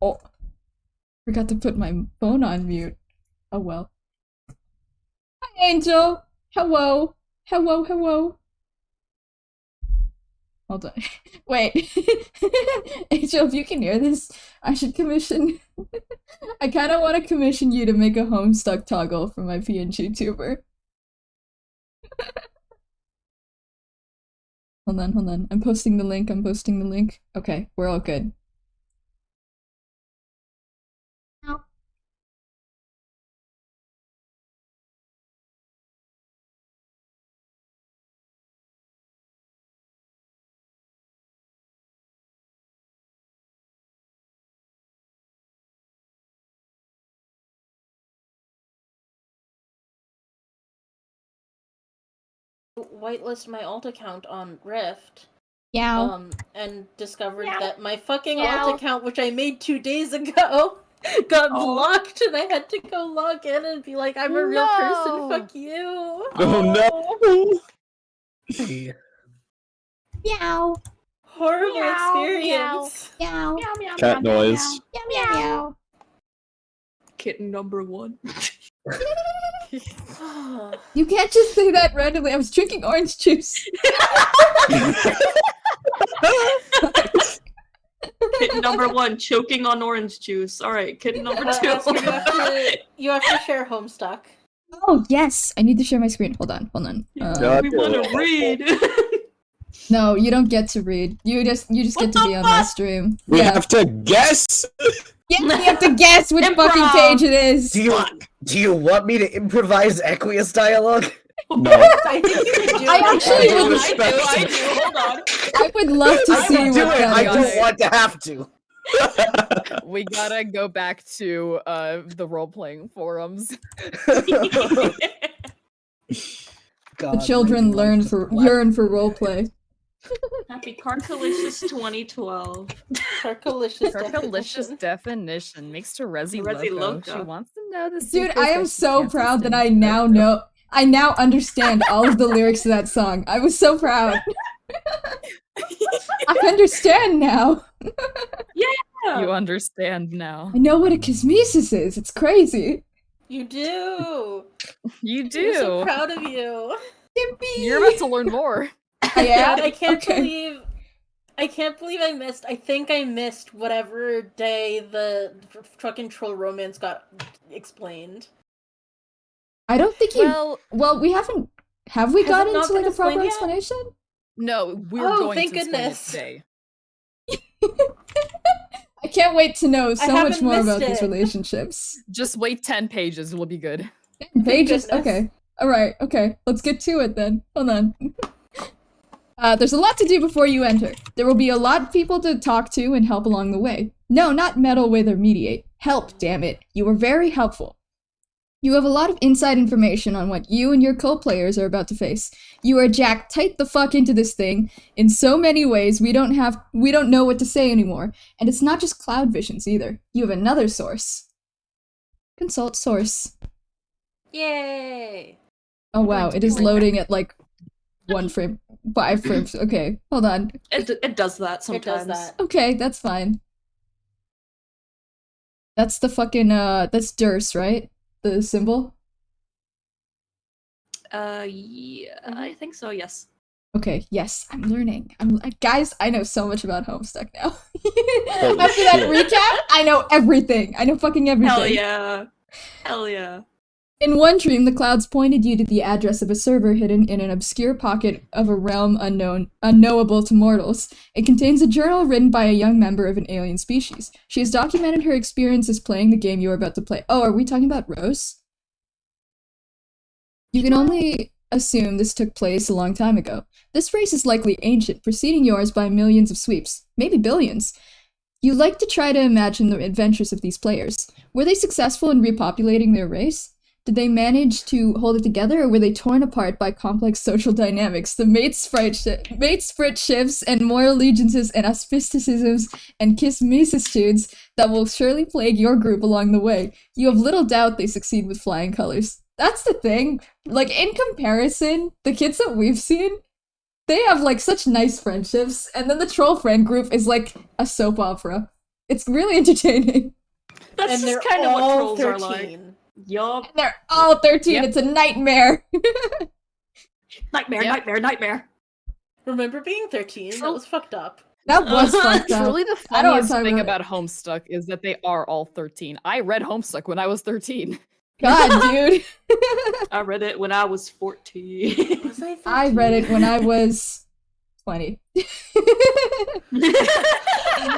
Oh, forgot to put my phone on mute. Oh well. Hi, Angel. Hello. Hello, hello. Hold on. Wait. Angel, if you can hear this, I should commission... I kind of want to commission you to make a homestuck toggle for my PNG tuber. Hold on, hold on. I'm posting the link, I'm posting the link. Okay, we're all good. Whitelist my alt account on Rift. Yow. And discovered that my fucking Meow. alt account, which I made 2 days ago, got blocked, and I had to go log in and be like, I'm a real person, fuck you. Oh no! Meow. Horrible Meow, experience. Meow. Meow, meow, Cat meow, noise. meow, Meow, meow. meow. Kitten number 1. You can't just say that randomly. I was drinking orange juice. Kitten number 1, choking on orange juice. Alright, kitten number 2. You have to share Homestuck. Oh, yes. I need to share my screen. Hold on, hold on. God. We want to read. No, you don't get to read. You just get to be on my stream. We Yeah. have to guess. Yeah, you have to guess which Improv. fucking page it is. Do you want me to improvise Equius dialogue? No. I think you can do I it. actually I would. I do, hold on. I would love to I see will what do it. I that don't is. want to have to. We gotta go back to the role-playing forums. The children yearn for roleplay. Happy Carcalicious 2012. Carcalicious Carcalicious definition makes to Resi Resi Loco. Loco. She wants to know the Dude, secrets I am that she so can't proud that sustain. I now know. I now understand all of the lyrics to that song. I was so proud. I understand now. You understand now. I know what a kismesis is. It's crazy. You do. You do. I'm so proud of you. Yippee! You're about to learn more. I am? God, I can't Okay. believe I missed. I think I missed whatever day the fucking troll romance got explained. I don't think you. Well, we haven't. Have we Has gotten it not into like been a proper explained yet? explanation? No, we're Oh, going thank to explain goodness. it today. I can't wait to know so much haven't more missed about these it. relationships. Just wait 10 pages, we'll be good. Pages. goodness. Okay. All right. Okay. Let's get to it then. Hold on. There's a lot to do before you enter. There will be a lot of people to talk to and help along the way. No, not meddle with or mediate. Help, damn it. You were very helpful. You have a lot of inside information on what you and your co-players are about to face. You are jacked tight the fuck into this thing in so many ways we don't know what to say anymore. And it's not just cloud visions either. You have another source. Consult source. Yay! Oh wow, going to it be is right loading at like 5 frames. Okay, hold on. It does that It sometimes. does that. Okay, that's fine. That's the fucking that's Durst, right? The symbol? Yeah, I think so, yes. Okay, yes, I'm learning. Guys, I know so much about Homestuck now. Holy After that shit. recap, I know everything. I know fucking everything. Hell yeah. Hell yeah. In one dream, the clouds pointed you to the address of a server hidden in an obscure pocket of a realm unknowable to mortals. It contains a journal written by a young member of an alien species. She has documented her experiences playing the game you are about to play. Oh, are we talking about Rose? You can only assume this took place a long time ago. This race is likely ancient, preceding yours by millions of sweeps, maybe billions. You like to try to imagine the adventures of these players. Were they successful in repopulating their race? Did they manage to hold it together, or were they torn apart by complex social dynamics, the mate sprit shifts, and moral allegiances and auspisticisms and kismesitudes that will surely plague your group along the way? You have little doubt they succeed with flying colors. That's the thing. Like, in comparison, the kids that we've seen, they have, like, such nice friendships, and then the troll friend group is, like, a soap opera. It's really entertaining. That's and they're just kind of what all trolls 13. are like. Yup. They're all 13. Yep. It's a nightmare. Nightmare, Yep. nightmare, nightmare. Remember being 13? That was fucked up. That was fucked up. Truly, the I don't wanna funniest talk thing about about Homestuck is that they are all 13. I read Homestuck when I was 13. God, dude. I read it when I was 14. Was I 13? I read it when I was 20.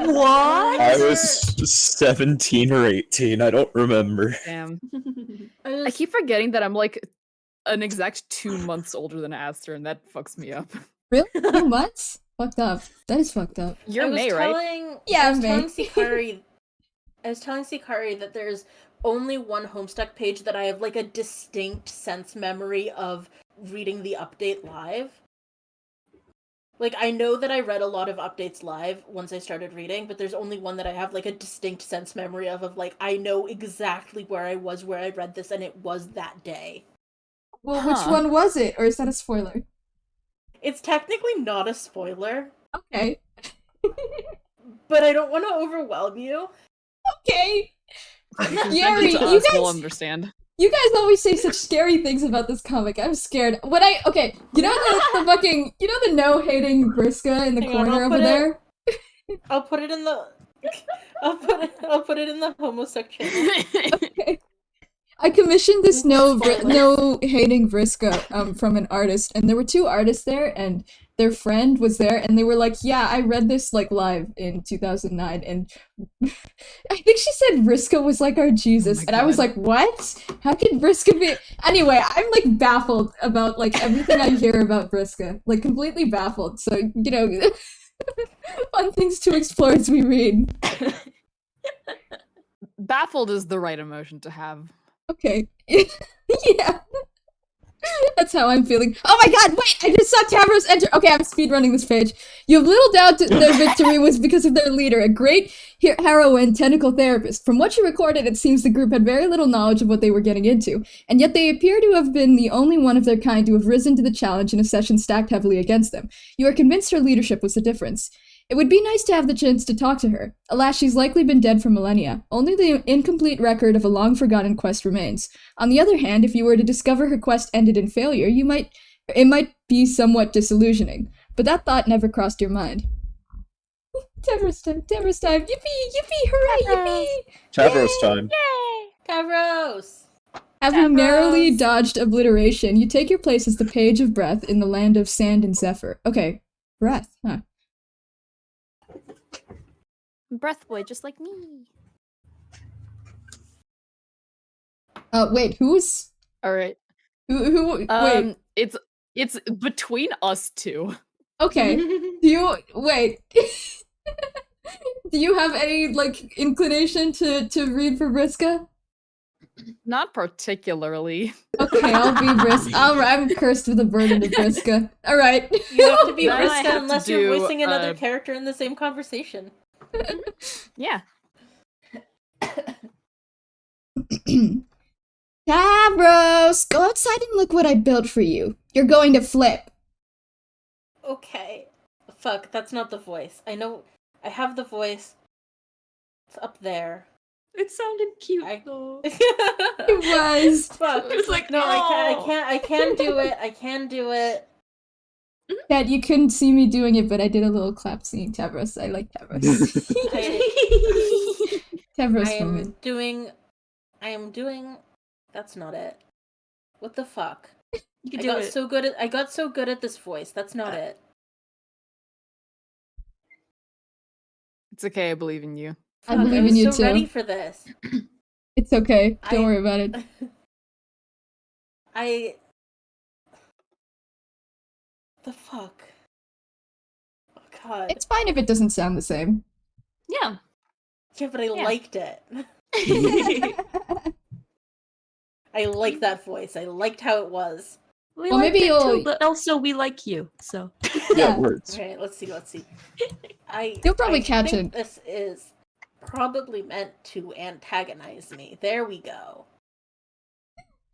What? I was 17 or 18. I don't remember. Damn. I I keep forgetting that I'm like an exact 2 months older than Aster, and that fucks me up. Really? 2 months? Fucked up. That is fucked up. You're May, right? Yeah, I was May. telling Sikari, I was telling Sikari that there's only one Homestuck page that I have like a distinct sense memory of reading the update live. Like, I know that I read a lot of updates live once I started reading, but there's only one that I have like a distinct sense memory of like, I know exactly where I was where I read this, and it was that day. Well, which Huh. one was it? Or is that a spoiler? It's technically not a spoiler, Okay. but I don't want to overwhelm you. Okay. Send it Yuri, to you us, we'll guys, understand. you guys always say such scary things about this comic. I'm scared. Okay, you know the fucking, you know the no-hating Vriska in the Hang on, corner I'll over put it- there? I'll put it in the I'll put it in the homosex channel. Okay. I commissioned this Spoilers. no-hating Vriska from an artist, and there were 2 artists there, and their friend was there, and they were like, yeah, I read this like live in 2009, and I think she said Vriska was like our Jesus, my and I was God. like, what? How can Vriska be? Anyway, I'm like baffled about like everything I hear about Vriska, like completely baffled. So you know, fun things to explore as we read. Baffled is the right emotion to have. Okay, yeah. That's how I'm feeling. Oh my god, wait! I just saw Tavros enter. Okay, I'm speedrunning this page. You have little doubt that their victory was because of their leader, a great heroine, tentacle therapist. From what you recorded, it seems the group had very little knowledge of what they were getting into, and yet they appear to have been the only one of their kind to have risen to the challenge in a session stacked heavily against them. You are convinced her leadership was the difference. It would be nice to have the chance to talk to her. Alas, she's likely been dead for millennia. Only the incomplete record of a long-forgotten quest remains. On the other hand, if you were to discover her quest ended in failure, it might be somewhat disillusioning. But that thought never crossed your mind. Tavros time, yippee, yippee, hooray, yippee! Tavros time. Tavros! Having narrowly Tavros! dodged obliteration, you take your place as the Page of Breath in the land of sand and zephyr. Okay, breath, huh? Breath boy, just like me. Wait, who's... All right. Wait, It's between us two. okay. Do you do you have any, like, inclination to read for Vriska? Not particularly. Okay, I'll be Vriska. I'm cursed with a burden of Vriska. Alright. You have to be Then I Vriska have to unless you're do, voicing another character in the same conversation. Yeah. Tavros, go outside and look what I built for you. You're going to flip. Okay. Fuck, that's not the voice. I know I have the voice. It's up there. It sounded cute I- though. It was. Fuck. It was like, No, oh. I can do it. I can do it. Dad, you couldn't see me doing it, but I did a little clap singing Tavros. I like Tavros. Tavros I moment. am doing that's not it. What the fuck? You can I do got it. so good at this voice. That's not it. It's okay, I believe in you. I Fuck, believe was in you so too. ready for this. It's okay. Don't I- worry about it. The fuck? Oh god. It's fine if it doesn't sound the same. Yeah. Yeah, but I Yeah. liked it. I like that voice. I liked how it was. We Well, liked maybe it you'll- too, but also we like you, so. Yeah, words. Okay, let's see. You'll probably I catch think it. This is probably meant to antagonize me. There we go.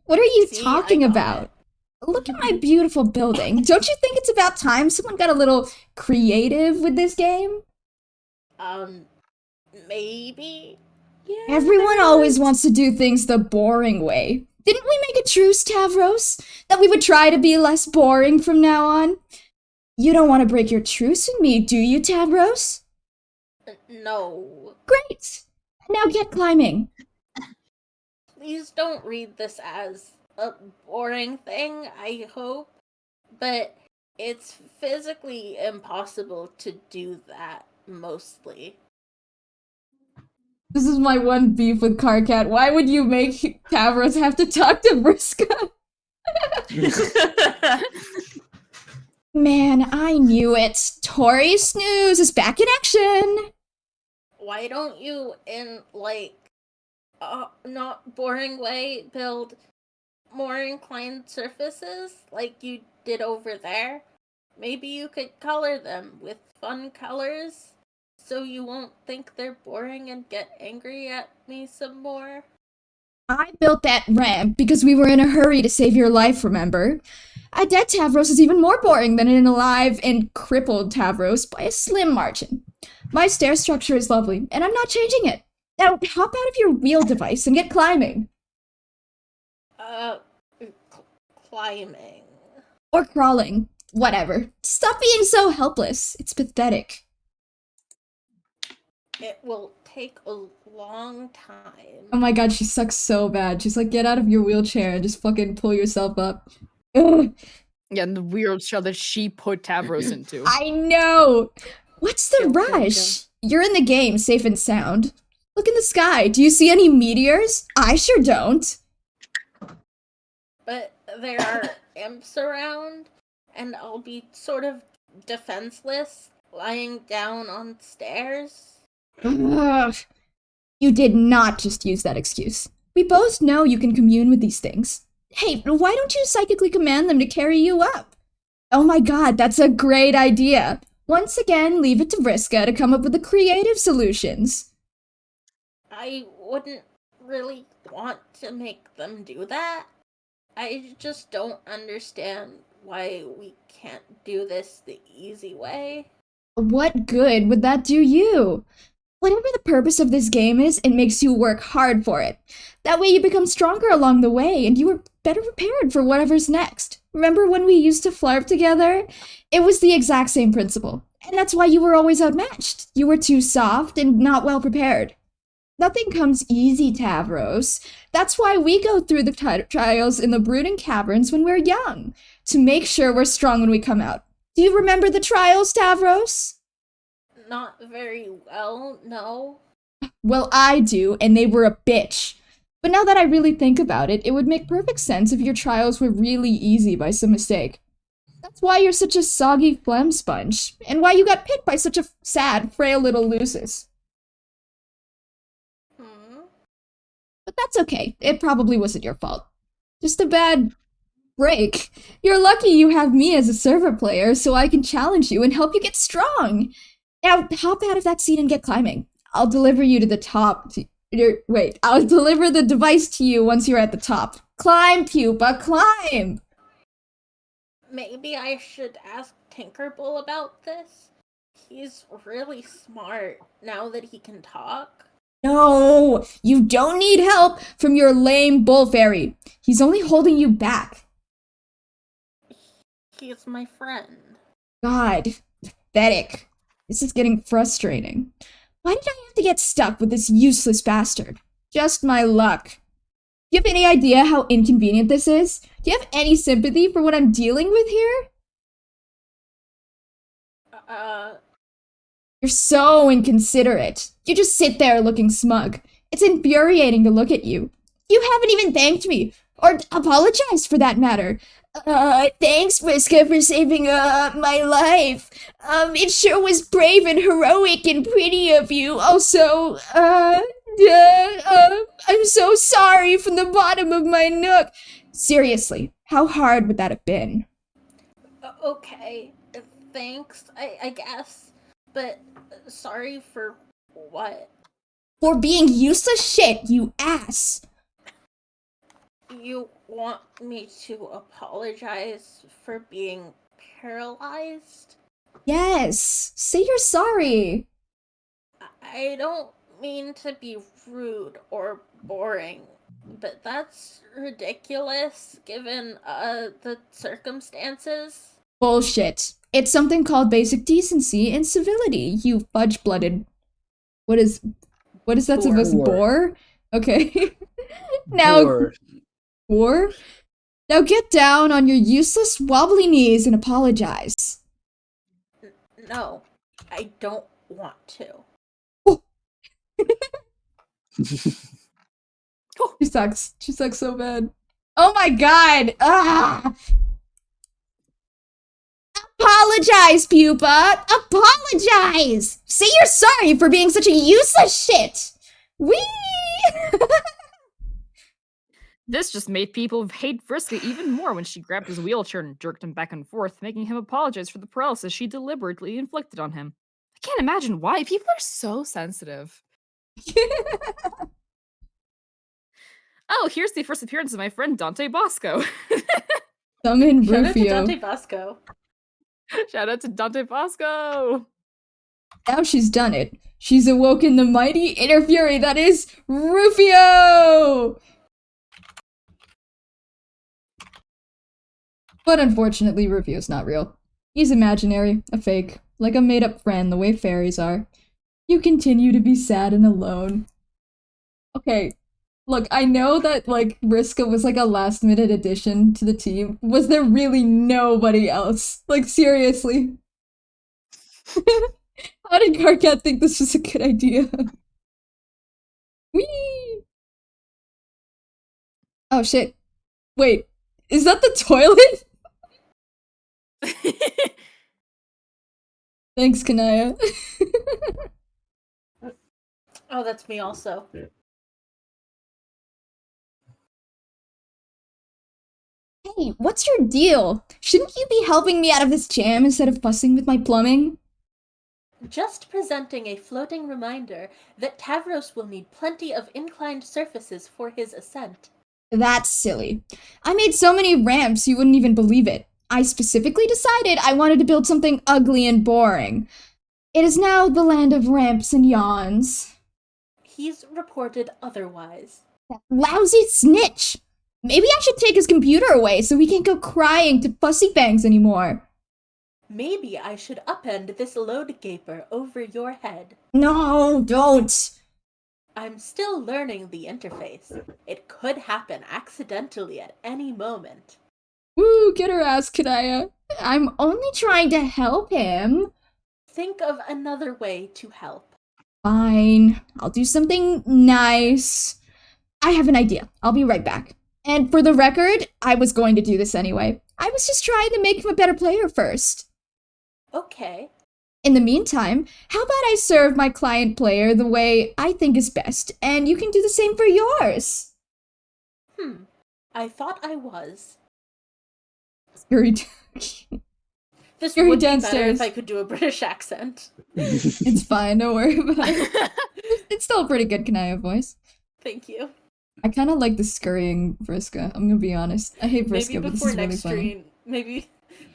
What are you See, I talking got about? it. Look at my beautiful building. Don't you think it's about time someone got a little creative with this game? maybe. Yeah. Everyone always wants to do things the boring way. Didn't we make a truce, Tavros? That we would try to be less boring from now on? You don't want to break your truce with me, do you, Tavros? No. Great! Now get climbing. Please don't read this as a boring thing, I hope. But it's physically impossible to do that, mostly. This is my one beef with Carcat. Why would you make Tavros have to talk to Vriska? Man, I knew it. Tori Snooze is back in action. Why don't you, in, like, a not boring way, build more inclined surfaces like you did over there? Maybe you could color them with fun colors so you won't think they're boring and get angry at me some more. I built that ramp because we were in a hurry to save your life, remember? A dead Tavros is even more boring than an alive and crippled Tavros by a slim margin. My stair structure is lovely, and I'm not changing it. Now, hop out of your wheel device and get climbing. Climbing. Or crawling. Whatever. Stop being so helpless. It's pathetic. It will take a long time. Oh my god, she sucks so bad. She's like, get out of your wheelchair and just fucking pull yourself up. Ugh. Yeah, and the wheelchair that she put Tavros into. I know! What's the Kill, kill, rush? You're in the game, safe and sound. Look in the sky. Do you see any meteors? I sure don't. But there are imps around, and I'll be sort of defenseless, lying down on stairs. Ugh. You did not just use that excuse. We both know you can commune with these things. Hey, why don't you psychically command them to carry you up? Oh my god, that's a great idea. Once again, leave it to Vriska to come up with the creative solutions. I wouldn't really want to make them do that. I just don't understand why we can't do this the easy way. What good would that do you? Whatever the purpose of this game is, it makes you work hard for it. That way you become stronger along the way, and you are better prepared for whatever's next. Remember when we used to flarp together? It was the exact same principle. And that's why you were always outmatched. You were too soft and not well prepared. Nothing comes easy, Tavros. That's why we go through the trials in the brooding caverns when we're young, to make sure we're strong when we come out. Do you remember the trials, Tavros? Not very well, no. Well, I do, and they were a bitch. But now that I really think about it, it would make perfect sense if your trials were really easy by some mistake. That's why you're such a soggy phlegm sponge, and why you got picked by such a sad, frail little Lucis. But that's okay. It probably wasn't your fault. Just a bad break. You're lucky you have me as a server player, so I can challenge you and help you get strong. Now, hop out of that seat and get climbing. I'll deliver you to the top. I'll deliver the device to you once you're at the top. Climb, pupa, climb! Maybe I should ask Tinkerbell about this. He's really smart now that he can talk. No, you don't need help from your lame bull fairy. He's only holding you back. He's my friend. God, pathetic. This is getting frustrating. Why did I have to get stuck with this useless bastard? Just my luck. Do you have any idea how inconvenient this is? Do you have any sympathy for what I'm dealing with here? You're so inconsiderate. You just sit there looking smug. It's infuriating to look at you. You haven't even thanked me, or apologized for that matter. Thanks, Vriska, for saving, my life. It sure was brave and heroic and pretty of you. Also, I'm so sorry from the bottom of my nook. Seriously, how hard would that have been? Okay, thanks, I guess. But sorry for what? For being useless shit, you ass. You want me to apologize for being paralyzed? Yes, say you're sorry. I don't mean to be rude or boring, but that's ridiculous given the circumstances. Bullshit. It's something called basic decency and civility, you fudge-blooded. What is that supposed to Boar. bore? Okay. Now, Or war? Now get down on your useless wobbly knees and apologize. No, I don't want to. She sucks. She sucks so bad. Oh my god! Ah! Apologize, pupa! Apologize! Say you're sorry for being such a useless shit! Whee! This just made people hate Vriska even more when she grabbed his wheelchair and jerked him back and forth, making him apologize for the paralysis she deliberately inflicted on him. I can't imagine why. People are so sensitive. Oh, here's the first appearance of my friend Dante Bosco. Summon Shout out to Rufio. Dante Bosco. Shout out to Dante Bosco. Now she's done it. She's awoken the mighty inner fury that is Rufio! But unfortunately, Rufio's not real. He's imaginary, a fake, like a made-up friend the way fairies are. You continue to be sad and alone. Okay, look, I know that, like, Vriska was like a last-minute addition to the team. Was there really nobody else? Like, seriously? How did Karkat think this was a good idea? Whee! Oh shit. Wait, is that the toilet? Thanks, Kanaya. Oh, that's me also. Hey, what's your deal? Shouldn't you be helping me out of this jam instead of fussing with my plumbing? Just presenting a floating reminder that Tavros will need plenty of inclined surfaces for his ascent. That's silly. I made so many ramps you wouldn't even believe it. I specifically decided I wanted to build something ugly and boring. It is now the land of ramps and yawns. He's reported otherwise. That lousy snitch! Maybe I should take his computer away so we can't go crying to Fussy Fangs anymore. Maybe I should upend this load gaper over your head. No, don't! I'm still learning the interface. It could happen accidentally at any moment. Woo, get her ass, Kanaya. I'm only trying to help him. Think of another way to help. Fine, I'll do something nice. I have an idea. I'll be right back. And for the record, I was going to do this anyway. I was just trying to make him a better player first. Okay. In the meantime, how about I serve my client player the way I think is best, and you can do the same for yours? I thought I was. Scurry, This Scurry would be better downstairs. if I could do a British accent. It's fine, don't worry about it. It's still a pretty good Kanaya voice. Thank you. I kind of like the scurrying Vriska, I'm gonna be honest. I hate Maybe Vriska, but this before is really next funny. stream,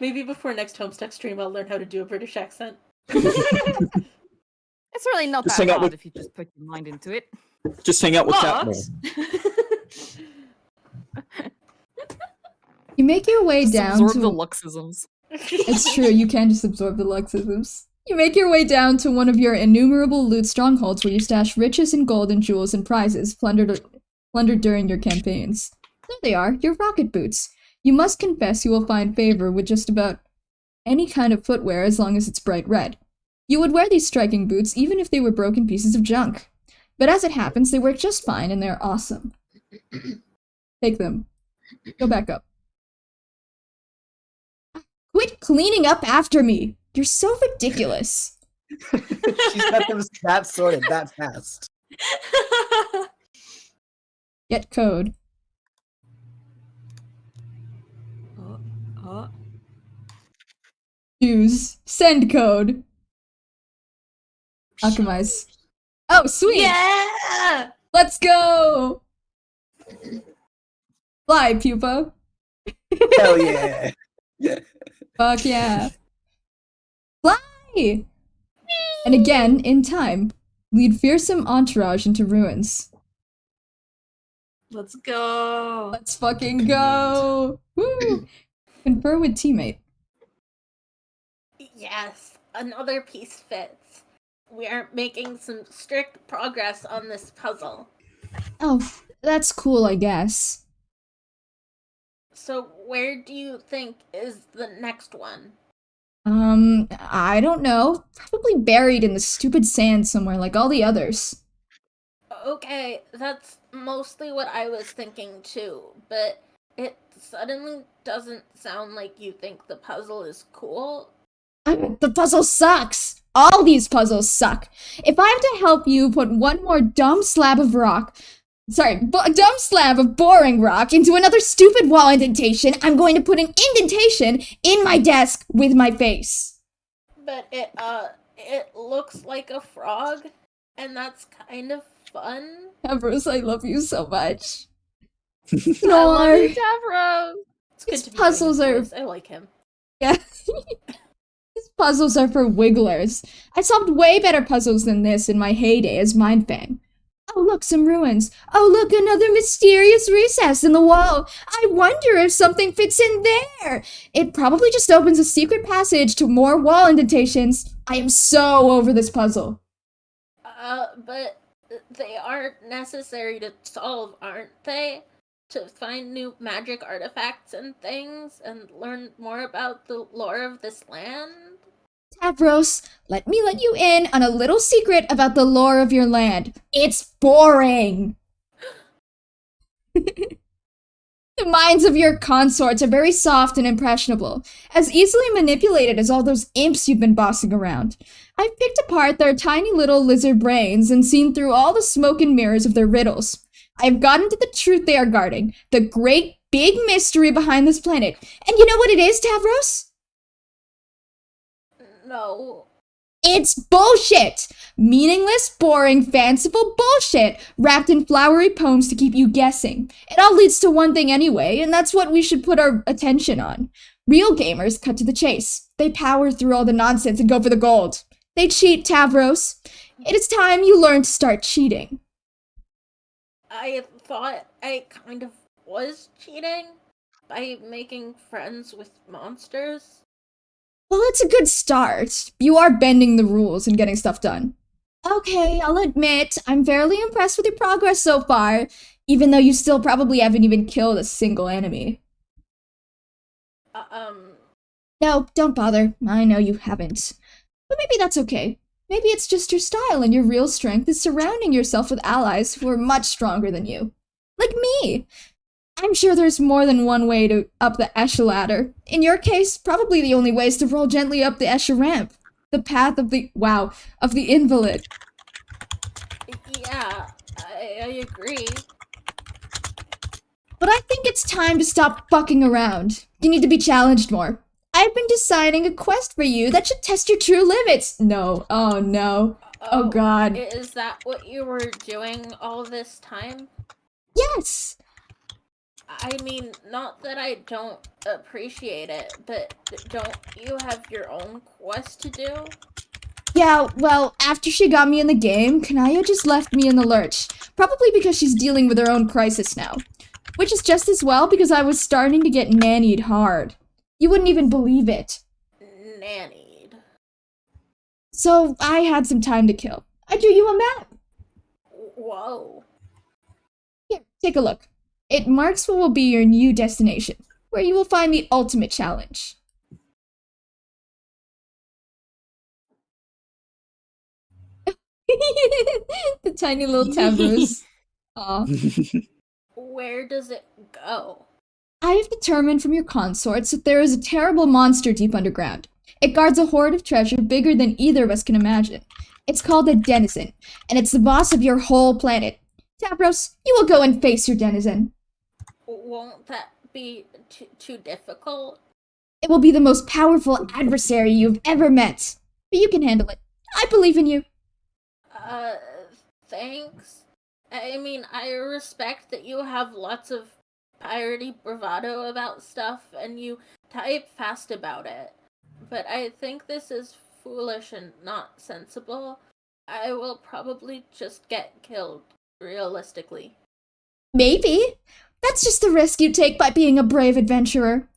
maybe before next Homestuck stream, I'll learn how to do a British accent. It's really not Just that hang out hard with- if you just put your mind into it. Just hang out with Cat What? more. You make your way Just down absorb to... the Luxisms. It's true, you can just absorb the Luxisms. You make your way down to one of your innumerable loot strongholds where you stash riches and gold and jewels and prizes plundered during your campaigns. There they are, your rocket boots. You must confess you will find favor with just about any kind of footwear as long as it's bright red. You would wear these striking boots even if they were broken pieces of junk. But as it happens, they work just fine and they're awesome. Take them. Go back up. Quit cleaning up after me! You're so ridiculous. she's got them that sorted that fast. Get code. Choose. Send code. Alchemize. Oh, sweet! Yeah! Let's go! Fly, pupa. Hell yeah. Fuck yeah. Fly! And again, in time. Lead fearsome entourage into ruins. Let's go. Let's fucking go! Woo! Confer with teammate. Yes, another piece fits. We are making some strict progress on this puzzle. Oh, that's cool, I guess. So where do you think is the next one? I don't know. Probably buried in the stupid sand somewhere like all the others. Okay, that's mostly what I was thinking too, but it suddenly doesn't sound like you think the puzzle is cool. The puzzle sucks! All these puzzles suck. If I have to help you put one more dumb slab of boring rock into another stupid wall indentation, I'm going to put an indentation in my desk with my face. But it looks like a frog, and that's kind of fun. Ambrose, I love you so much. I No, love you, Davros. It's good These to be doing puzzles his are- voice. I like him. yeah. These puzzles are for wigglers. I solved way better puzzles than this in my heyday as Mindfang. Oh, look, some ruins. Oh, look, another mysterious recess in the wall. I wonder if something fits in there. It probably just opens a secret passage to more wall indentations. I am so over this puzzle. But they aren't necessary to solve, aren't they? To find new magic artifacts and things, and learn more about the lore of this land? Tavros, let me let you in on a little secret about the lore of your land. It's boring. The minds of your consorts are very soft and impressionable, as easily manipulated as all those imps you've been bossing around. I've picked apart their tiny little lizard brains and seen through all the smoke and mirrors of their riddles. I have gotten to the truth they are guarding, the great big mystery behind this planet. And you know what it is, Tavros? No. It's bullshit! Meaningless, boring, fanciful bullshit wrapped in flowery poems to keep you guessing. It all leads to one thing anyway, and that's what we should put our attention on. Real gamers cut to the chase. They power through all the nonsense and go for the gold. They cheat, Tavros. It is time you learn to start cheating. I thought I kind of was cheating by making friends with monsters. Well, it's a good start. You are bending the rules and getting stuff done. Okay, I'll admit, I'm fairly impressed with your progress so far, even though you still probably haven't even killed a single enemy. No, don't bother. I know you haven't. But maybe that's okay. Maybe it's just your style and your real strength is surrounding yourself with allies who are much stronger than you. Like me! I'm sure there's more than one way to up the Esche ladder. In your case, probably the only way is to roll gently up the Esche ramp. The path of the invalid. Yeah, I agree. But I think it's time to stop fucking around. You need to be challenged more. I've been designing a quest for you that should test your true limits. No. Oh no. Oh god. Is that what you were doing all this time? Yes! I mean, not that I don't appreciate it, but don't you have your own quest to do? Yeah, well, after she got me in the game, Kanaya just left me in the lurch. Probably because she's dealing with her own crisis now. Which is just as well because I was starting to get nannied hard. You wouldn't even believe it. Nannied. So I had some time to kill. I drew you a map. Whoa. Here, take a look. It marks what will be your new destination, where you will find the ultimate challenge. The tiny little taboos. Aw. Where does it go? I have determined from your consorts that there is a terrible monster deep underground. It guards a hoard of treasure bigger than either of us can imagine. It's called a denizen, and it's the boss of your whole planet. Tavros, you will go and face your denizen. Won't that be too difficult? It will be the most powerful adversary you've ever met. But you can handle it. I believe in you. Thanks. I mean, I respect that you have lots of piratey bravado about stuff and you type fast about it. But I think this is foolish and not sensible. I will probably just get killed, realistically. Maybe. That's just the risk you take by being a brave adventurer.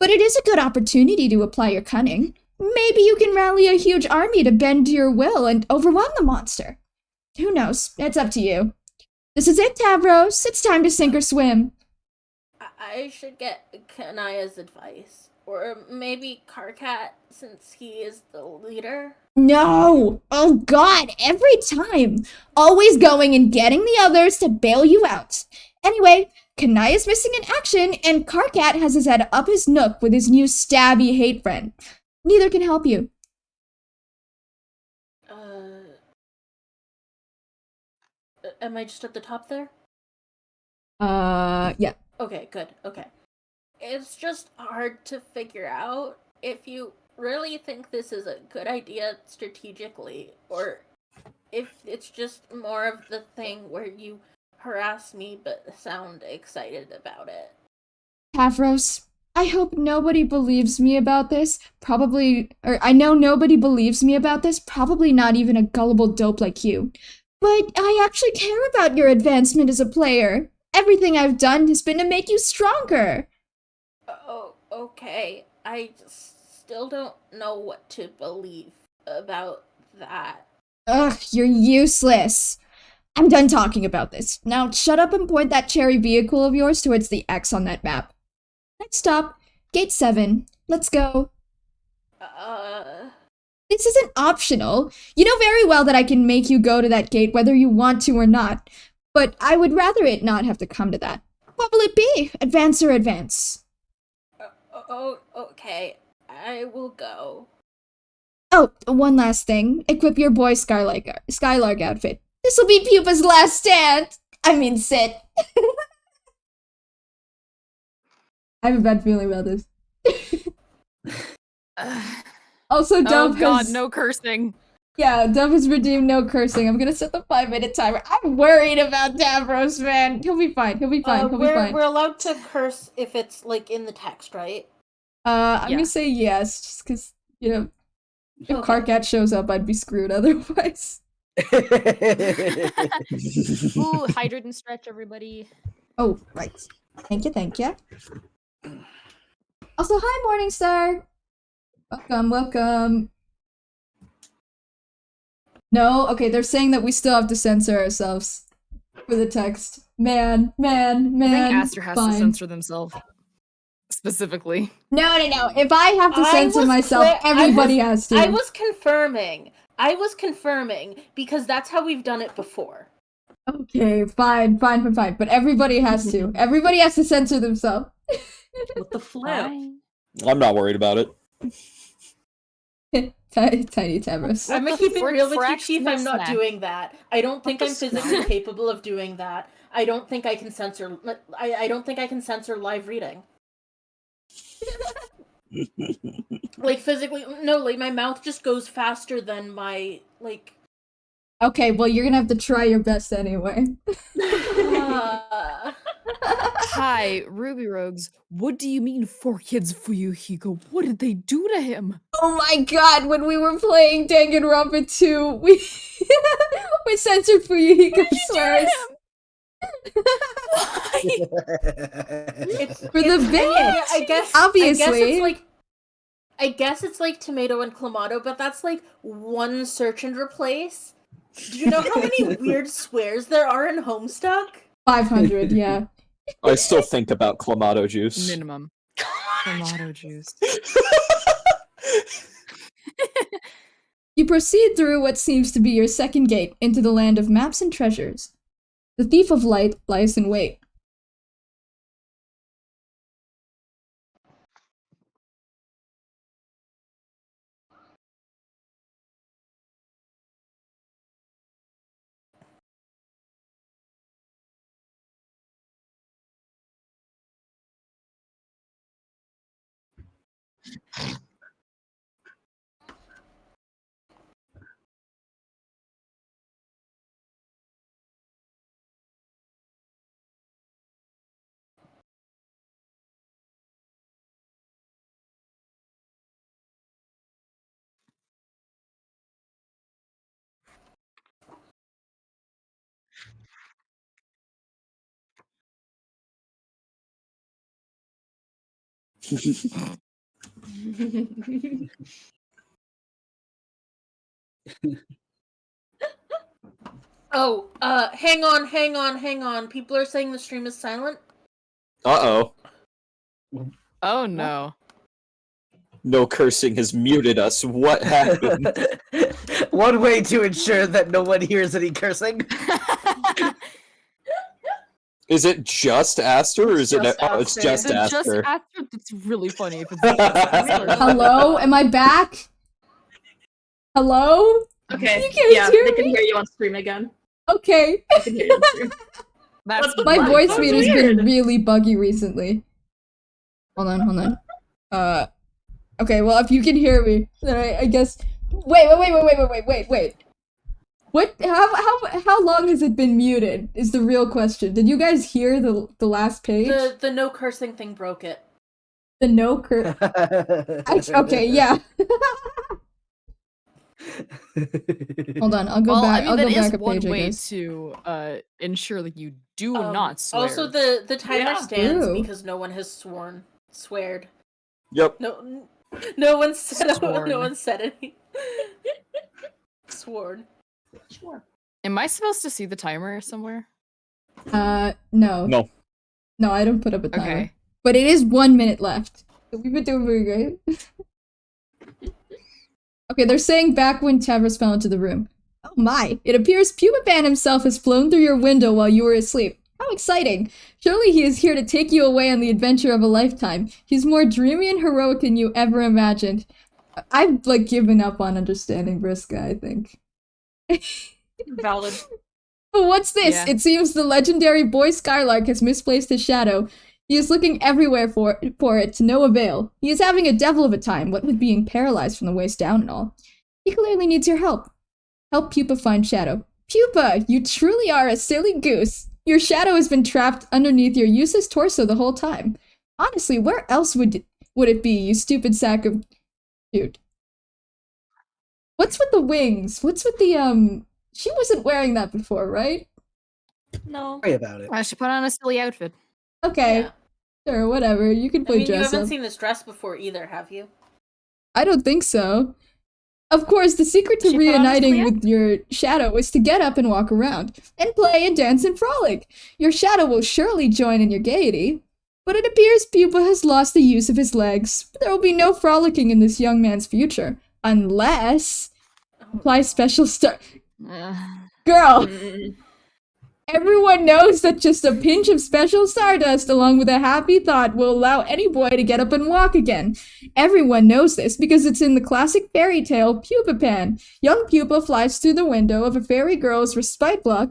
But it is a good opportunity to apply your cunning. Maybe you can rally a huge army to bend to your will and overwhelm the monster. Who knows? It's up to you. This is it, Tavros. It's time to sink or swim. I should get Kanaya's advice. Or maybe Karkat, since he is the leader. No! Oh god, every time! Always going and getting the others to bail you out. Anyway, Kanaya's missing in action, and Karkat has his head up his nook with his new stabby hate friend. Neither can help you. Am I just at the top there? Yeah. Okay, good, okay. It's just hard to figure out if you really think this is a good idea strategically, or if it's just more of the thing where you harass me but sound excited about it. Tavros, I hope nobody believes me about this. I know nobody believes me about this, probably not even a gullible dope like you. But I actually care about your advancement as a player. Everything I've done has been to make you stronger. Oh, okay. I just still don't know what to believe about that. Ugh, you're useless. I'm done talking about this. Now shut up and point that cherry vehicle of yours towards the X on that map. Next stop, Gate 7. Let's go. This isn't optional. You know very well that I can make you go to that gate whether you want to or not. But I would rather it not have to come to that. What will it be? Advance or advance? Okay. I will go. Oh, one last thing. Equip your boy Skylark outfit. This'll be Pupa's last stand. I mean, sit. I have a bad feeling about this. Also, Dove Oh god, has... no cursing. Yeah, Dove has redeemed no cursing. I'm gonna set the 5-minute timer. I'm worried about Davros, man. He'll be fine. He'll be fine. He'll be fine. We're allowed to curse if it's, like, in the text, right? I'm Yeah. gonna say yes, just because, you know, if Okay. Karkat shows up, I'd be screwed otherwise. Ooh, hydrate and stretch, everybody. Oh, right. Thank you, thank you. Also, hi, Morningstar. Welcome, welcome. No, okay, they're saying that we still have to censor ourselves for the text. Man. I think Aster has to fine. censor themselves. Specifically. No. If I have to censor myself, everybody has to. I was confirming because that's how we've done it before. Okay, fine. But everybody has to. Everybody has to censor themselves. What the flip? Fine. I'm not worried about it. Tiny Tavros. I'm gonna the keep it real with you, frick Chief. I'm not snack? doing that. I don't think the I'm physically capable of doing that. I don't think I can censor. I don't think I can censor live reading. Like physically, no. Like my mouth just goes faster than my like. Okay, well, you're gonna have to try your best anyway. Hi, Ruby Rogues. What do you mean 4 kids Fuyuhiko? What did they do to him? Oh my god, when we were playing Danganronpa 2, we censored Fuyuhiko swears. For the bit! I guess Obviously. I guess it's like tomato and clamato, but that's like one search and replace. Do you know how many weird swears there are in Homestuck? 500, yeah. I still think about clamato juice. Minimum. Tomato juice. You proceed through what seems to be your second gate into the land of maps and treasures. The Thief of Light lies in wait. Oh, hang on. People are saying the stream is silent. Uh-oh. Oh no. No cursing has muted us. What happened? One way to ensure that no one hears any cursing. Is it just Aster, or is it? Just Oh, it's Aster. just It's just Aster. after it's really funny if it's just after. Hello? Am I back? Hello? Okay, You guys yeah, hear they can me? hear you on stream again. Okay. They can hear you on stream. That's My What? voice That's meter's weird. been really buggy recently. Hold on. Okay, well, if you can hear me, then I guess. Wait. What? How long has it been muted? Is the real question. Did you guys hear the last page? The no cursing thing broke it. The no cur. Okay, yeah. Hold on, I'll go well, back. I mean, I'll that go is back a one page, I way guess. to ensure that you do not swear. Also, the timer Yeah. stands Ooh. because no one has sweared. Yep. No one said. Sworn. No one said any. Sworn. Sure. Am I supposed to see the timer somewhere? No. No. No, I don't put up a timer. Okay. But it is 1 minute left. So we've been doing very great. Okay, they're saying back when Tavros fell into the room. Oh my, it appears Pumaban himself has flown through your window while you were asleep. How exciting! Surely he is here to take you away on the adventure of a lifetime. He's more dreamy and heroic than you ever imagined. I've, given up on understanding Vriska, I think. Valid. But what's this? Yeah. It seems the legendary boy Skylark has misplaced his shadow. He is looking everywhere for it to no avail. He is having a devil of a time, what with being paralyzed from the waist down and all. He clearly needs your help. Help Pupa find Shadow. Pupa, you truly are a silly goose. Your shadow has been trapped underneath your useless torso the whole time. Honestly, where else would it be, you stupid sack of... Dude. What's with the wings? What's with the, She wasn't wearing that before, right? No. Worry about it. I should put on a silly outfit. Okay. Yeah. Sure, whatever. You can I play mean, you dress haven't up. seen this dress before either, have you? I don't think so. Of course, the secret to She put on a reuniting silly with your shadow is to get up and walk around, and play and dance and frolic. Your shadow will surely join in your gaiety. But it appears Pupa has lost the use of his legs. There will be no frolicking in this young man's future. Unless... Apply special star... Girl! Mm. Everyone knows that just a pinch of special stardust along with a happy thought will allow any boy to get up and walk again. Everyone knows this because it's in the classic fairy tale Pupa Pan. Young Pupa flies through the window of a fairy girl's respite block,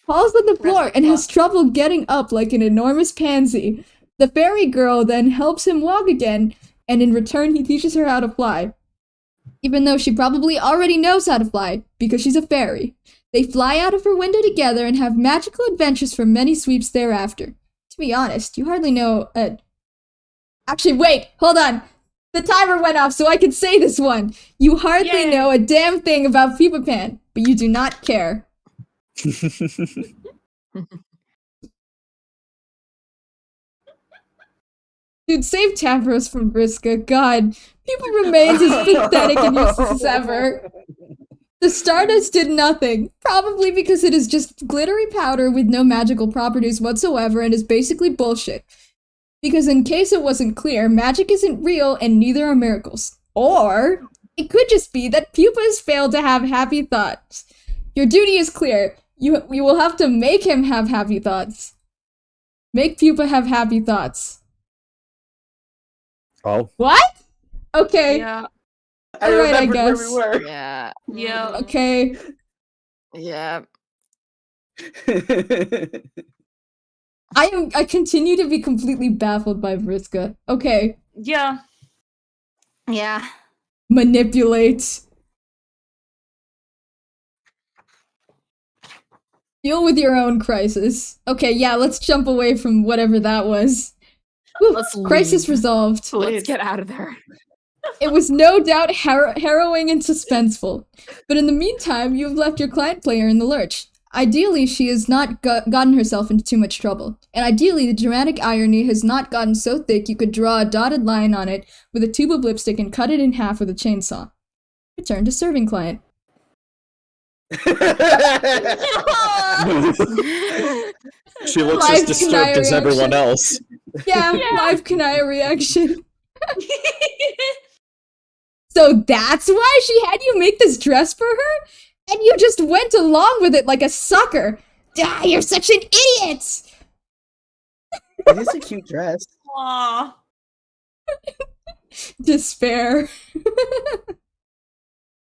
falls on the floor, Respite and has block. trouble getting up like an enormous pansy. The fairy girl then helps him walk again, and in return he teaches her how to fly. Even though she probably already knows how to fly, because she's a fairy. They fly out of her window together and have magical adventures for many sweeps thereafter. To be honest, you hardly know Actually, wait! Hold on! The timer went off so I can say this one! You hardly Yay. know a damn thing about Pupa Pan, but you do not care. Dude, save Tavros from Vriska. God, Pupa remains as pathetic and useless as ever. The Stardust did nothing, probably because it is just glittery powder with no magical properties whatsoever and is basically bullshit. Because in case it wasn't clear, magic isn't real and neither are miracles. Or, it could just be that Pupa has failed to have happy thoughts. Your duty is clear. You will have to make him have happy thoughts. Make Pupa have happy thoughts. Oh. What? Okay. Yeah. I Alright, I remembered where we guess. were. Yeah. Yeah. Okay. Yeah. I continue to be completely baffled by Vriska. Okay. Yeah. Yeah. Manipulate. Deal with your own crisis. Okay, yeah, let's jump away from whatever that was. Whew, Let's crisis leave. resolved. Let's get out of there. It was no doubt harrowing and suspenseful. But in the meantime, you've left your client player in the lurch. Ideally, she has not gotten herself into too much trouble. And ideally, the dramatic irony has not gotten so thick you could draw a dotted line on it with a tube of lipstick and cut it in half with a chainsaw. Return to serving client. She looks Live as disturbed as Kanaya everyone reaction. else. Yeah, live Kanaya reaction. So that's why she had you make this dress for her? And you just went along with it like a sucker. Ah, you're such an idiot! It is a cute dress. Aw. Despair.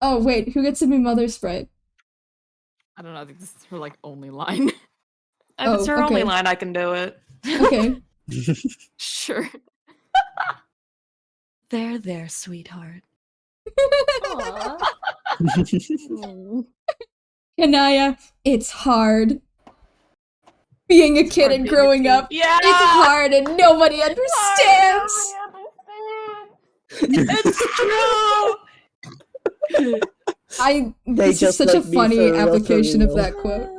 Oh, wait, who gets to be Mother Sprite? I don't know. I think this is her like only line. If it's Oh, her only okay. line, I can do it. Okay. Sure. There, sweetheart. Aw. Kanaya, it's hard. Being a kid hard and being a growing kid. up, Yeah! it's hard and nobody understands. It's true! They This is just such a like me funny for real, for application of real. that quote.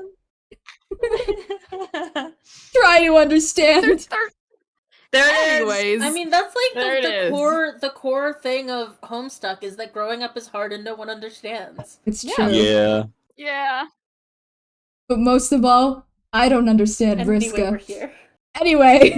Try to understand. There it is! Anyways, I mean, that's like There it the is. core thing of Homestuck is that growing up is hard and no one understands. It's Yeah. true. Yeah. yeah. But most of all, I don't understand Anyway, Vriska. we're here. Anyway,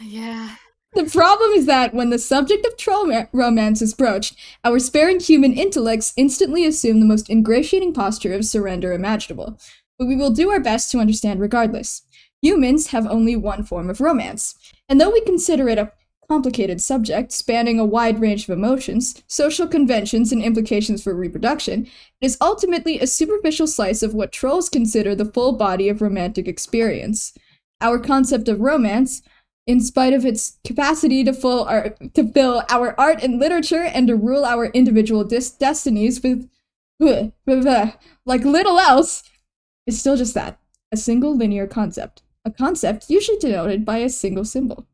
Yeah. the problem is that when the subject of troll romance is broached, our sparing human intellects instantly assume the most ingratiating posture of surrender imaginable. But we will do our best to understand regardless. Humans have only one form of romance, and though we consider it a complicated subject spanning a wide range of emotions, social conventions, and implications for reproduction, it is ultimately a superficial slice of what trolls consider the full body of romantic experience. Our concept of romance, in spite of its capacity to fill our art and literature and to rule our individual destinies with like little else, is still just that, a single linear concept. A concept usually denoted by a single symbol.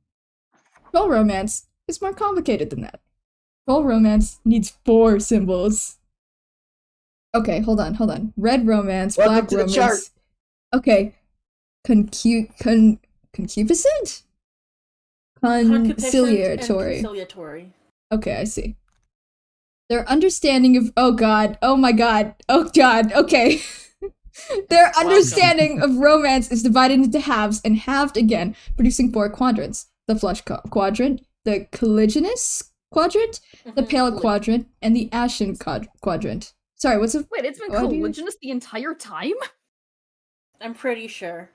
Troll romance is more complicated than that. Troll romance needs 4 symbols. Okay, hold on. Red romance, Welcome black to the romance. chart. Okay. Concupiscent? Concupiscent and Conciliatory. conciliatory. Okay, I see. Their understanding of okay. Their understanding of romance is divided into halves and halved again, producing 4 quadrants. The flush quadrant, the colliginous quadrant, the pale quadrant, and the ashen quadrant. Sorry, what's it? Wait, it's been What do you- colliginous the entire time? I'm pretty sure.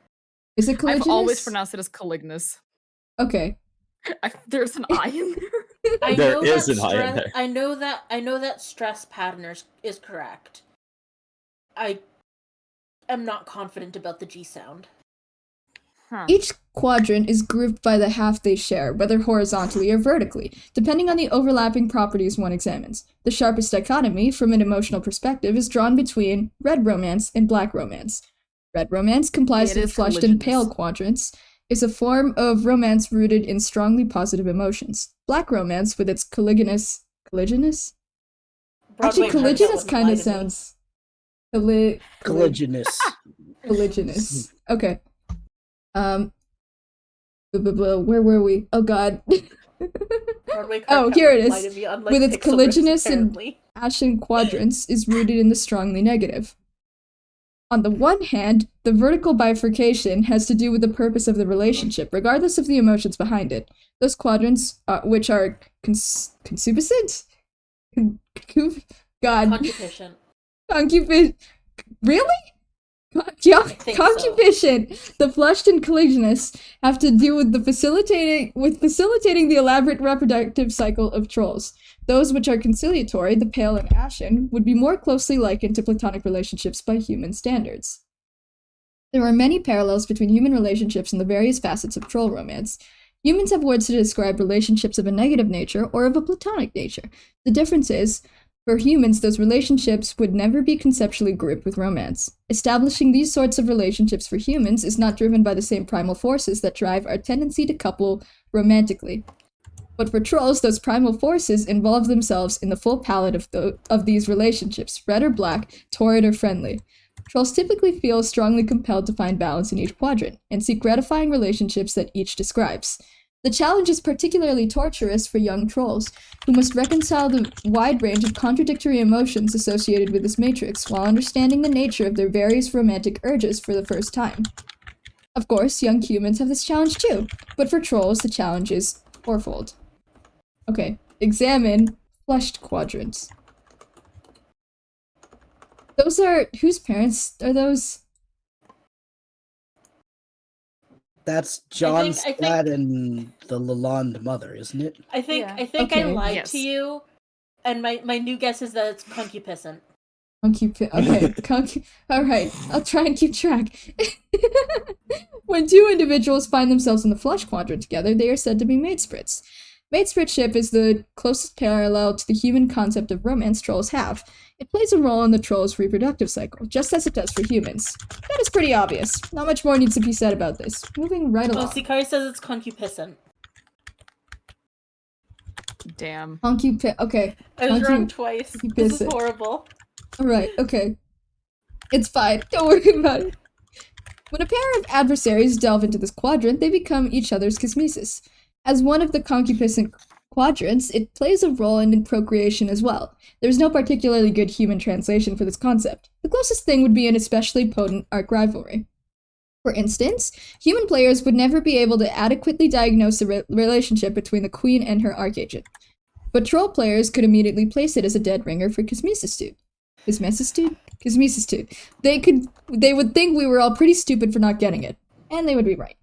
Is it colliginous? I've always pronounced it as collignous. Okay. There's an I in there. I There know is that an I in there. I know that stress pattern is correct. I am not confident about the G sound. Huh. Each quadrant is grouped by the half they share, whether horizontally or vertically, depending on the overlapping properties one examines. The sharpest dichotomy, from an emotional perspective, is drawn between red romance and black romance. Red romance, comprised It of is flushed and colliginous. pale quadrants, is a form of romance rooted in strongly positive emotions. Black romance, with its colliginous? Actually, Broadway colliginous wouldn't kind lie of to me. sounds... Colliginous. Colliginous. Okay. Where were we? Oh god. Broadway Oh, Carcat here it wouldn't lie is. to me, unlike With its Pixel colliginous Riffs, and- apparently. Ashen quadrants is rooted in the strongly negative. On the one hand, the vertical bifurcation has to do with the purpose of the relationship, regardless of the emotions behind it. Those quadrants, which are concupiscent? God. Concupiscent. Concupid. Really? think so. Concupation, the flushed and colliginous, have to do with facilitating the elaborate reproductive cycle of trolls. Those which are conciliatory, the pale and ashen, would be more closely likened to platonic relationships by human standards. There are many parallels between human relationships and the various facets of troll romance. Humans have words to describe relationships of a negative nature or of a platonic nature. The difference is, for humans, those relationships would never be conceptually grouped with romance. Establishing these sorts of relationships for humans is not driven by the same primal forces that drive our tendency to couple romantically. But for trolls, those primal forces involve themselves in the full palette of these relationships, red or black, torrid or friendly. trolls typically feel strongly compelled to find balance in each quadrant, and seek gratifying relationships that each describes. The challenge is particularly torturous for young trolls, who must reconcile the wide range of contradictory emotions associated with this matrix while understanding the nature of their various romantic urges for the first time. Of course, young humans have this challenge too, but for trolls, the challenge is fourfold. Okay, examine flushed quadrants. Those are... whose parents are those? That's John's I think- dad and the Lalonde mother, isn't it? I think Yeah. I think Okay. I lied Yes. to you, and my new guess is that it's concupiscent. Okay, alright, I'll try and keep track. When two individuals find themselves in the flush quadrant together, they are said to be matesprits. Matespritship is the closest parallel to the human concept of romance trolls have. It plays a role in the troll's reproductive cycle, just as it does for humans. That is pretty obvious. Not much more needs to be said about this. Moving right Oh, along. Sikari says it's concupiscent. Damn. Okay, I was wrong Concu- twice. This is concupiscent. horrible. alright, okay. It's fine, don't worry about it. When a pair of adversaries delve into this quadrant, they become each other's kismesis. As one of the concupiscent quadrants, it plays a role in procreation as well. There's no particularly good human translation for this concept. The closest thing would be an especially potent arc rivalry. For instance, human players would never be able to adequately diagnose the relationship between the queen and her archagent. But troll players could immediately place it as a dead ringer for Kismesistude. Kismesistude. They would think we were all pretty stupid for not getting it. And they would be right.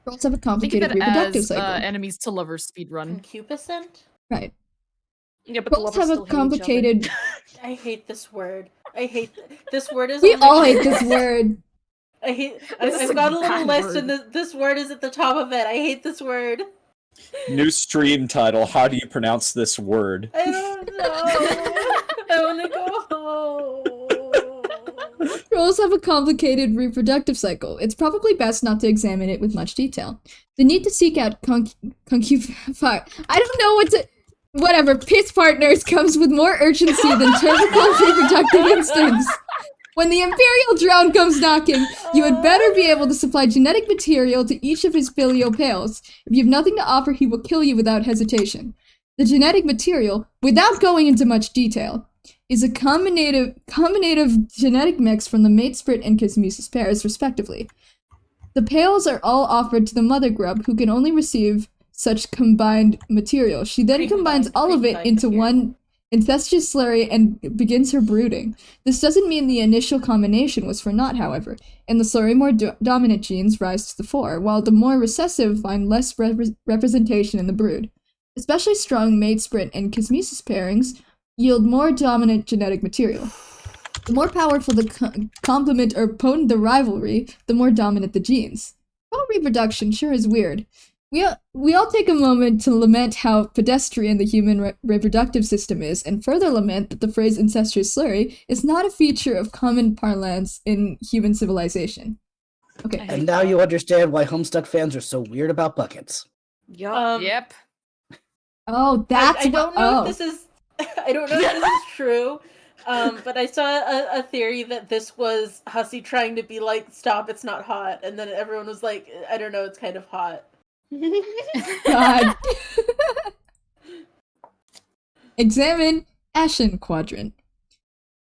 Trolls have a Think of complicated it reproductive as cycle. enemies to lovers speedrun. Concupiscent? Right. Yeah, but the Trolls lovers have a still hate each other. complicated... I hate this word. I hate this word is. We on the- all hate this word. I hate. This is I've a got a little bad list, word. and this word is at the top of it. I hate this word. New stream title. How do you pronounce this word? I don't know. I want to go home. Trolls have a complicated reproductive cycle. It's probably best not to examine it with much detail. The need to seek out I don't know what to... Whatever, piss partners comes with more urgency than typical reproductive instincts. When the Imperial drone comes knocking, you had better be able to supply genetic material to each of his filial pales. If you have nothing to offer, he will kill you without hesitation. The genetic material, without going into much detail, is a combinative genetic mix from the matesprit and kismesis pairs, respectively. The pales are all offered to the mother grub, who can only receive such combined material. She then combines all of it into one incestuous slurry and begins her brooding. This doesn't mean the initial combination was for naught, however, and the slurry more dominant genes rise to the fore, while the more recessive find less representation in the brood. Especially strong matesprit and kismesis pairings yield more dominant genetic material. The more powerful the complement or potent the rivalry, the more dominant the genes. Well, reproduction sure is weird. We all take a moment to lament how pedestrian the human reproductive system is, and further lament that the phrase incestuous slurry is not a feature of common parlance in human civilization. Okay. And now you understand why Homestuck fans are so weird about buckets. Yup. Yep. Oh, that's I don't know what... if this is. I don't know if this is true. But I saw a theory that this was Hussey trying to be like, "Stop, it's not hot," and then everyone was like, "I don't know, it's kind of hot." God. Examine Ashen Quadrant.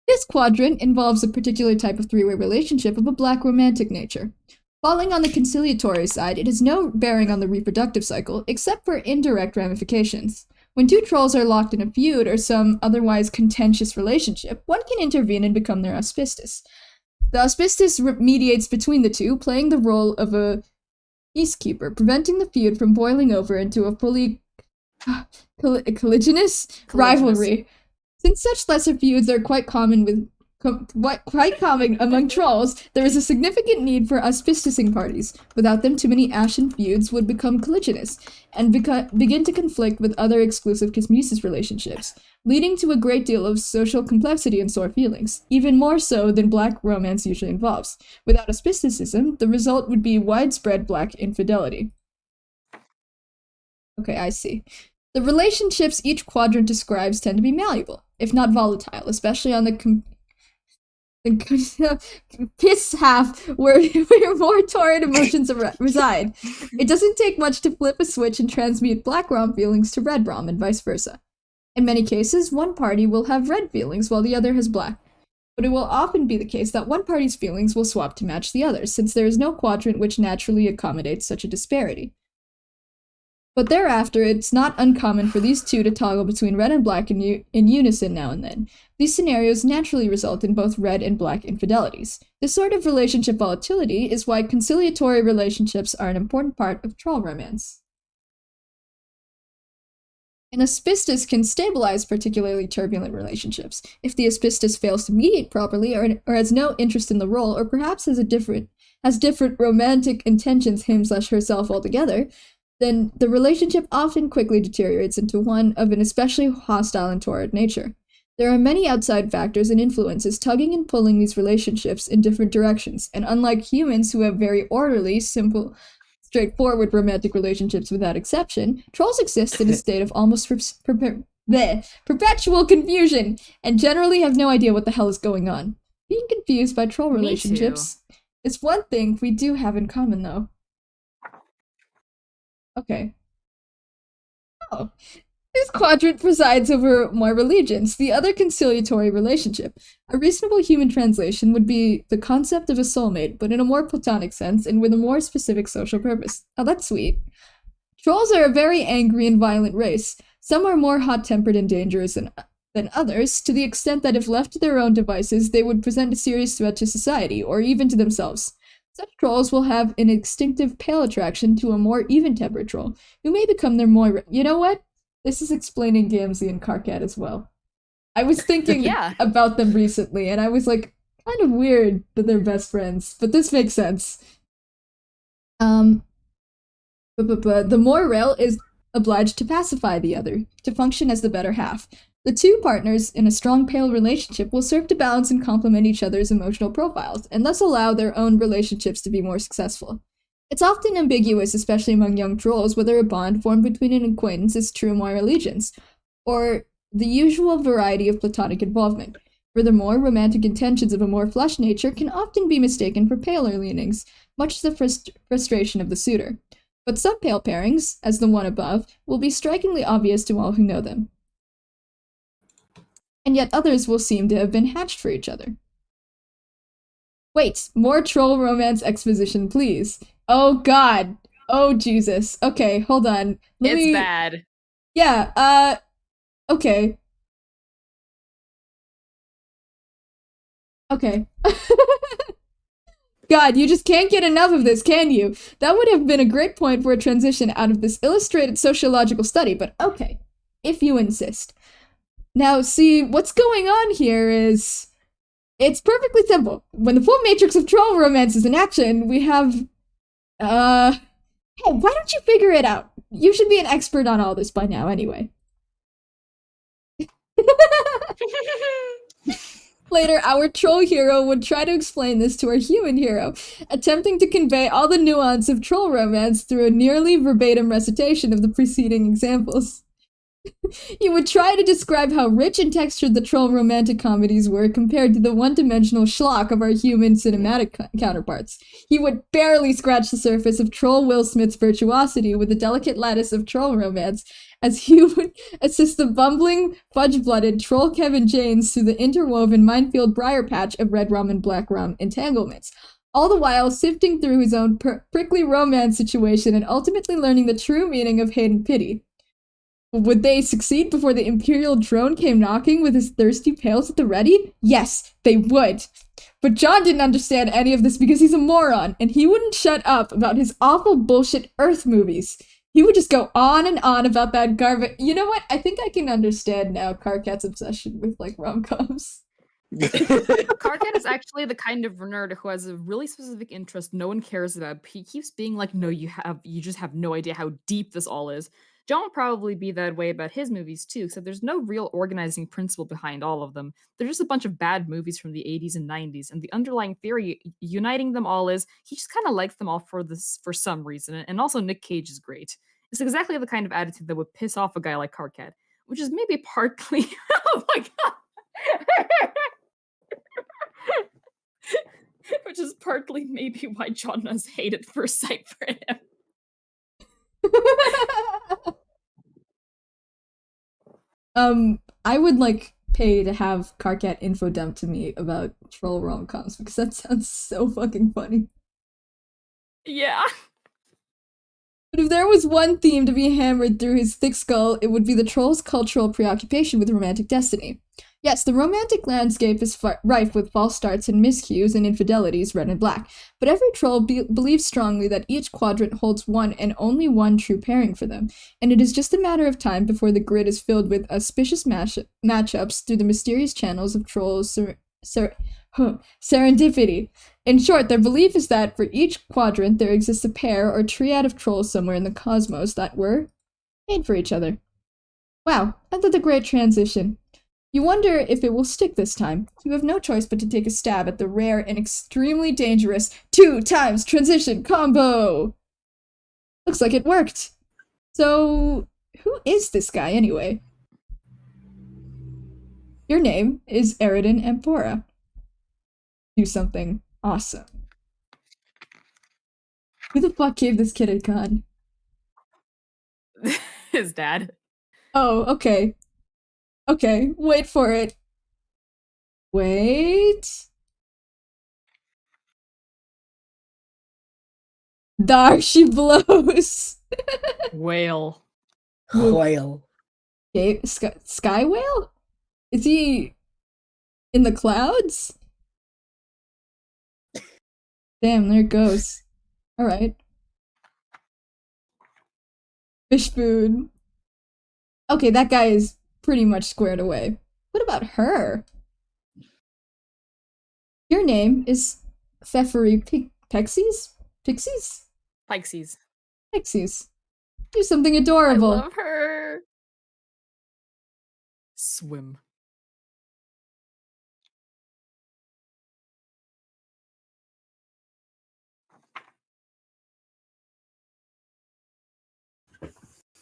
This quadrant involves a particular type of three-way relationship of a black romantic nature. Falling on the conciliatory side, it has no bearing on the reproductive cycle, except for indirect ramifications. When two trolls are locked in a feud or some otherwise contentious relationship, one can intervene and become their auspicious. The auspicious mediates between the two, playing the role of a peacekeeper, preventing the feud from boiling over into a fully colliginous rivalry. Since such lesser feuds are quite common among trolls, there is a significant need for auspiciousing parties. Without them, too many ashen feuds would become colliginous and begin to conflict with other exclusive kismesis relationships, leading to a great deal of social complexity and sore feelings, even more so than black romance usually involves. Without auspicicism, the result would be widespread black infidelity. Okay, I see. The relationships each quadrant describes tend to be malleable, if not volatile, especially on the piss half where more torrid emotions reside. It doesn't take much to flip a switch and transmute black rom feelings to red rom and vice versa. In many cases, one party will have red feelings while the other has black. But it will often be the case that one party's feelings will swap to match the other's, since there is no quadrant which naturally accommodates such a disparity. But thereafter, it's not uncommon for these two to toggle between red and black in unison now and then. These scenarios naturally result in both red and black infidelities. This sort of relationship volatility is why conciliatory relationships are an important part of troll romance. An aspistus can stabilize particularly turbulent relationships. If the aspistus fails to mediate properly or has no interest in the role, or perhaps has different romantic intentions him/herself altogether, then the relationship often quickly deteriorates into one of an especially hostile and torrid nature. There are many outside factors and influences tugging and pulling these relationships in different directions, and unlike humans who have very orderly, simple, straightforward romantic relationships without exception, trolls exist in a state of almost perpetual confusion, and generally have no idea what the hell is going on. Being confused by troll relationships is one thing we do have in common, though. Okay. Oh. This quadrant presides over more allegiance, the other conciliatory relationship. A reasonable human translation would be the concept of a soulmate, but in a more platonic sense and with a more specific social purpose. Oh, that's sweet. Trolls are a very angry and violent race. Some are more hot-tempered and dangerous than others, to the extent that if left to their own devices, they would present a serious threat to society, or even to themselves. Such trolls will have an instinctive pale attraction to a more even-tempered troll, who may become their more... You know what? This is explaining Gamzee and Karkat as well. I was thinking about them recently, and I was like, kind of weird that they're best friends, but this makes sense. The more rail is obliged to pacify the other, to function as the better half. The two partners in a strong pale relationship will serve to balance and complement each other's emotional profiles, and thus allow their own relationships to be more successful. It's often ambiguous, especially among young trolls, whether a bond formed between an acquaintance is true more allegiance, or the usual variety of platonic involvement. Furthermore, romantic intentions of a more flush nature can often be mistaken for paler leanings, much to the frustration of the suitor. But some pale pairings, as the one above, will be strikingly obvious to all who know them. And yet others will seem to have been hatched for each other. Wait, more troll romance exposition, please. Oh god. Oh Jesus. Okay, hold on. It's bad. Yeah, okay. Okay. God, you just can't get enough of this, can you? That would have been a great point for a transition out of this illustrated sociological study, but okay, if you insist. Now, see, what's going on here is... It's perfectly simple. When the full matrix of troll romance is in action, we have... Hey, why don't you figure it out? You should be an expert on all this by now, anyway. Later, our troll hero would try to explain this to our human hero, attempting to convey all the nuance of troll romance through a nearly verbatim recitation of the preceding examples. He would try to describe how rich and textured the troll romantic comedies were compared to the one-dimensional schlock of our human cinematic counterparts. He would barely scratch the surface of troll Will Smith's virtuosity with the delicate lattice of troll romance, as he would assist the bumbling, fudge-blooded troll Kevin James through the interwoven minefield briar patch of red rum and black rum entanglements, all the while sifting through his own prickly romance situation and ultimately learning the true meaning of hate and pity. Would they succeed before the Imperial drone came knocking with his thirsty pails at the ready? Yes, they would. But John didn't understand any of this because he's a moron, and he wouldn't shut up about his awful bullshit Earth movies. He would just go on and on about that garbage. You know what? I think I can understand now Karkat's obsession with, like, rom-coms. Karkat is actually the kind of nerd who has a really specific interest no one cares about. He keeps being like, no, you just have no idea how deep this all is. John will probably be that way about his movies too, except there's no real organizing principle behind all of them. They're just a bunch of bad movies from the 80s and 90s, and the underlying theory uniting them all is he just kind of likes them all for some reason, and also Nick Cage is great. It's exactly the kind of attitude that would piss off a guy like Karkat, which is maybe partly... Oh my god! Which is partly maybe why John has hate at first sight for him. I would like pay to have Karkat info dump to me about troll rom-coms because that sounds so fucking funny. Yeah. But if there was one theme to be hammered through his thick skull, it would be the troll's cultural preoccupation with romantic destiny. Yes, the romantic landscape is rife with false starts and miscues and infidelities, red and black, but every troll believes strongly that each quadrant holds one and only one true pairing for them, and it is just a matter of time before the grid is filled with auspicious matchups through the mysterious channels of trolls' serendipity. In short, their belief is that for each quadrant there exists a pair or triad of trolls somewhere in the cosmos that were made for each other. Wow, that's a great transition. You wonder if it will stick this time. You have no choice but to take a stab at the rare and extremely dangerous 2x transition combo! Looks like it worked. So, who is this guy anyway? Your name is Eridan Empora. Do something awesome. Who the fuck gave this kid a gun? His dad. Oh, okay. Okay, wait for it. Wait. There she blows. Whale. Whale. Okay, sky whale? Is he in the clouds? Damn, there it goes. Alright. Fish food. Okay, that guy is pretty much squared away. What about her? Your name is Pfeffery Pixies? Pixies? Pixies. Pixies. Do something adorable. I love her. Swim.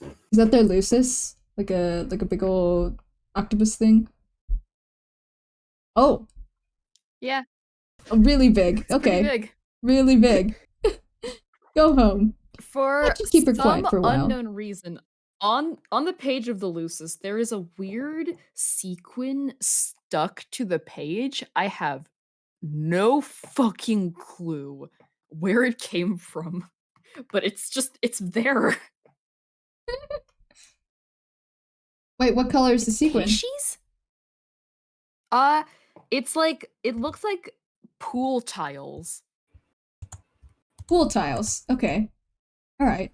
Is that their Lucis? Like a big old octopus thing? Oh. Yeah. Oh, really big. It's pretty Okay. big. Really big. Go home. For Let's just keep her some quiet for a while. unknown reason, on the page of the Lucis, there is a weird sequin stuck to the page. I have no fucking clue where it came from, but it's there. Wait, what color is the sequin? Fishies? It's like it looks like pool tiles. Pool tiles. Okay. Alright.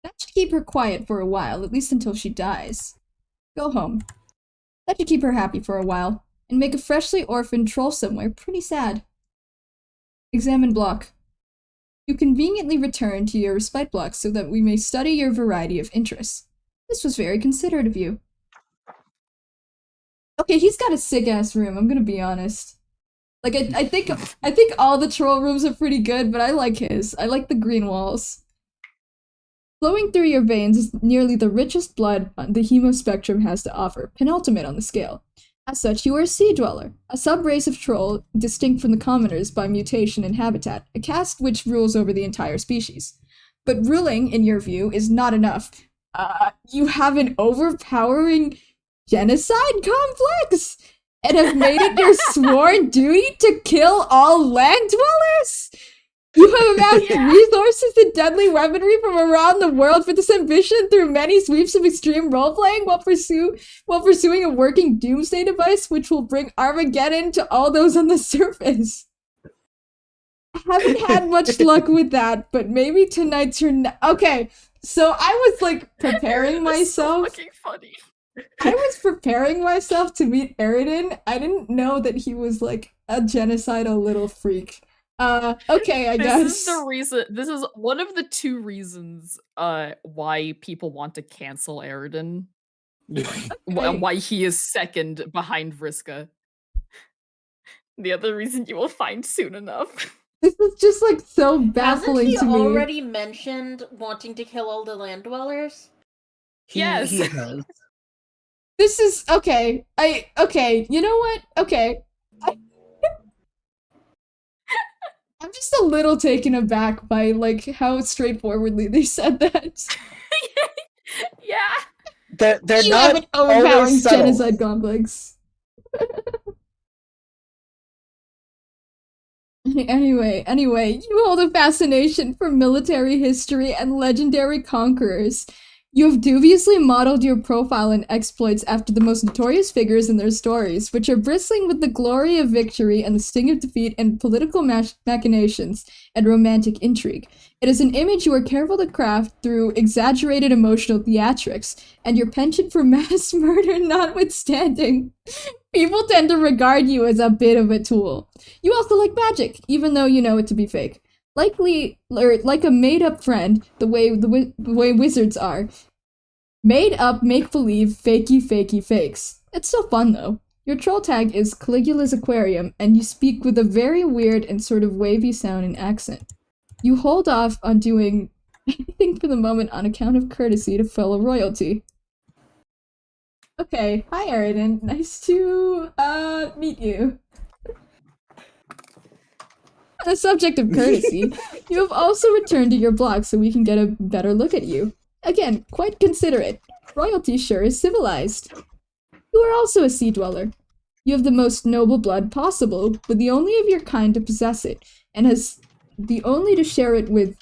That should keep her quiet for a while, at least until she dies. Go home. That should keep her happy for a while, and make a freshly orphaned troll somewhere pretty sad. Examine block. You conveniently return to your respite block so that we may study your variety of interests. This was very considerate of you. Okay, he's got a sick-ass room, I'm gonna be honest. Like, I think all the troll rooms are pretty good, but I like his. I like the green walls. Flowing through your veins is nearly the richest blood the hemospectrum has to offer, penultimate on the scale. As such, you are a sea dweller, a sub-race of troll distinct from the commoners by mutation and habitat, a caste which rules over the entire species. But ruling, in your view, is not enough. You have an overpowering genocide complex, and have made it your sworn duty to kill all land dwellers? You have amassed resources and deadly weaponry from around the world for this ambition through many sweeps of extreme role-playing while pursuing a working doomsday device which will bring Armageddon to all those on the surface. I haven't had much luck with that, but maybe tonight's your okay, so I was like preparing myself. So fucking funny. I was preparing myself to meet Eridan. I didn't know that he was like a genocidal little freak. Okay, I guess. This is the reason. This is one of the two reasons why people want to cancel Eridan. Why he is second behind Vriska. The other reason you will find soon enough. This is just like so baffling Hasn't to he me. already mentioned wanting to kill all the land dwellers? Yes. He has. This is okay. You know what? Okay. I'm just a little taken aback by like how straightforwardly they said that. Yeah. They're You have not an overpowering always subtle. genocide complex. Anyway, you hold a fascination for military history and legendary conquerors. You have dubiously modeled your profile and exploits after the most notorious figures in their stories, which are bristling with the glory of victory and the sting of defeat and political machinations and romantic intrigue. It is an image you are careful to craft through exaggerated emotional theatrics, and your penchant for mass murder notwithstanding, people tend to regard you as a bit of a tool. You also like magic, even though you know it to be fake. Likely, or like a made-up friend, the way wizards are. Made up, make-believe, fakey fakes. It's so fun, though. Your troll tag is Caligula's Aquarium, and you speak with a very weird and sort of wavy sounding accent. You hold off on doing anything for the moment on account of courtesy to fellow royalty. Okay, hi Aridin, nice to, meet you. On the subject of courtesy, you have also returned to your blog so we can get a better look at you. Again, quite considerate. Royalty sure is civilized. You are also a sea dweller. You have the most noble blood possible, but the only of your kind to possess it, and has the only to share it with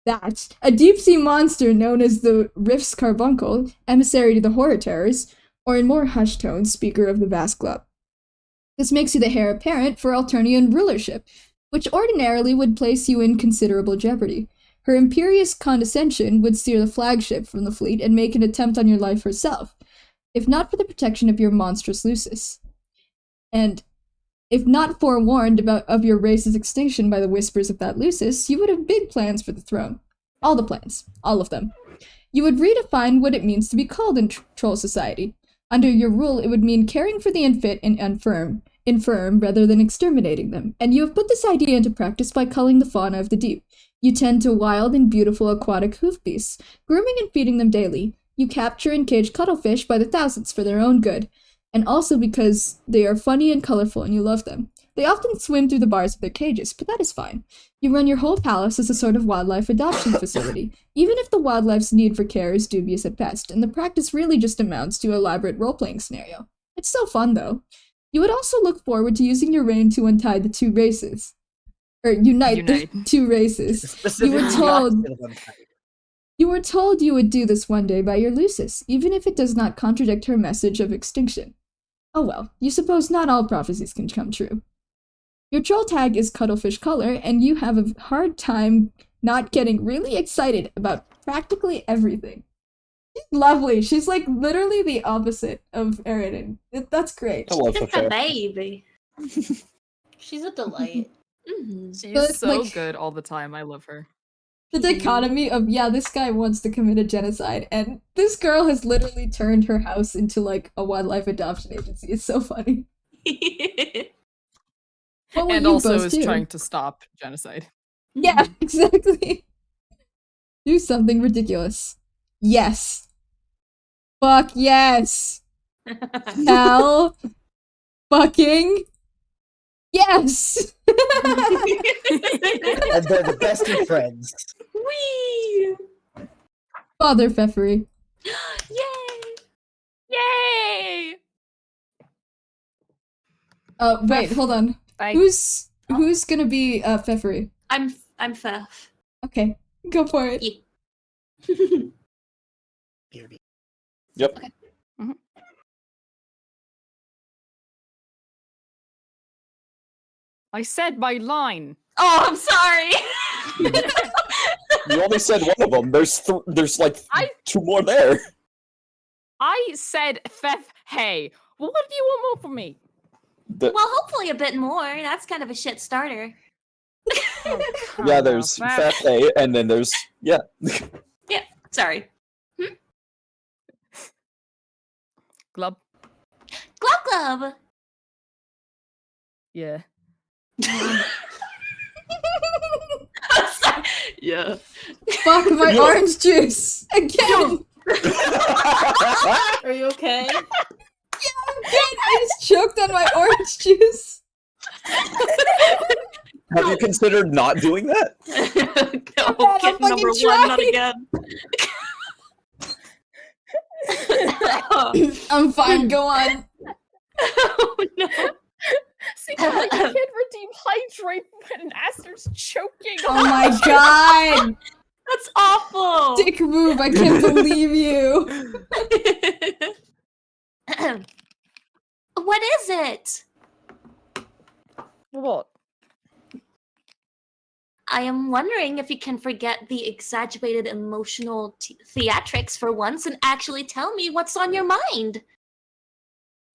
that, a deep-sea monster known as the Rift's Carbuncle, emissary to the Horror Terrors, or in more hushed tones, speaker of the vast club. This makes you the heir apparent for Alternian rulership, which ordinarily would place you in considerable jeopardy. Her imperious condescension would steer the flagship from the fleet and make an attempt on your life herself, if not for the protection of your monstrous Lucis. And if not forewarned of your race's extinction by the whispers of that Lucis, you would have big plans for the throne. All the plans. All of them. You would redefine what it means to be called in Troll Society. Under your rule, it would mean caring for the unfit and infirm rather than exterminating them, and you have put this idea into practice by culling the fauna of the deep. You tend to wild and beautiful aquatic hoof beasts, grooming and feeding them daily. You capture and cage cuttlefish by the thousands for their own good, and also because they are funny and colorful and you love them. They often swim through the bars of their cages, but that is fine. You run your whole palace as a sort of wildlife adoption facility, even if the wildlife's need for care is dubious at best, and the practice really just amounts to an elaborate role-playing scenario. It's so fun, though. You would also look forward to using your reign to untie the two races. Or unite. The two races. You were told you would do this one day by your Lucis, even if it does not contradict her message of extinction. Oh well, you suppose not all prophecies can come true. Your troll tag is Cuttlefish Color, and you have a hard time not getting really excited about practically everything. She's lovely. She's like literally the opposite of Aridin. That's great. I love Just her. a baby. She's a delight. She's But, so like- good all the time. I love her. The dichotomy of, yeah, this guy wants to commit a genocide, and this girl has literally turned her house into, like, a wildlife adoption agency. It's so funny. What would And you also both is do? trying to stop genocide. Yeah, exactly. Do something ridiculous. Yes. Fuck yes. Hell. Fucking. Yes. And they're the best of friends. Whee! Father Pfeffery. Yay! Yay! Wait, hold on. Who's gonna be Pfeffery? I'm Fef. Okay, go for it. Yep. Okay. I said my line. Oh, I'm sorry. You only said one of them. There's like two more there. I said hey. Well, what do you want more from me? The- Well, hopefully a bit more. That's kind of a shit starter. yeah, there's Fefe, and then there's yeah. Yeah, sorry. Glub. Glub. Yeah. Yeah. Fuck my orange juice again. Are you okay? I just choked on my orange juice. Have you considered not doing that? No, on, kid I'm number fucking one, not trying. again. I'm fine, go on. Oh no. See, like, you can't redeem hydrate when Aster's choking. Oh my god! That's awful. Dick move, I can't believe you. What is it? What? I am wondering if you can forget the exaggerated emotional theatrics for once and actually tell me what's on your mind.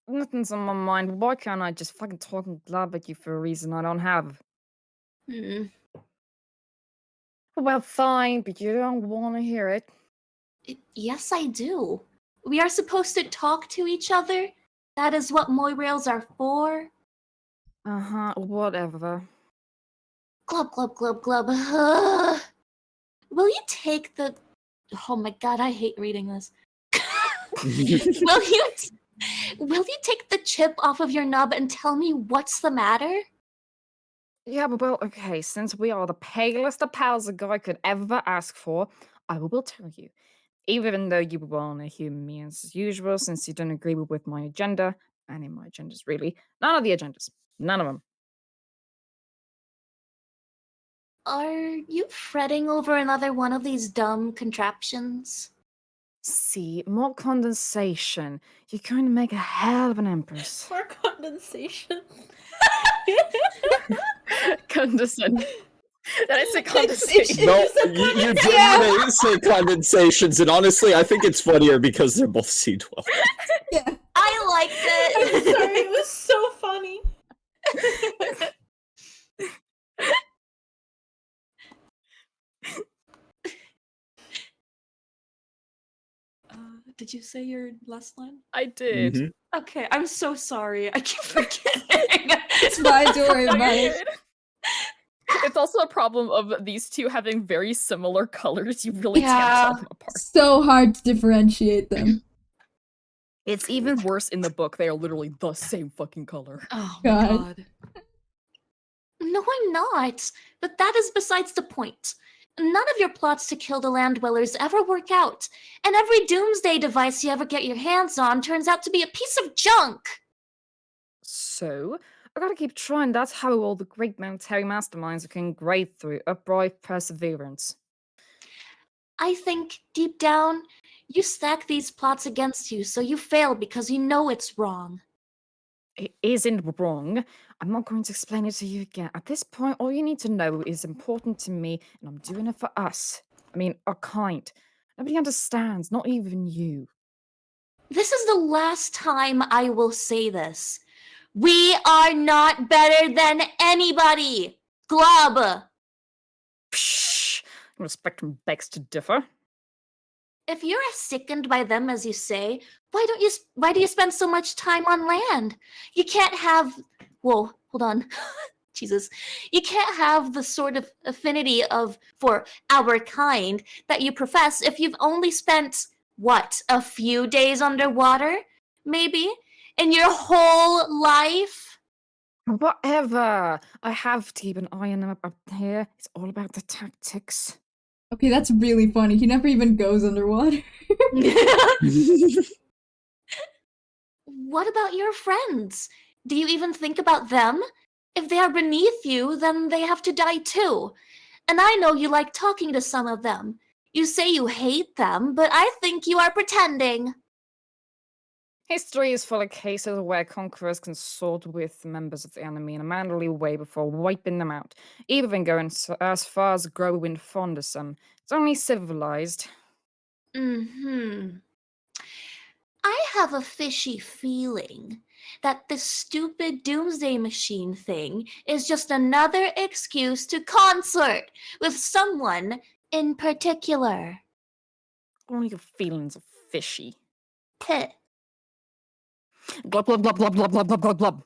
Nothing's on my mind. Why can't I just fucking talk and blab at you for a reason I don't have? Hmm. Well, fine, but you don't want to hear it. Yes, I do. We are supposed to talk to each other. That is what moirails are for. Uh-huh, whatever. Glub, glub, glub, glub. Ugh. Will you take the... Oh my god, I hate reading this. Will you take the chip off of your nub and tell me what's the matter? Yeah, but well, okay, since we are the palest of pals a guy could ever ask for, I will tell you. Even though you want to hear me as usual, since you don't agree with my agenda, any of my agendas really, none of the agendas. None of them. Are you fretting over another one of these dumb contraptions? See, more condensation. You're going to make a hell of an empress. More condensation. Condescend. Did I say condensation? No, you didn't say condensations, and honestly, I think it's funnier because they're both C12. Yeah. I liked I'm it! sorry, it was so funny. Did you say your last line? I did. Mhm. Okay, I'm so sorry. I keep forgetting. It's fine, don't worry No, about you're it. good. It's also a problem of these two having very similar colors. You really can't tell them apart. So hard to differentiate them. It's even worse in the book. They are literally the same fucking color. Oh God. my god. No, I'm not. But that is besides the point. None of your plots to kill the land dwellers ever work out, and every doomsday device you ever get your hands on turns out to be a piece of junk. So, I gotta keep trying. That's how all the great military masterminds can grade through upright perseverance. I think, deep down, you stack these plots against you so you fail because you know it's wrong. It isn't wrong. I'm not going to explain it to you again. At this point, all you need to know is important to me, and I'm doing it for us. I mean, our kind. Nobody understands, not even you. This is the last time I will say this. We are not better than anybody! Glub! Psh! Spectrum begs to differ. If you're as sickened by them as you say, why do you spend so much time on land? You can't have... Whoa, hold on. Jesus. You can't have the sort of affinity for our kind that you profess if you've only spent, what, a few days underwater? Maybe? In your whole life? Whatever. I have to keep an eye on them up here. It's all about the tactics. Okay, that's really funny. He never even goes underwater. What about your friends? Do you even think about them? If they are beneath you, then they have to die too. And I know you like talking to some of them. You say you hate them, but I think you are pretending. History is full of cases where conquerors consort with members of the enemy in a mannerly way before wiping them out, even going as far as growing fond of some. It's only civilized. I have a fishy feeling that this stupid doomsday machine thing is just another excuse to consort with someone in particular. All your feelings are fishy. Heh. Glub, glub, glub, glub, glub, glub, glub, glub, glub.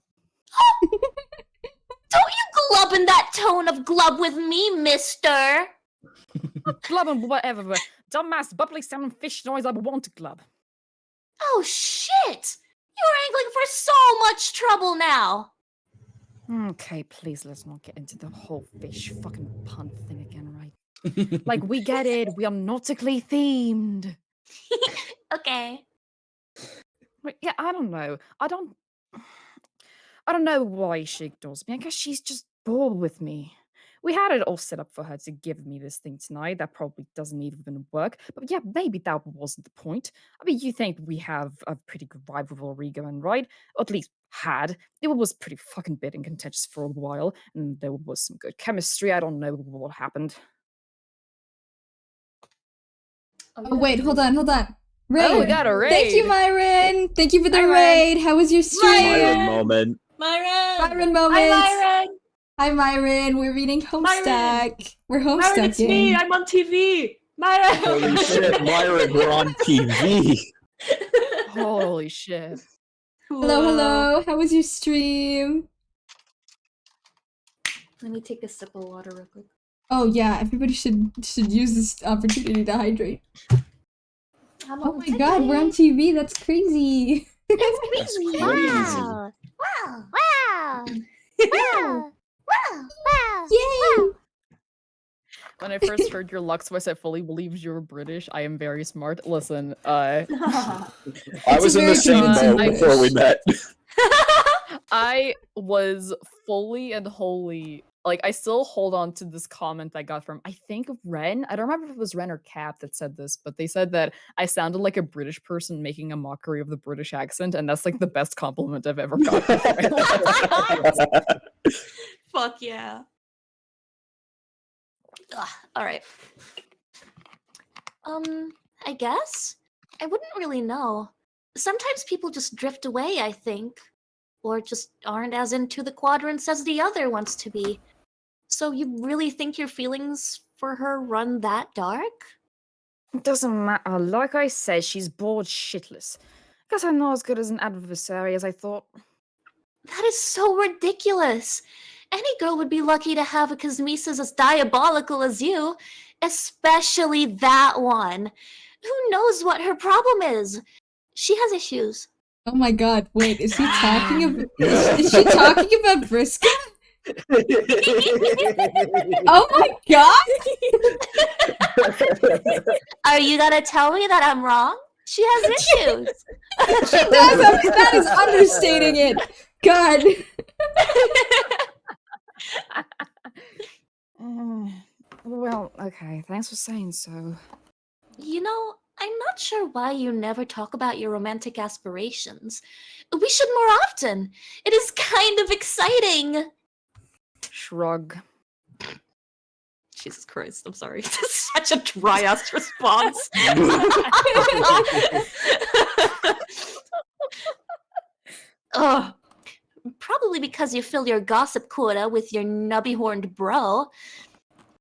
Don't you glub in that tone of glub with me, mister! Glub and whatever, dumbass, bubbly sounding fish noise I want to glub. Oh shit! You're angling for so much trouble now. Okay, please let's not get into the whole fish fucking pun thing again, right? Like, we get it. We are nautically themed. Okay. But yeah, I don't know. I don't know why she ignores me. I guess she's just bored with me. We had it all set up for her to give me this thing tonight. That probably doesn't even work. But yeah, maybe that wasn't the point. I mean, you think we have a pretty good rivalry going, right? Or at least had. It was pretty fucking bit and contentious for a while, and there was some good chemistry. I don't know what happened. Oh wait, hold on. Raid. Oh, we got a raid. Thank you, Myron. Thank you for the Hi, Myron. raid. How was your stream? Myron moment. Myron! Myron moments. Hi, Myron! Hi, Myron. We're reading Homestuck. We're Myron, Homestucking. it's me. I'm on TV. Myron. Holy shit, Myron, we're on TV. Holy shit. Hello. How was your stream? Let me take a sip of water real quick. Oh yeah, everybody should use this opportunity to hydrate. Oh my god, we're on TV. That's crazy. That's crazy. Wow. Wow. Wow. Wow. Wow. Wow. Yay! When I first heard your Lux voice, I fully believed you were British. I am very smart. Listen, I It's was a in the very same convincing boat before we British. met. I was fully and wholly like I still hold on to this comment I got from I think Ren. I don't remember if it was Ren or Cap that said this, but they said that I sounded like a British person making a mockery of the British accent, and that's like the best compliment I've ever gotten. Fuck yeah. Ugh, all right. I guess I wouldn't really know. Sometimes people just drift away, I think, or just aren't as into the quadrants as the other wants to be. So you really think your feelings for her run that dark? It doesn't matter. Like I said, she's bored shitless. Guess I'm not as good as an adversary as I thought. That is so ridiculous. Any girl would be lucky to have a Kazmisas as diabolical as you, especially that one. Who knows what her problem is? She has issues. Oh my god, wait, is he talking about is she talking about Vriska? Oh my god! Are you gonna tell me that I'm wrong? She has issues. She does, I mean, that is understating it. God. Well, okay, thanks for saying so. You know, I'm not sure why you never talk about your romantic aspirations. We should more often. It is kind of exciting. Shrug. Jesus Christ, I'm sorry. That's such a dry ass response. Ugh. Probably because you fill your gossip quota with your nubby-horned bro.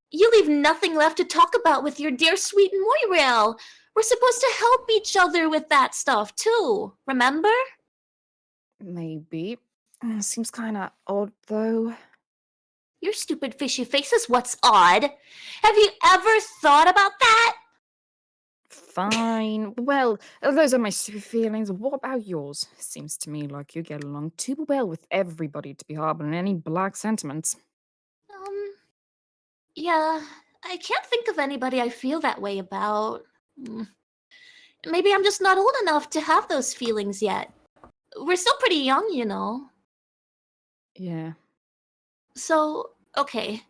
You leave nothing left to talk about with your dear sweet Moirail. We're supposed to help each other with that stuff, too. Remember? Maybe. Seems kinda odd, though. Your stupid fishy face is what's odd. Have you ever thought about that? Fine. Well, those are my feelings. What about yours? Seems to me like you get along too well with everybody to be harboring any black sentiments. Yeah, I can't think of anybody I feel that way about. Maybe I'm just not old enough to have those feelings yet. We're still pretty young, you know. Yeah. So, okay.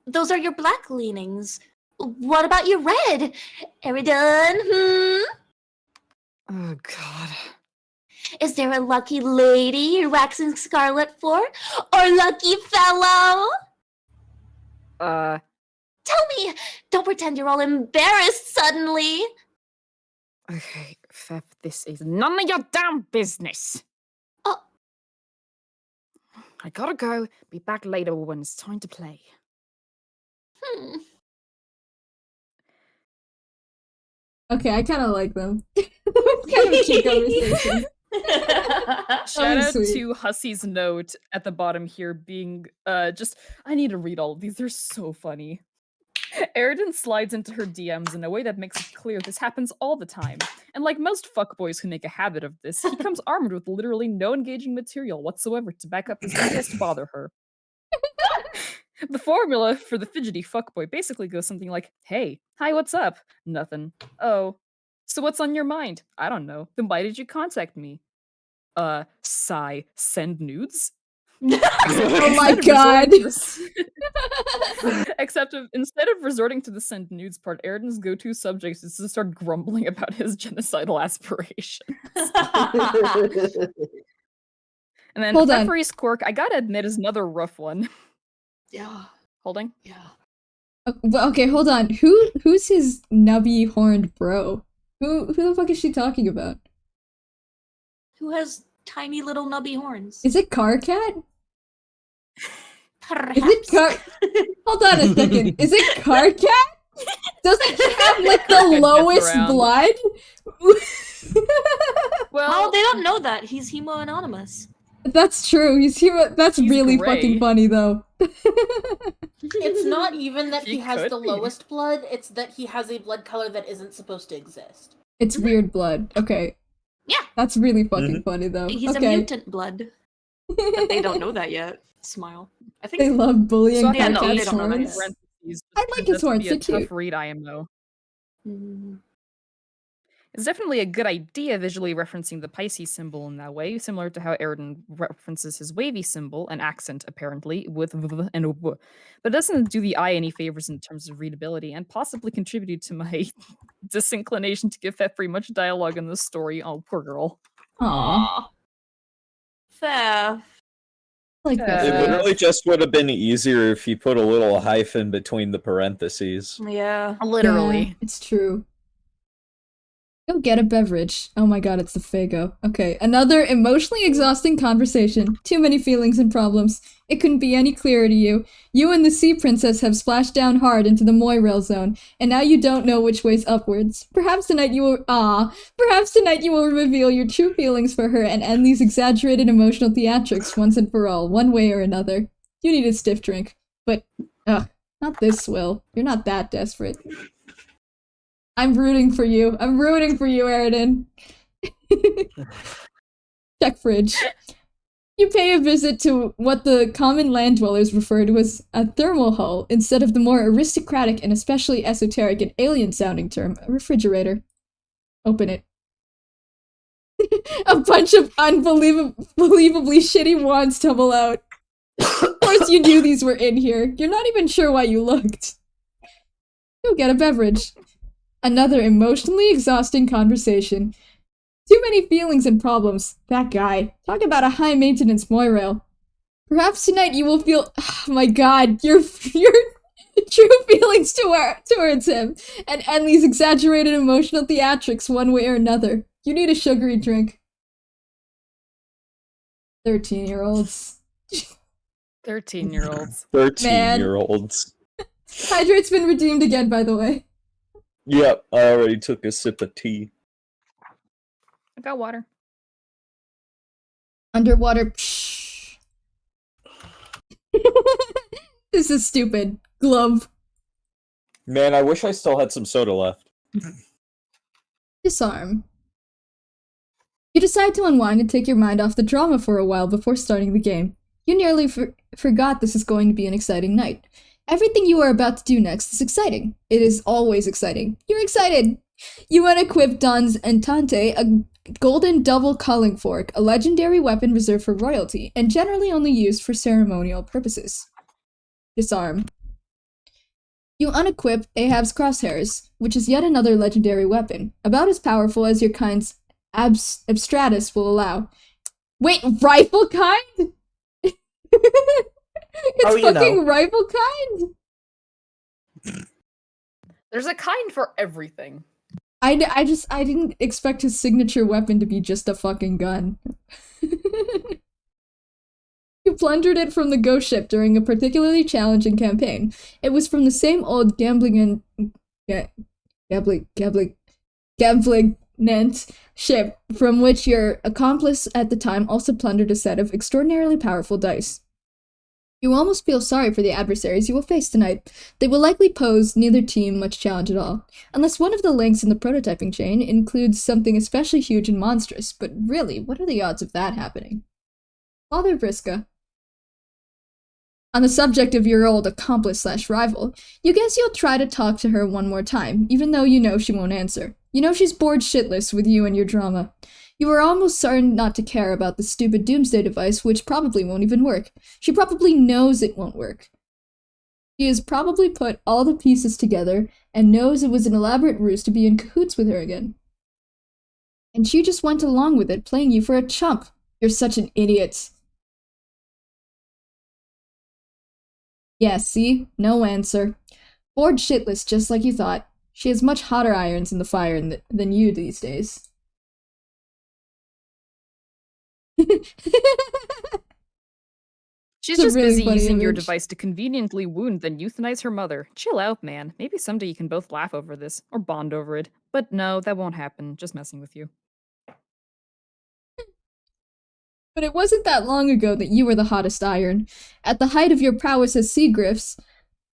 Those are your black leanings. What about your red? Eridan, Oh, God. Is there a lucky lady you're waxing scarlet for? Or lucky fellow? Tell me! Don't pretend you're all embarrassed suddenly! Okay, Fef, this is none of your damn business. Oh. I gotta go. Be back later when it's time to play. Okay, I kind of like them. It's kind of a cute conversation. Shout out sweet. to Hussy's note at the bottom here being just I need to read all of these. They're so funny. Aridin slides into her DMs in a way that makes it clear this happens all the time. And like most fuckboys who make a habit of this, he comes armed with literally no engaging material whatsoever to back up his impulse to bother her. The formula for the fidgety fuckboy basically goes something like, hey, hi, what's up? Nothing. Oh. So what's on your mind? I don't know. Then why did you contact me? Sigh, send nudes? Oh my Except instead of resorting to the send nudes part, Aridin's go-to subject is to start grumbling about his genocidal aspirations. And then Hold on. Referee's quirk, I gotta admit, is another rough one. Yeah. Holding? Yeah. Well, okay, hold on. Who's his nubby horned bro? Who the fuck is she talking about? Who has tiny little nubby horns? Is it Car Cat? Perhaps. Is it Car? Hold on a second. Is it Car Cat? Doesn't he have like the Good lowest around. blood? Well, they don't know that. He's Hemo Anonymous. That's true. That's He's really gray. fucking funny though. It's not even that he He has could the be. lowest blood, it's that he has a blood color that isn't supposed to exist. It's weird blood. Okay. Yeah. That's really fucking funny though. He's okay. a mutant blood. But they don't know that yet. Smile. I think They love bullying So Yeah, Car no, Cat's they don't know that horns. yet. I like his horns, Be a they're tough cute. read IMO. Mhm. It's definitely a good idea visually referencing the Pisces symbol in that way, similar to how Aridin references his wavy symbol, an accent apparently, with v and a w. But it doesn't do the eye any favors in terms of readability, and possibly contribute to my disinclination to give Fefri much dialogue in this story. Oh, poor girl. Aw. Fair. Like that. It literally just would have been easier if you put a little hyphen between the parentheses. Yeah. Literally. Yeah, it's true. Go get a beverage. Oh my god, it's the Fago. Okay, another emotionally exhausting conversation. Too many feelings and problems. It couldn't be any clearer to you. You and the Sea Princess have splashed down hard into the Moirail zone, and now you don't know which way's upwards. Perhaps tonight you will reveal your true feelings for her and end these exaggerated emotional theatrics once and for all, one way or another. You need a stiff drink. But, not this, Will. You're not that desperate. I'm rooting for you. I'm rooting for you, Aridin. Check fridge. You pay a visit to what the common land dwellers refer to as a thermal hull, instead of the more aristocratic and especially esoteric and alien-sounding term, a refrigerator. Open it. A bunch of unbelievably shitty wands tumble out. Of course you knew these were in here. You're not even sure why you looked. Go get a beverage. Another emotionally exhausting conversation. Too many feelings and problems. That guy. Talk about a high-maintenance Moirail. Perhaps tonight you will feel— oh my god, your true feelings towards him, and end these exaggerated emotional theatrics one way or another. You need a sugary drink. 13-year-olds. 13-year-olds. 13-year-olds. Hydrate's been redeemed again, by the way. Yep, I already took a sip of tea. I got water. Underwater. Psh. This is stupid. Glove. Man, I wish I still had some soda left. Disarm. You decide to unwind and take your mind off the drama for a while before starting the game. You nearly forgot this is going to be an exciting night. Everything you are about to do next is exciting. It is always exciting. You're excited! You unequip Don's Entante, a golden double culling fork, a legendary weapon reserved for royalty, and generally only used for ceremonial purposes. Disarm. You unequip Ahab's crosshairs, which is yet another legendary weapon, about as powerful as your kind's abstratus will allow. Wait, rifle kind? It's Oh, you fucking know. rifle kind? There's a kind for everything. I didn't expect his signature weapon to be just a fucking gun. You plundered it from the ghost ship during a particularly challenging campaign. It was from the same old gambling ship from which your accomplice at the time also plundered a set of extraordinarily powerful dice. You almost feel sorry for the adversaries you will face tonight. They will likely pose neither team much challenge at all, unless one of the links in the prototyping chain includes something especially huge and monstrous, but really, what are the odds of that happening? Father Vriska. On the subject of your old accomplice/rival, you guess you'll try to talk to her one more time, even though you know she won't answer. You know she's bored shitless with you and your drama. You are almost certain not to care about the stupid doomsday device, which probably won't even work. She probably knows it won't work. She has probably put all the pieces together and knows it was an elaborate ruse to be in cahoots with her again. And she just went along with it, playing you for a chump. You're such an idiot. Yeah, see? No answer. Bored shitless, just like you thought. She has much hotter irons in the fire than you these days. She's It's a just really busy funny using your image. device to conveniently wound then euthanize her mother. Chill out, man. Maybe someday you can both laugh over this, or bond over it. But no, that won't happen. Just messing with you. But it wasn't that long ago that you were the hottest iron. At the height of your prowess as sea griffs,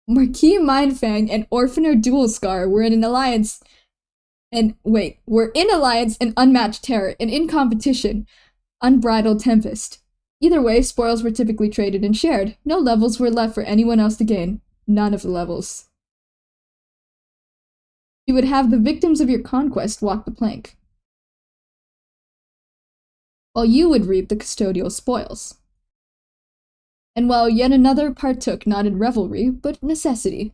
Marquis Mindfang and Orphaner Dualscar were in an alliance. Were in alliance and unmatched terror, and in competition, unbridled tempest. Either way, spoils were typically traded and shared. No levels were left for anyone else to gain. None of the levels. You would have the victims of your conquest walk the plank, while you would reap the custodial spoils. And while yet another partook not in revelry, but necessity.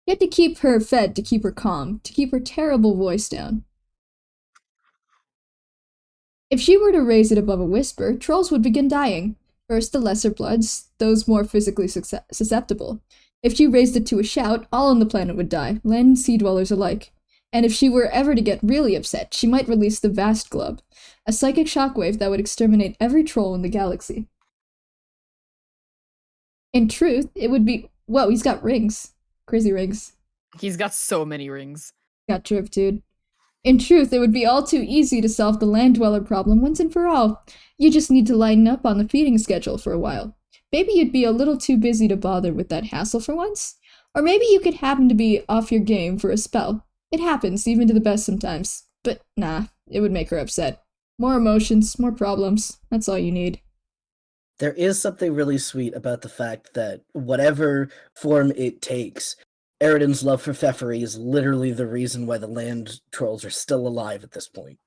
You had to keep her fed to keep her calm, to keep her terrible voice down. If she were to raise it above a whisper, trolls would begin dying. First the lesser bloods, those more physically susceptible. If she raised it to a shout, all on the planet would die, land and sea dwellers alike. And if she were ever to get really upset, she might release the Vast Glub, a psychic shockwave that would exterminate every troll in the galaxy. In truth, it would be— whoa, he's got rings. Crazy rings. He's got so many rings. Got drift, dude. In truth, it would be all too easy to solve the land dweller problem once and for all. You just need to lighten up on the feeding schedule for a while. Maybe you'd be a little too busy to bother with that hassle for once. Or maybe you could happen to be off your game for a spell. It happens, even to the best sometimes. But nah, it would make her upset. More emotions, more problems. That's all you need. There is something really sweet about the fact that whatever form it takes, Eridan's love for Pfeffery is literally the reason why the land trolls are still alive at this point.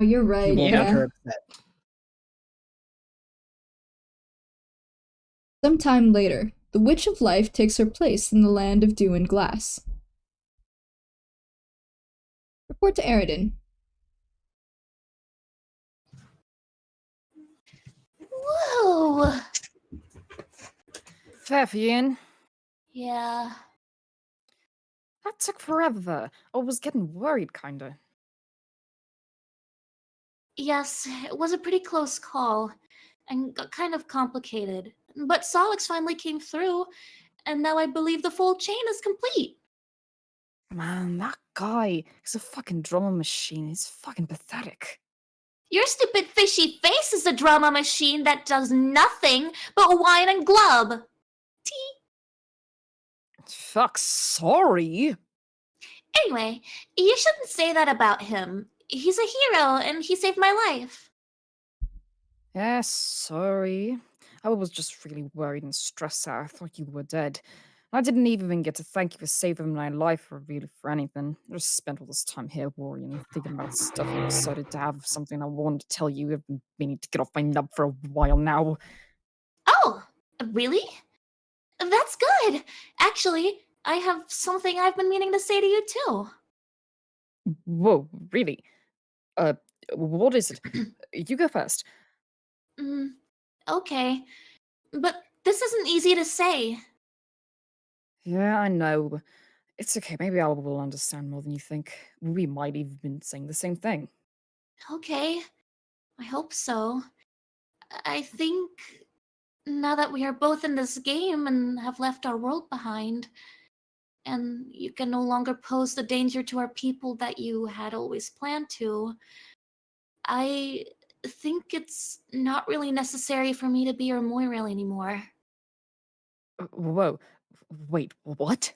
Oh, you're right, He won't yeah. make her upset. Sometime later, the Witch of Life takes her place in the land of dew and glass. Report to Eridan. Whoa. Fafian, Yeah. that took forever. I was getting worried, kinda. Yes, it was a pretty close call and got kind of complicated. But Solix finally came through, and now I believe the full chain is complete. Man, that guy is a fucking drama machine. He's fucking pathetic. Your stupid fishy face is a drama machine that does nothing but whine and glub. Tee. Fuck, sorry. Anyway, you shouldn't say that about him. He's a hero, and he saved my life. Yeah, sorry. I was just really worried and stressed out. I thought you were dead. I didn't even get to thank you for saving my life or really for anything. I just spent all this time here worrying, thinking about stuff and decided to have something I wanted to tell you. I've been meaning to get off my nub for a while now. Oh, really? That's good. Actually, I have something I've been meaning to say to you too. Whoa, really? What is it? You go first. Okay. But this isn't easy to say. Yeah, I know. It's okay. Maybe I will understand more than you think. We might even been saying the same thing. Okay. I hope so. I think now that we are both in this game and have left our world behind, and you can no longer pose the danger to our people that you had always planned to, I think it's not really necessary for me to be your Moirail anymore. Whoa. Wait, what?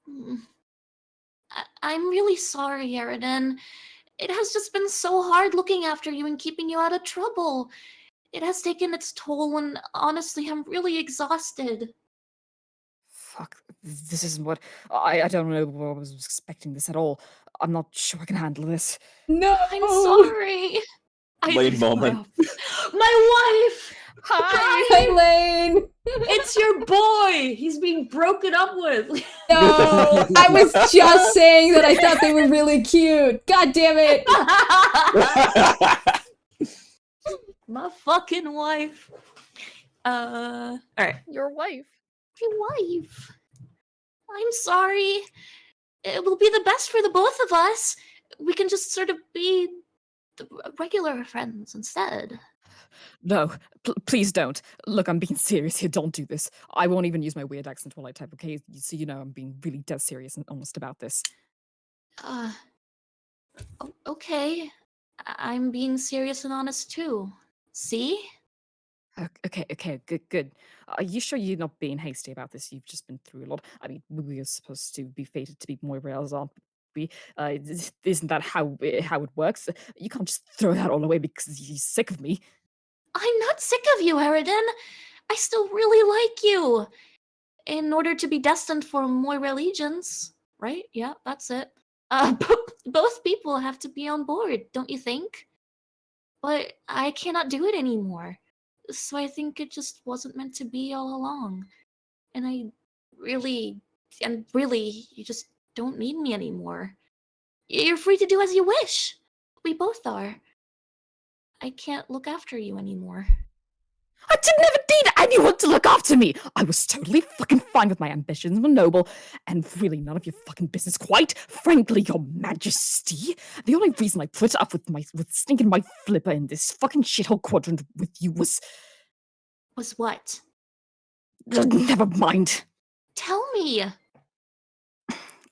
Mm. I'm really sorry, Eridan. It has just been so hard looking after you and keeping you out of trouble. It has taken its toll, and honestly, I'm really exhausted. Fuck, this isn't what... I don't know what I was expecting this at all. I'm not sure I can handle this. No! I'm sorry. Late moment. My wife! Hi! Hi, Lane! It's your boy! He's being broken up with. No! I was just saying that I thought they were really cute. God damn it! My fucking wife. Alright. Your wife. My wife. I'm sorry. It will be the best for the both of us. We can just sort of be the regular friends instead. No, please don't. Look, I'm being serious here. Don't do this. I won't even use my weird accent while I type, okay? So you know I'm being really dead serious and honest about this. Okay. I'm being serious and honest too. See? Okay, good. Are you sure you're not being hasty about this? You've just been through a lot. I mean, we are supposed to be fated to be more rails, aren't we? Isn't that how it works? You can't just throw that all away because you're sick of me. I'm not sick of you, Eridan. I still really like you. In order to be destined for Moira Legions, right? Yeah, that's it. Both people have to be on board, don't you think? But I cannot do it anymore. So I think it just wasn't meant to be all along. And really, you just don't need me anymore. You're free to do as you wish. We both are. I can't look after you anymore. I didn't ever need anyone to look after me. I was totally fucking fine with my ambitions were noble, and really none of your fucking business. Quite frankly, your majesty. The only reason I put up with stinking my flipper in this fucking shithole quadrant with you was... Was what? Never mind. Tell me.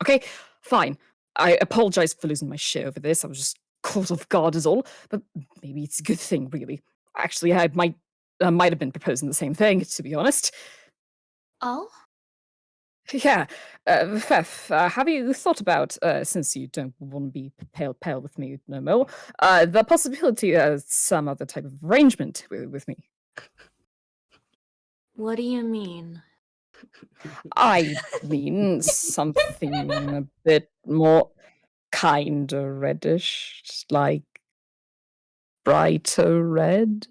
Okay, fine. I apologize for losing my shit over this. I was just caught off guard is all, but maybe it's a good thing, really. Actually, I might have been proposing the same thing, to be honest. Oh? Yeah, Fef, have you thought about, since you don't want to be pale with me no more, the possibility of some other type of arrangement with me? What do you mean? I mean something a bit more kinda reddish, like brighter red.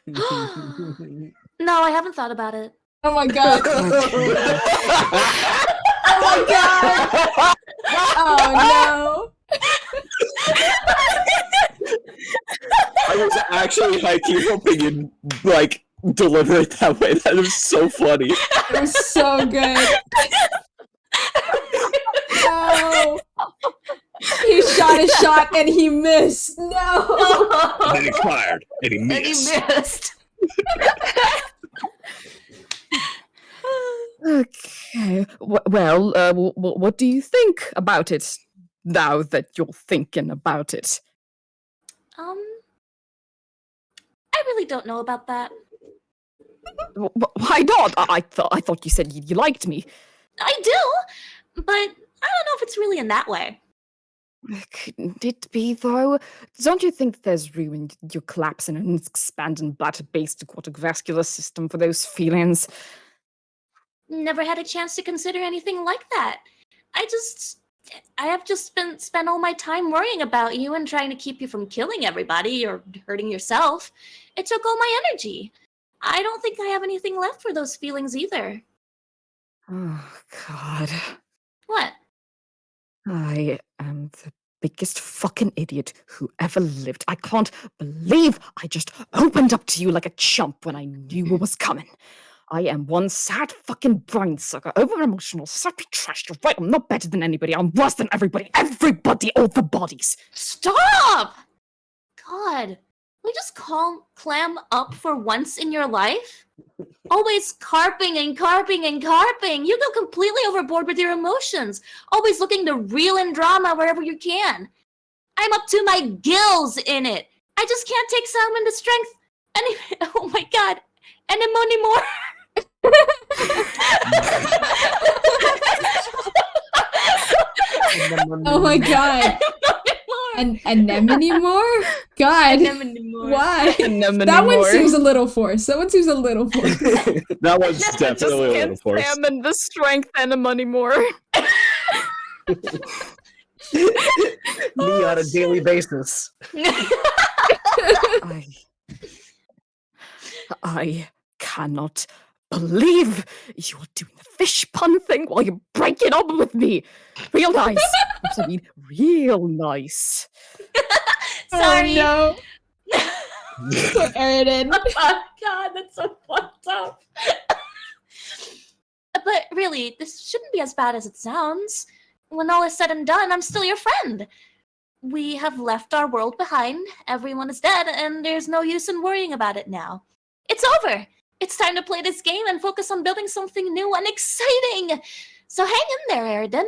No, I haven't thought about it. Oh my god! Oh my god! Oh no! I was actually high-key hoping you'd, like, deliver it that way. That is so funny. It was so good. No! He shot his shot and he missed. No! And then he fired, and he And he missed. missed. Okay. Well, what do you think about it now that you're thinking about it? I really don't know about that. Why not? I thought you said you liked me. I do, but I don't know if it's really in that way. Couldn't it be, though? Don't you think there's room in your collapsing and expanding bladder-based aquatic vascular system for those feelings? Never had a chance to consider anything like that. I have just spent all my time worrying about you and trying to keep you from killing everybody or hurting yourself. It took all my energy. I don't think I have anything left for those feelings either. Oh, God. What? I am the biggest fucking idiot who ever lived. I can't believe I just opened up to you like a chump when I knew what was coming. I am one sad fucking brain sucker, over-emotional, sappy trash. You're right, I'm not better than anybody. I'm worse than everybody. Everybody, all the bodies. Stop! God, will you just clam up for once in your life? Always carping and carping and carping. You go completely overboard with your emotions. Always looking to reel in drama wherever you can. I'm up to my gills in it. I just can't take salmon to strength. Oh my god. Anymore. Oh my god. Anemone more? God. Why? Anemone That one more. seems a little forced. That one seems a little forced. That one's Just definitely a little can't forced. salmon the strength anemone more. Me on a daily basis. I cannot believe you're doing the fish pun thing while you're breaking up with me. Real nice. I mean, real nice. Sorry. Oh no. Poor Aridin. Oh god, that's so fucked up. But really, this shouldn't be as bad as it sounds. When all is said and done, I'm still your friend. We have left our world behind, everyone is dead, and there's no use in worrying about it now. It's over! It's time to play this game and focus on building something new and exciting! So hang in there, Aridin.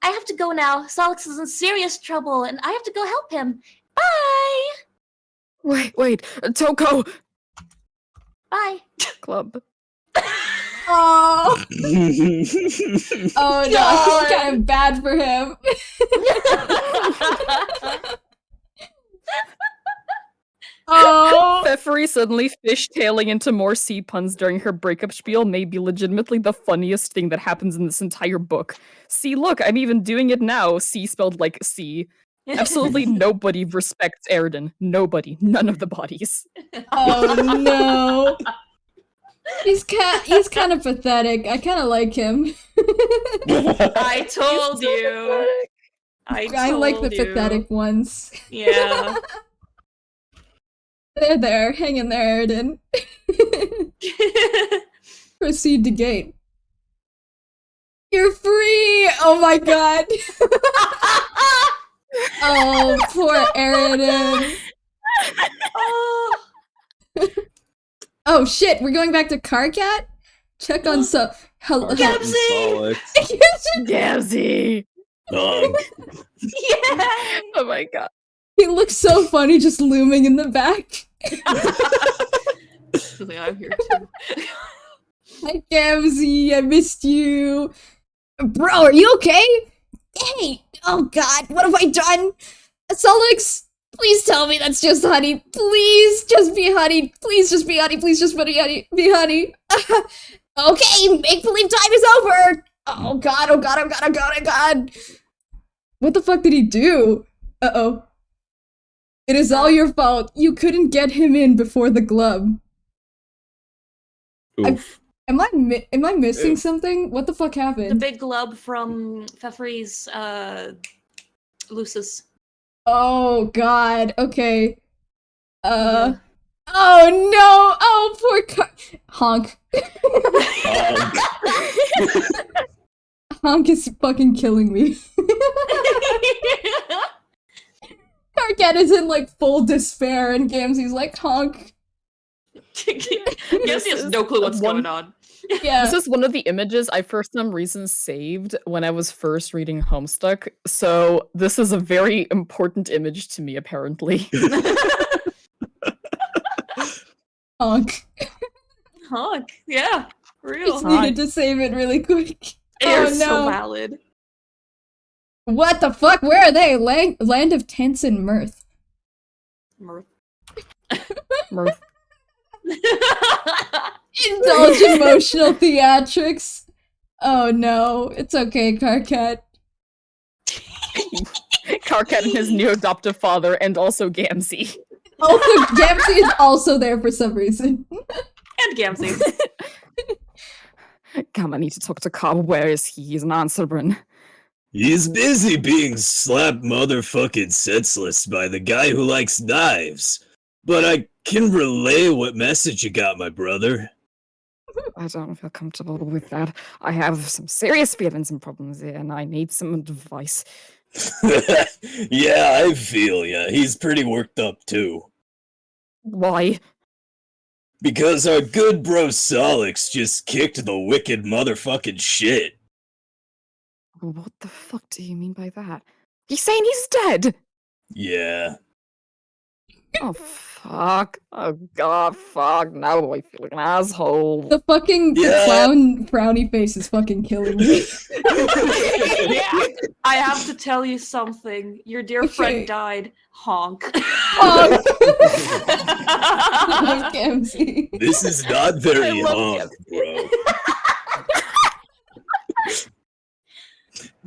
I have to go now. Solix is in serious trouble, and I have to go help him. Bye! Wait, Toko! Bye. Club. Oh. Oh no, I feel kind of bad for him. Oh. Pfeffery suddenly fishtailing into more sea puns during her breakup spiel may be legitimately the funniest thing that happens in this entire book. See, look, I'm even doing it now. C spelled like C. Absolutely nobody respects Aridin. Nobody. None of the bodies. Oh no. He's kind of pathetic. I kind of like him. I told you. I like the pathetic ones. Yeah. There, hang in there, Aridin. Proceed to gate. You're free! Oh my god. Oh, poor Aridin. Oh shit, we're going back to Carcat? Check on hello. Gabsy! Dog. Yeah. Oh my god. He looks so funny just looming in the back. I'm here too. Hi, Gamzee, I missed you. Bro, are you okay? Hey! Oh god, what have I done? Solix, please tell me that's just honey. Please just be honey. Please just be honey. Please just be honey. Be honey. Okay, make-believe time is over! Oh god, oh god, oh god, oh god, oh god! What the fuck did he do? Uh-oh. It is all your fault. You couldn't get him in before the glove. Oof. Am I missing something? What the fuck The happened? big glub from Pfeffery's Lucis. Oh god, okay. Yeah. Oh no! Oh, poor Honk. Honk is fucking killing me. Carcat is in like full despair and Gamzee's like, Honk. Yes, he has no clue what's going on. Yeah. This is one of the images I for some reason saved when I was first reading Homestuck, so this is a very important image to me, apparently. Honk. Honk. Yeah. Real. Just needed to save it really quick. They're Oh no. so valid. What the fuck? Where are they? Land of tense and mirth. Mirth. Mirth. Indulge emotional theatrics. Oh no. It's okay, Carcat. Carcat and his new adoptive father, and also Gamzee. Also, Gamzee is also there for some reason. And Gamzee. Come, I need to talk to Cobb. Where is he? He's not answering. He's busy being slapped motherfucking senseless by the guy who likes knives. But I can relay what message you got, my brother. I don't feel comfortable with that. I have some serious feelings and problems here, and I need some advice. Yeah, I feel ya. He's pretty worked up too. Why? Because our good bro Solix just kicked the wicked motherfucking shit. What the fuck do you mean by that? He's saying he's dead! Yeah. Oh fuck. Oh god, fuck. Now I feel like an asshole. The fucking clown frowny face is fucking killing me. Yeah. I have to tell you something. Your dear Okay. friend died. Honk. Honk. Gamzee. This is not very love honk, bro.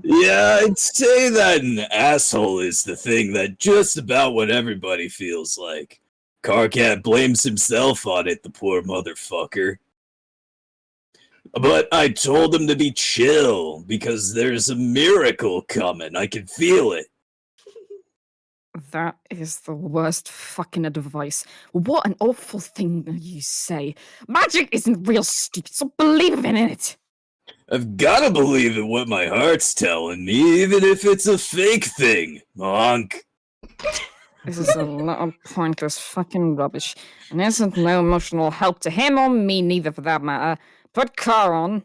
Yeah, I'd say that an asshole is the thing that just about what everybody feels like. Carcat blames himself on it, the poor motherfucker. But I told him to be chill, because there's a miracle coming. I can feel it. That is the worst fucking advice. What an awful thing you say. Magic isn't real, stupid, so believe in it. I've gotta believe in what my heart's telling me, even if it's a fake thing. Honk. This is a lot of pointless fucking rubbish, and isn't no emotional help to him or me neither for that matter. Put Car on.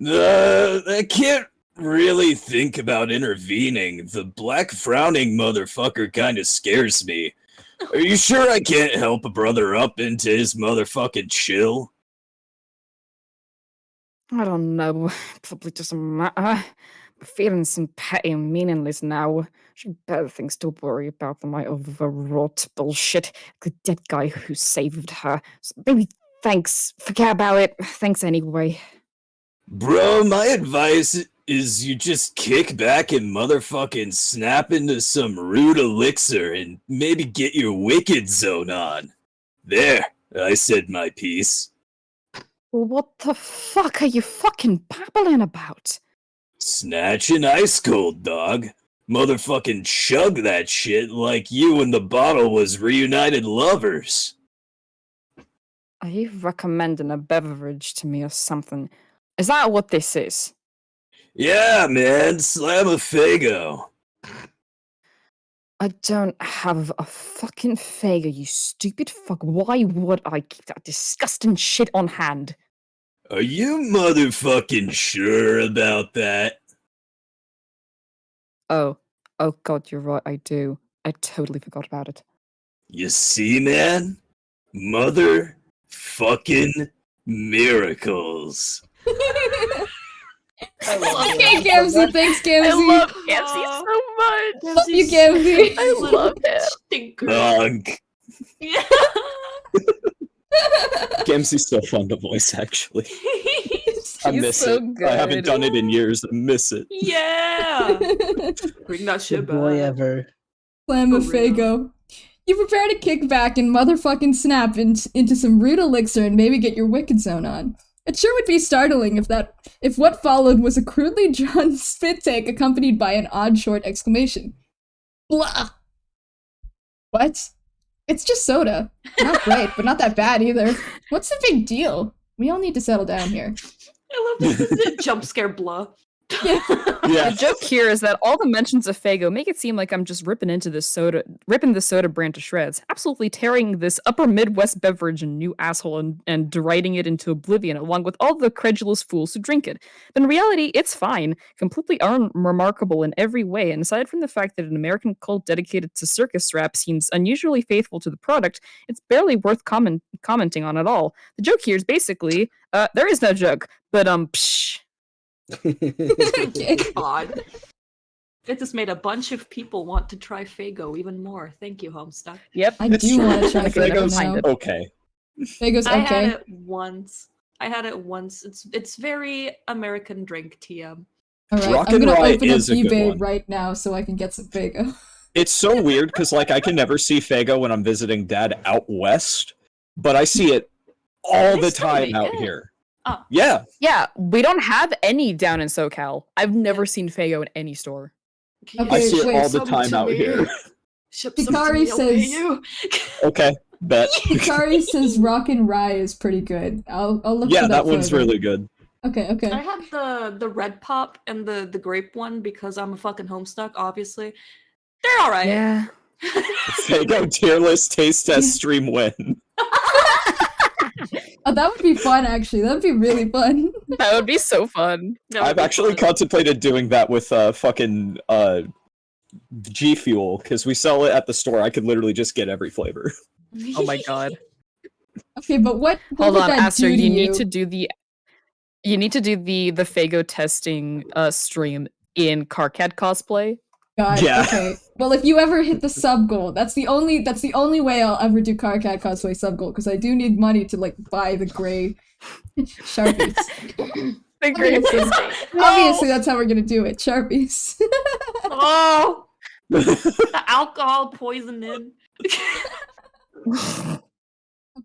I can't really think about intervening. The black frowning motherfucker kinda scares me. Are you sure I can't help a brother up into his motherfucking chill? I don't know. Probably doesn't matter. My feelings seem petty and meaningless now. Should better things to worry about than my overwrought bullshit. The dead guy who saved her. So maybe thanks. Forget about it. Thanks anyway. Bro, my advice is you just kick back and motherfucking snap into some rude elixir and maybe get your wicked zone on. There, I said my piece. Well, what the fuck are you fucking babbling about? Snatch an ice cold, dog. Motherfucking chug that shit like you and the bottle was reunited lovers. Are you recommending a beverage to me or something? Is that what this is? Yeah, man, slam a Fago. I don't have a fucking Fago, you stupid fuck. Why would I keep that disgusting shit on hand? Are you motherfucking sure about that? Oh god, you're right, I do. I totally forgot about it. You see, man? Motherfucking miracles. Okay, Gamzee, thanks, Gamzee. I love Gamzee so much. Love you, Gamzee. I love it. Stinker. Honk. Yeah. Gamzee's so fun to voice, actually. I He's miss so it. I haven't good. done it in years. I miss it. Yeah. Bring that shit Good boy back. ever. Slam a For real. Fago. You prepare to kick back and motherfucking snap into some rude elixir and maybe get your wicked zone on. It sure would be startling if what followed was a crudely drawn spit take accompanied by an odd short exclamation. Blah! What? It's just soda. Not great, but not that bad either. What's the big deal? We all need to settle down here. I love this jump scare blah. Yeah. The joke here is that all the mentions of Fago make it seem like I'm just ripping the soda brand to shreds, absolutely tearing this upper Midwest beverage a new asshole and deriding it into oblivion, along with all the credulous fools who drink it. But in reality, it's fine, completely unremarkable in every way, and aside from the fact that an American cult dedicated to circus rap seems unusually faithful to the product, it's barely worth commenting on at all. The joke here is basically, there is no joke, but psh. Okay. God. It just made a bunch of people want to try Fago even more. Thank you, Homestuck. Yep. I It's do true. want to try Fago's Fago now. Okay. Fago's I had okay. it once. It's very American drink TM. Alright, Rock I'm and gonna Rye open up is a good eBay one. right now so I can get some Fago. It's so weird because, like, I can never see Fago when I'm visiting Dad out west, but I see it all They the still time make out it. here. Oh. Yeah. Yeah, we don't have any down in SoCal. I've never seen Fago in any store. Can you Okay, I see it wait, all the some time to out me? here. Ship some to Hikari me, I'll pay says- you. Okay, bet. Hikari says Rock and Rye is pretty good. I'll look Yeah, for that one's flavor. really good. Okay. I had the red pop and the grape one because I'm a fucking Homestuck, obviously. They're alright. Yeah. Fago tier list taste test stream win. Oh, that would be fun, actually. That would be really fun. That would be so fun. That would I've be actually fun. contemplated doing that with fucking G Fuel, because we sell it at the store. I could literally just get every flavor. Oh my god. Okay, but what Hold would on, that Aster, do to you need to do the Fago testing stream in Carcat cosplay. God, Yeah. okay. Well, if you ever hit the sub goal, that's the only way I'll ever do Carcat cosplay sub goal, because I do need money to like buy the gray Sharpies. The great Obviously, that's how we're gonna do it. Sharpies. Oh, the alcohol poisoning. A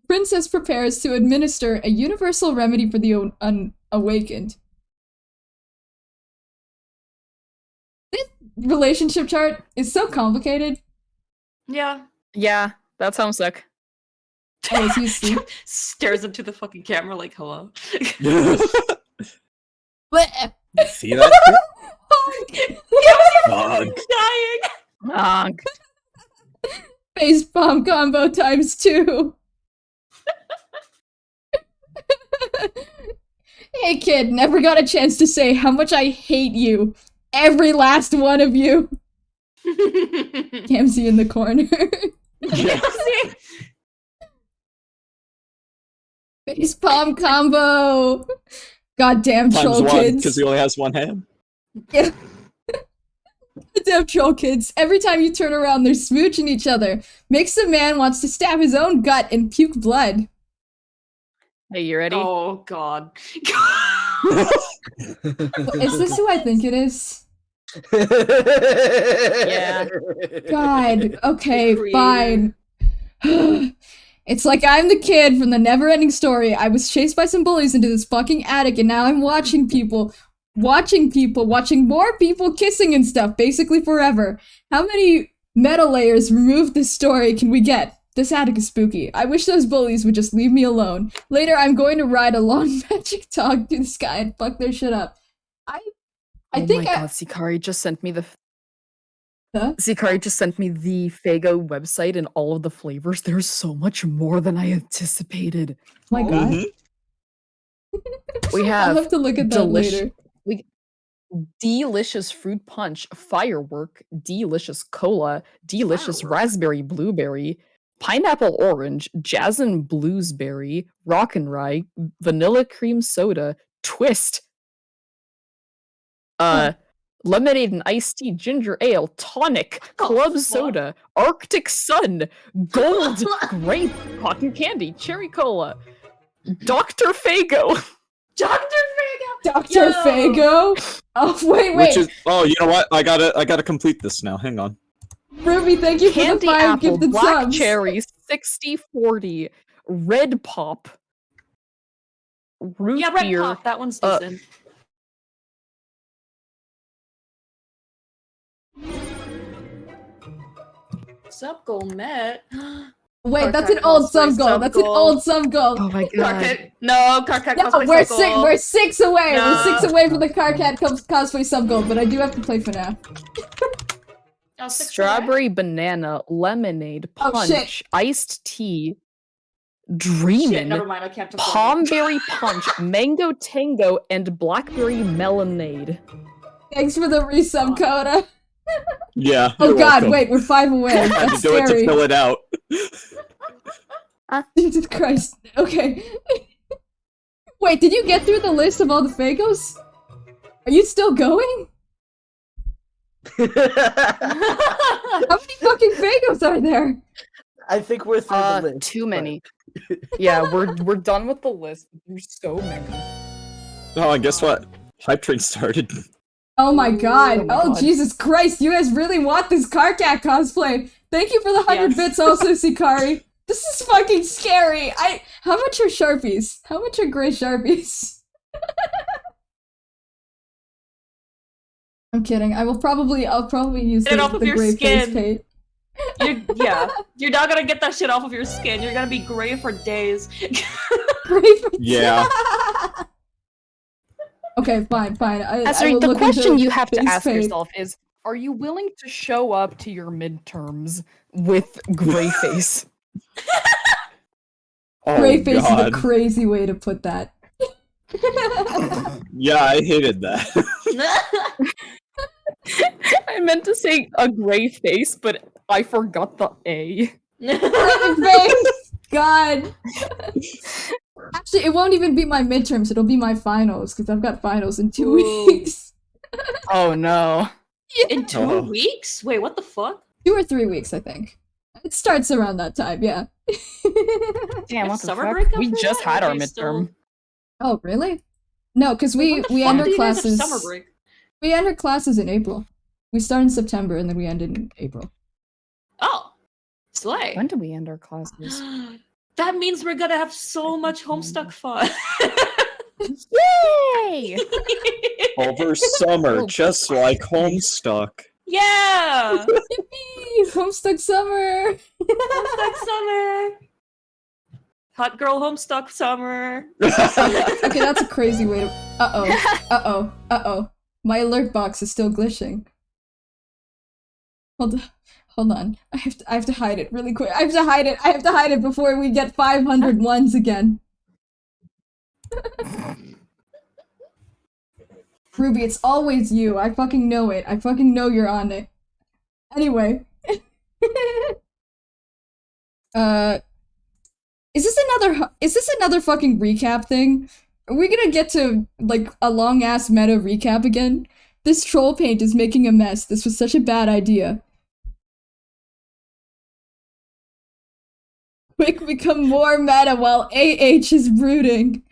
princess prepares to administer a universal remedy for the unawakened. This relationship chart is so complicated. Yeah. Yeah, that's homesick. Oh, is he asleep? Stares into the fucking camera like, hello. What? See that? Dog. Dying. Honk. Facepalm combo times 2. Hey kid, never got a chance to say how much I hate you. Every last one of you. Kamsi in the corner. Facepalm combo. Goddamn troll Times 1, kids. because he only has one hand. Yeah. Damn troll kids. Every time you turn around, they're smooching each other. Makes the man wants to stab his own gut and puke blood. Hey, you ready? Oh god. Is this who I think it is? Yeah. God. Okay, The fine. It's like I'm the kid from the never-ending story. I was chased by some bullies into this fucking attic, and now I'm watching more people kissing and stuff, basically forever. How many meta layers removed this story can we get? This attic is spooky. I wish those bullies would just leave me alone. Later, I'm going to ride a long magic dog through the sky and fuck their shit up. I Oh think my god, Sikari just sent me the Huh? Sikari just sent me the Fago website and all of the flavors. There's so much more than I anticipated. Oh my god. Mhm. We I'll have have to look at that later. delicious fruit punch, firework, delicious cola, delicious Firework. raspberry blueberry, pineapple orange, jasmine bluesberry, rock and rye, vanilla cream soda, twist, lemonade and iced tea, ginger ale, tonic, club fuck? soda, Arctic sun, gold, grape, cotton candy, cherry cola, Dr. Fago. Dr. Fago! Dr. Yo! Fago? Oh, wait. Which is, oh, you know what? I gotta complete this now. Hang on. Ruby, thank you for the Candy 5 apple, gifted black subs. cherry, 60-40, red pop, root Yeah, red beer, pop. That one's uh, decent. Sub goal met. Wait, that's an Carcat old cosplay sub goal. That's an sub-goal. old sub goal. oh my god. Carcat. No, Carcat No, cosplay we're sub six. goal. We're 6 away. No. We're 6 away from the Carcat cosplay sub goal, but I do have to play for now. Oh, 6 away. Strawberry banana, lemonade, Oh, punch, shit. iced tea, Shit, dreamin', never mind. I can't perform. palmberry punch, mango tango, and blackberry melonade. Thanks for the resub, Coda. Yeah. Oh you're god, welcome. wait, we're 5 away. I had That's to do it to scary. fill it out. Jesus Christ. Okay. Wait, did you get through the list of all the Fagos? Are you still going? How many fucking Fagos are there? I think we're through the list. Too but- many. Yeah, we're done with the list. There's so many. Oh, and guess what? Hype train started. Oh my god. Oh my Oh God. Jesus Christ, you guys really want this Carcat cosplay. Thank you for the 100 Yes. bits also, Sikari. This is fucking scary. How much are Sharpies? How much are gray Sharpies? I'm kidding. I'll probably use Get it off the of your gray face skin. paint. You're not gonna get that shit off of your skin. You're gonna be gray for days. Gray face. Yeah. Okay, fine. I Esther, will the look question into you have to face ask paint. yourself is, are you willing to show up to your midterms with gray face? Oh, Gray face is a God. crazy way to put that. Yeah, I hated that. I meant to say a gray face, but I forgot the A. Face! God. Actually, it won't even be my midterms. It'll be my finals because I've got finals in 2 Ooh. weeks. Oh no. In 2 Oh. weeks? Wait, what the fuck? 2 or 3 weeks, I think. It starts around that time, yeah. Damn, Have what the summer fuck? break up We for just that, or had are our they midterm. still- Oh, really? No, because Wait, we when the we fuck end our do you guys have classes. summer break? We end our classes in April. We start in September and then we end in April. Oh, slay. When do we end our classes? That means we're gonna have so much Homestuck fun. Yay! Over summer, Oh, just like Homestuck. Yeah! Yippee! Homestuck summer! Homestuck summer! Hot girl Homestuck summer! Okay, that's a crazy way to. Uh-oh. My alert box is still glitching. Hold on. I have to hide it really quick. I have to hide it before we get 500 ones again. Ruby, it's always you. I fucking know it. I fucking know you're on it. Anyway. Is this another fucking recap thing? Are we gonna get to, like, a long-ass meta recap again? This troll paint is making a mess. This was such a bad idea. Quick, become more meta while AH is brooding.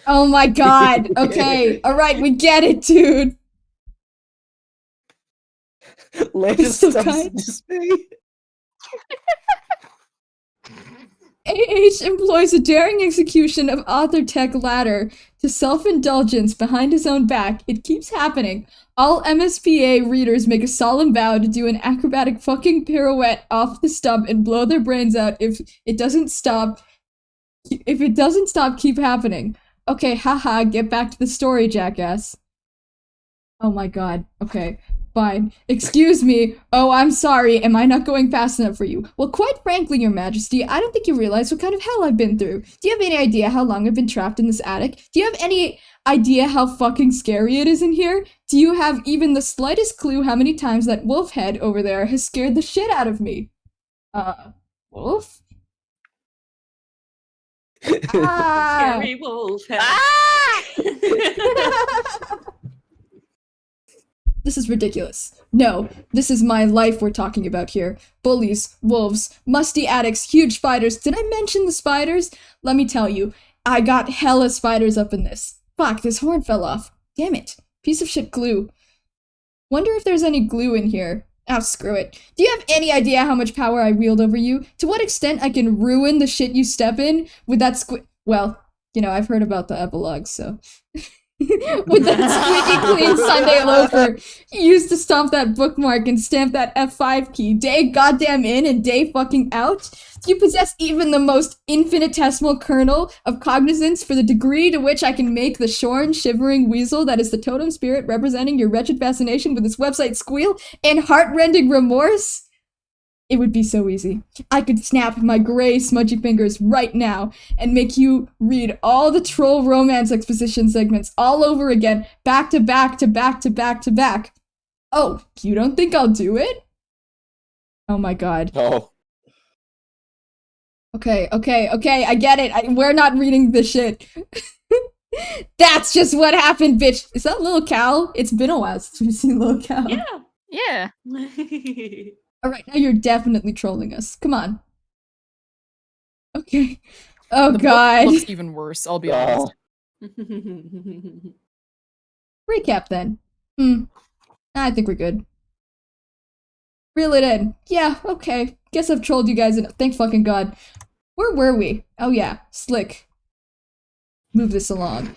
Oh my god. Okay. Alright, we get it, dude. Landis So stops kind. in dismay. AH employs a daring execution of author tech ladder to self-indulgence behind his own back. It keeps happening. All MSPA readers make a solemn vow to do an acrobatic fucking pirouette off the stump and blow their brains out if it doesn't stop. If it doesn't stop, keep happening. Okay, haha, get back to the story, jackass. Oh my god. Okay, fine. Excuse me. Oh, I'm sorry. Am I not going fast enough for you? Well, quite frankly, Your Majesty, I don't think you realize what kind of hell I've been through. Do you have any idea how long I've been trapped in this attic? Do you have any idea how fucking scary it is in here? Do you have even the slightest clue how many times that wolf head over there has scared the shit out of me? Wolf? Ah! Scary wolf head. This is ridiculous. No, this is my life we're talking about here. Bullies, wolves, musty attics, huge spiders. Did I mention the spiders? Let me tell you, I got hella spiders up in this. Fuck, this horn fell off. Damn it. Piece of shit glue. Wonder if there's any glue in here. Oh, screw it. Do you have any idea how much power I wield over you? To what extent I can ruin the shit you step in with that well, you know, I've heard about the epilogue, so... with that squeaky clean Sunday loafer you used to stomp that bookmark and stamp that F5 key day goddamn in and day fucking out? Do you possess even the most infinitesimal kernel of cognizance for the degree to which I can make the shorn, shivering weasel that is the totem spirit representing your wretched fascination with this website squeal and heart-rending remorse? It would be so easy. I could snap my gray, smudgy fingers right now and make you read all the troll romance exposition segments all over again, back to back to back to back to back. Oh, you don't think I'll do it? Oh my god. Oh. Okay, I get it. We're not reading this shit. That's just what happened, bitch. Is that Lil Cal? It's been a while since we've seen Lil Cal. Yeah. Yeah. Alright, now you're definitely trolling us. Come on. Okay. Oh The book god. looks even worse, I'll be honest. Recap then. I think we're good. Reel it in. Yeah, okay. Guess I've trolled you guys enough. Thank fucking god. Where were we? Oh yeah, Slick. Move this along.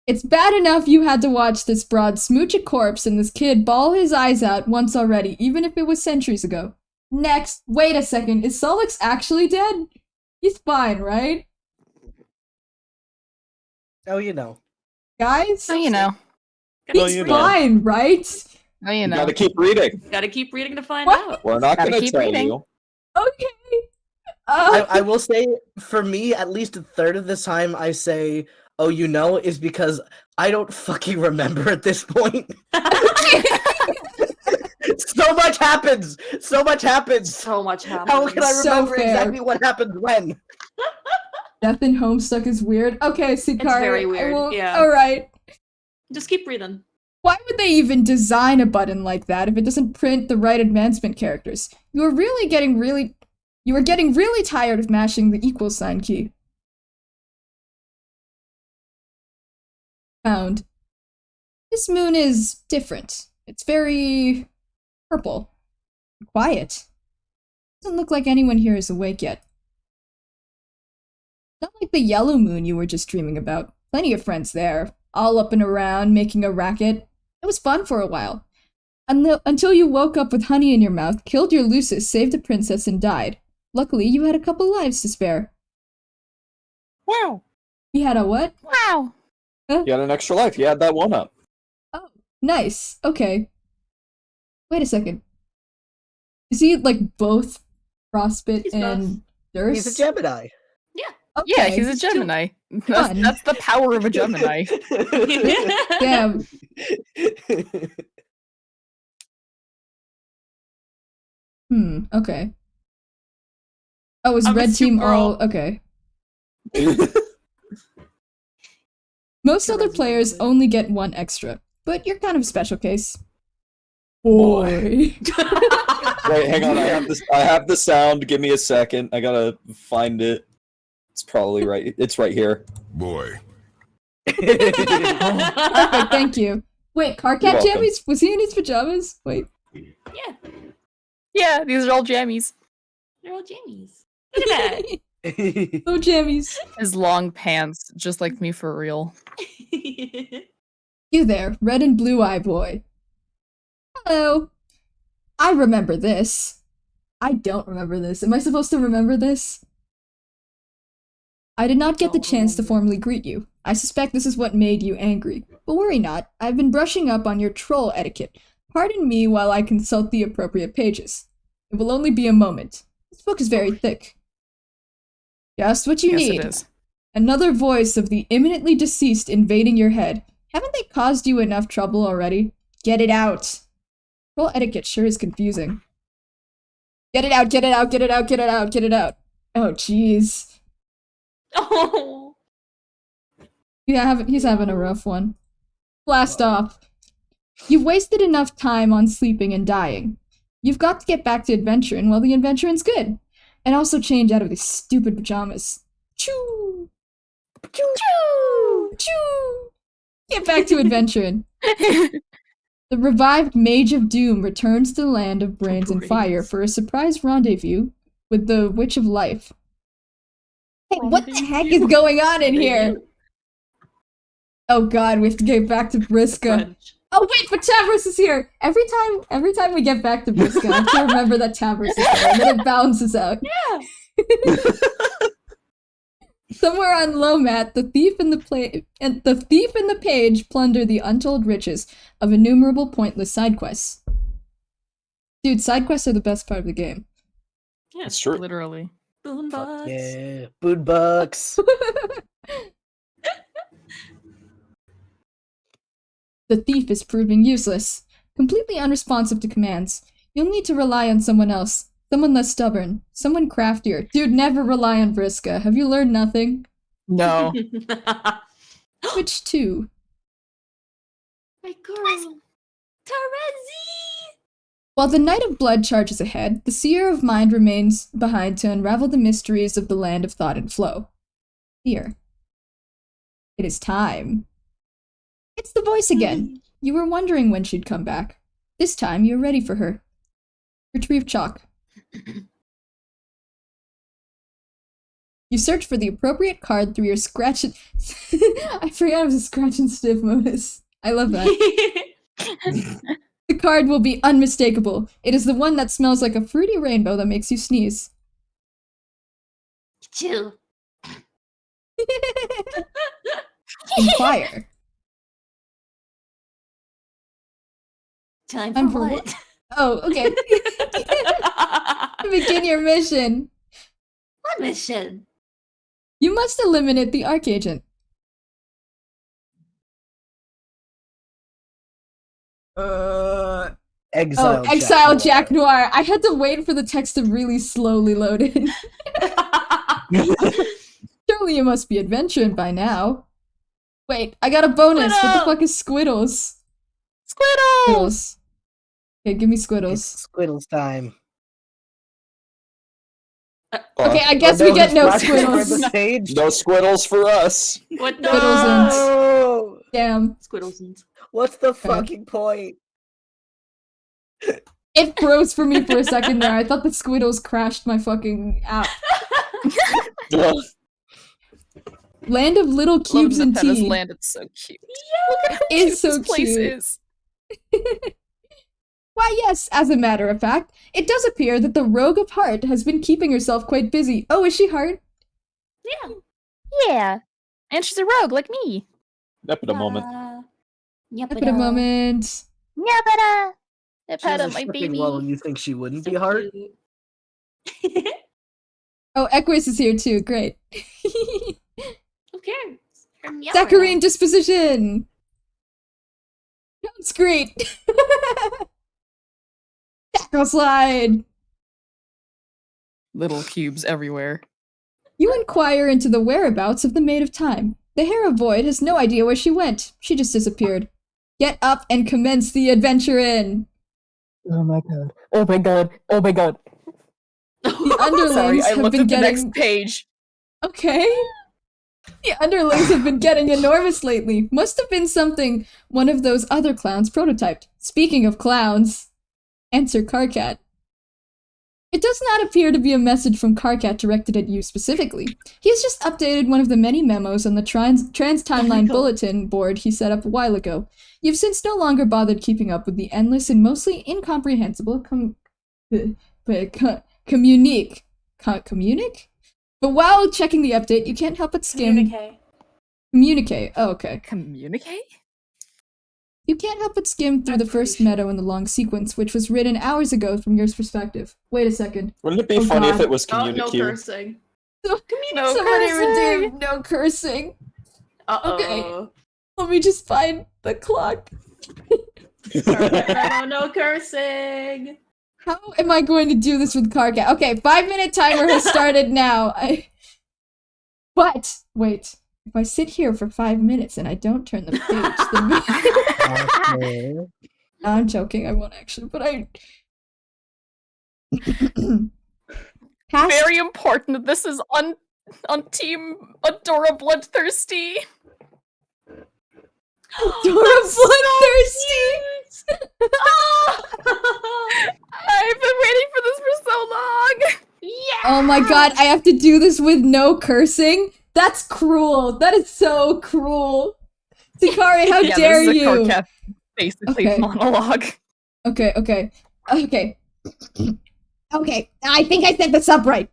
It's bad enough you had to watch this broad smooch a corpse and this kid bawl his eyes out once already, even if it was centuries ago. Next, wait a second, is Solix actually dead? He's fine, right? Oh, you know. Guys? Oh, you know. He's you know. fine, right? Oh, you You know. gotta keep reading. Gotta keep reading to find What? out. We're not Gotta gonna keep tell reading. you. Okay. I will say, for me, at least a third of the time I say, oh, you know, is because I don't fucking remember at this point. So much happens. So much happens. So much happens. How can I So remember fair. exactly what happened when? Death in Homestuck is weird. Okay, Sikari. very weird, yeah. Alright. Just keep reading. Why would they even design a button like that if it doesn't print the right advancement characters? You were getting really tired of mashing the equal sign key. Found. This moon is different. It's very purple. Quiet. Doesn't look like anyone here is awake yet. Not like the yellow moon you were just dreaming about. Plenty of friends there, all up and around, making a racket. It was fun for a while. Until you woke up with honey in your mouth, killed your Lucis, saved a princess, and died. Luckily, you had a couple lives to spare. Wow. He had a what? Wow. You had an extra life. You had that one up. Oh, nice. Okay. Wait a second. Is he, like, both Frostbit He's and Durst? He's a Gemini. Okay. Yeah, he's a Gemini. That's the power of a Gemini. Damn. Okay. Oh, is I'm a red team super- all... Okay. Most other players only get one extra, but you're kind of a special case. Boy. Wait, hang on. I have the sound. Give me a second. I gotta find it. It's probably right. It's right here. Boy. Perfect, thank you. Wait, Carcat You're welcome. Jammies? Was he in his pajamas? Wait. Yeah, Yeah, these are all jammies. they're all jammies. Look at Oh, jammies. His long pants, just like me for real. that. You there, red and blue eye boy. Hello. I remember this. I don't remember this. Am I supposed to remember this? I did not get the Don't chance to remember. formally greet you. I suspect this is what made you angry. But worry not, I've been brushing up on your troll etiquette. Pardon me while I consult the appropriate pages. It will only be a moment. This book is very thick. Just what you Yes, need. it is. Another voice of the imminently deceased invading your head. Haven't they caused you enough trouble already? Get it out. Troll etiquette sure is confusing. Get it out, get it out, get it out, get it out, get it out. Oh, jeez. Oh. Yeah, he's having a rough one. Blast off. You've wasted enough time on sleeping and dying. You've got to get back to adventuring while the adventuring's good. And also change out of these stupid pajamas. Choo! Choo! Choo! Choo! Get back to adventuring. The revived Mage of Doom returns to the land of brains and fire for a surprise rendezvous with the Witch of Life. Hey, what the heck is going on in here? Oh god, we have to get back to Briska. French. Oh wait, but Tavros is here! Every time we get back to Briska, I have to remember that Tavros is there, and then it balances out. Yeah. Somewhere on Lomat, the thief and the page plunder the untold riches of innumerable pointless side quests. Dude, side quests are the best part of the game. Yeah. It's true. Literally. Boonbucks. Yeah, boot bucks. The thief is proving useless, completely unresponsive to commands. You'll need to rely on someone else, someone less stubborn, someone craftier. Dude, never rely on Briska. Have you learned nothing? No. Switch 2. My girl. Terezi! While the Knight of Blood charges ahead, the Seer of Mind remains behind to unravel the mysteries of the land of thought and flow. Here. It is time. It's the voice again. You were wondering when she'd come back. This time, you're ready for her. Retrieve chalk. You search for the appropriate card through your scratch and... I forgot it was a scratch and sniff modus. I love that. The card will be unmistakable. It is the one that smells like a fruity rainbow that makes you sneeze. Chew. Inquire. Time Time for for what? Oh, okay. Begin your mission. What mission? You must eliminate the Archagent. Exile Jack Noir. I had to wait for the text to really slowly load in. Surely you must be adventuring by now. Wait, I got a bonus. What the fuck is Squiddles? Squiddles. Okay, give me Squiddles. It's Squiddles time. Okay, I guess we get no The Squiddles. stage. No squiddles for us. What Squiddles No! Damn. Squiddles. What's the fucking point? It froze for me for a second there. I thought the Squiddles crashed my fucking app. Land of little cubes and Penna's tea. land. It's so cute. It's so This place cute. is. Why, yes, as a matter of fact, it does appear that the Rogue of Heart has been keeping herself quite busy. Oh, is she Heart? Yeah. And she's a rogue like me. Up in a moment. Give it a moment. Yeah, but She has a my shipping baby. role and you think she wouldn't be hard? Oh, Equus is here too. Great. Who cares? Saccharine disposition. That's great. Tackle slide. Little cubes everywhere. You inquire into the whereabouts of the Maid of Time. The Hair of Void has no idea where she went. She just disappeared. Get up and commence the adventure in. Oh my god. Oh my god. Oh my god. The underlings Sorry, I have looked been at the getting... next page. Okay. The underlings have been getting enormous lately. Must have been something one of those other clowns prototyped. Speaking of clowns, answer Carcat. It does not appear to be a message from Carcat directed at you specifically. He has just updated one of the many memos on the trans-timeline bulletin board he set up a while ago. You've since no longer bothered keeping up with the endless and mostly incomprehensible communique? But while checking the update, you can't help but skim... Communique. Oh, okay. Communicate? You can't help but skim through the first meadow in the long sequence, which was written hours ago from your perspective. Wait a second. Wouldn't it be Oh, funny God. if it was Oh, no communicate? cursing. No Somebody cursing. redeemed no cursing. Uh-oh. Okay. Let me just find the clock. No cursing. How am I going to do this with Carcat? Okay, 5-minute timer has started now. But, wait. If I sit here for 5 minutes and I don't turn the page, then... No, I'm joking, I won't actually, but I... Very important that this is on Team Adora Bloodthirsty. Dora Bloodthirsty! I've been waiting for this for so long. Yeah. Oh my god, I have to do this with no cursing? That's cruel. That is so cruel. Sikari, how dare this is a you? Carcat basically Okay. monologue. Okay. Okay, I think I set this up right.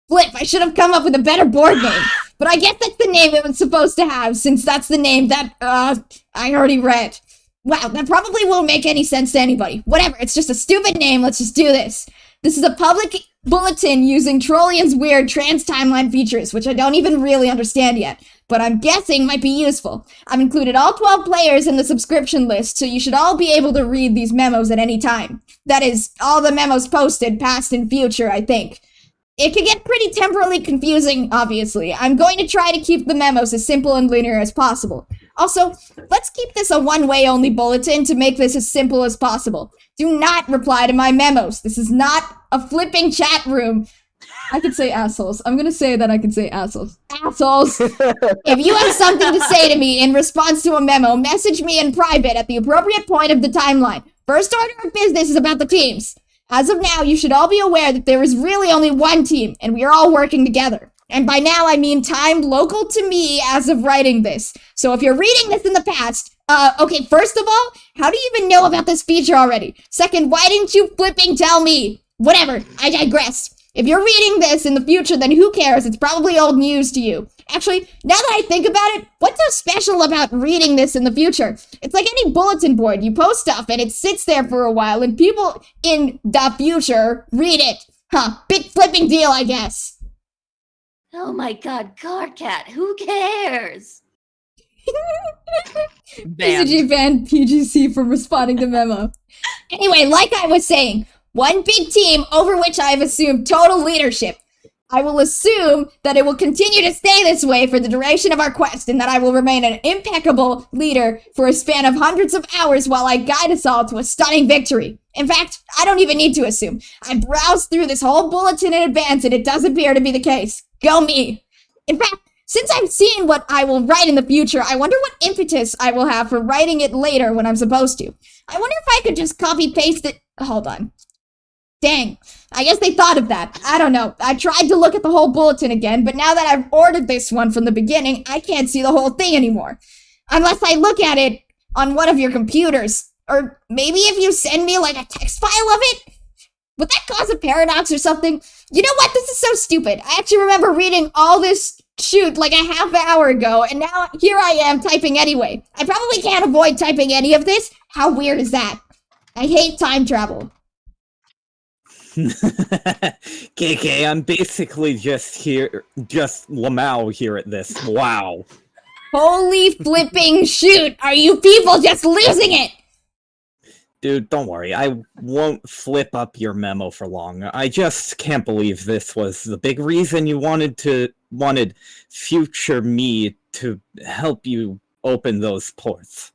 Flip, I should have come up with a better board name. But I guess that's the name it was supposed to have, since that's the name that, I already read. Wow, that probably won't make any sense to anybody. Whatever, it's just a stupid name, let's just do this. This is a public bulletin using Trollian's weird trans-timeline features, which I don't even really understand yet, but I'm guessing might be useful. I've included all 12 players in the subscription list, so you should all be able to read these memos at any time. That is, all the memos posted, past and future, I think. It can get pretty temporally confusing, obviously. I'm going to try to keep the memos as simple and linear as possible. Also, let's keep this a one-way only bulletin to make this as simple as possible. Do not reply to my memos. This is not a flipping chat room. I could say assholes. I'm gonna say that I can say assholes. Assholes! If you have something to say to me in response to a memo, message me in private at the appropriate point of the timeline. First order of business is about the teams. As of now, you should all be aware that there is really only one team, and we are all working together. And by now, I mean time local to me as of writing this. So if you're reading this in the past, okay, first of all, how do you even know about this feature already? Second, why didn't you flipping tell me? Whatever, I digress. If you're reading this in the future, then who cares? It's probably old news to you. Actually, now that I think about it, what's so special about reading this in the future? It's like any bulletin board. You post stuff and it sits there for a while and people in the future read it. Huh, big flipping deal, I guess. Oh my god, Carcat, who cares? Banned. PCG banned PGC from responding to memo. Anyway, like I was saying, one big team over which I have assumed total leadership. I will assume that it will continue to stay this way for the duration of our quest, and that I will remain an impeccable leader for a span of hundreds of hours while I guide us all to a stunning victory. In fact, I don't even need to assume. I browsed through this whole bulletin in advance, and it does appear to be the case. Go me! In fact, since I've seen what I will write in the future, I wonder what impetus I will have for writing it later when I'm supposed to. I wonder if I could just copy-paste it. Hold on. Dang, I guess they thought of that. I don't know. I tried to look at the whole bulletin again, but now that I've ordered this one from the beginning, I can't see the whole thing anymore. Unless I look at it on one of your computers. Or maybe if you send me like a text file of it? Would that cause a paradox or something? You know what? This is so stupid. I actually remember reading all this shoot like a half hour ago, and now here I am typing anyway. I probably can't avoid typing any of this. How weird is that? I hate time travel. KK, I'm basically just Lamau here at this. Wow. Holy flipping shoot! Are you people just losing it? Dude, don't worry. I won't flip up your memo for long. I just can't believe this was the big reason you wanted future me to help you open those ports.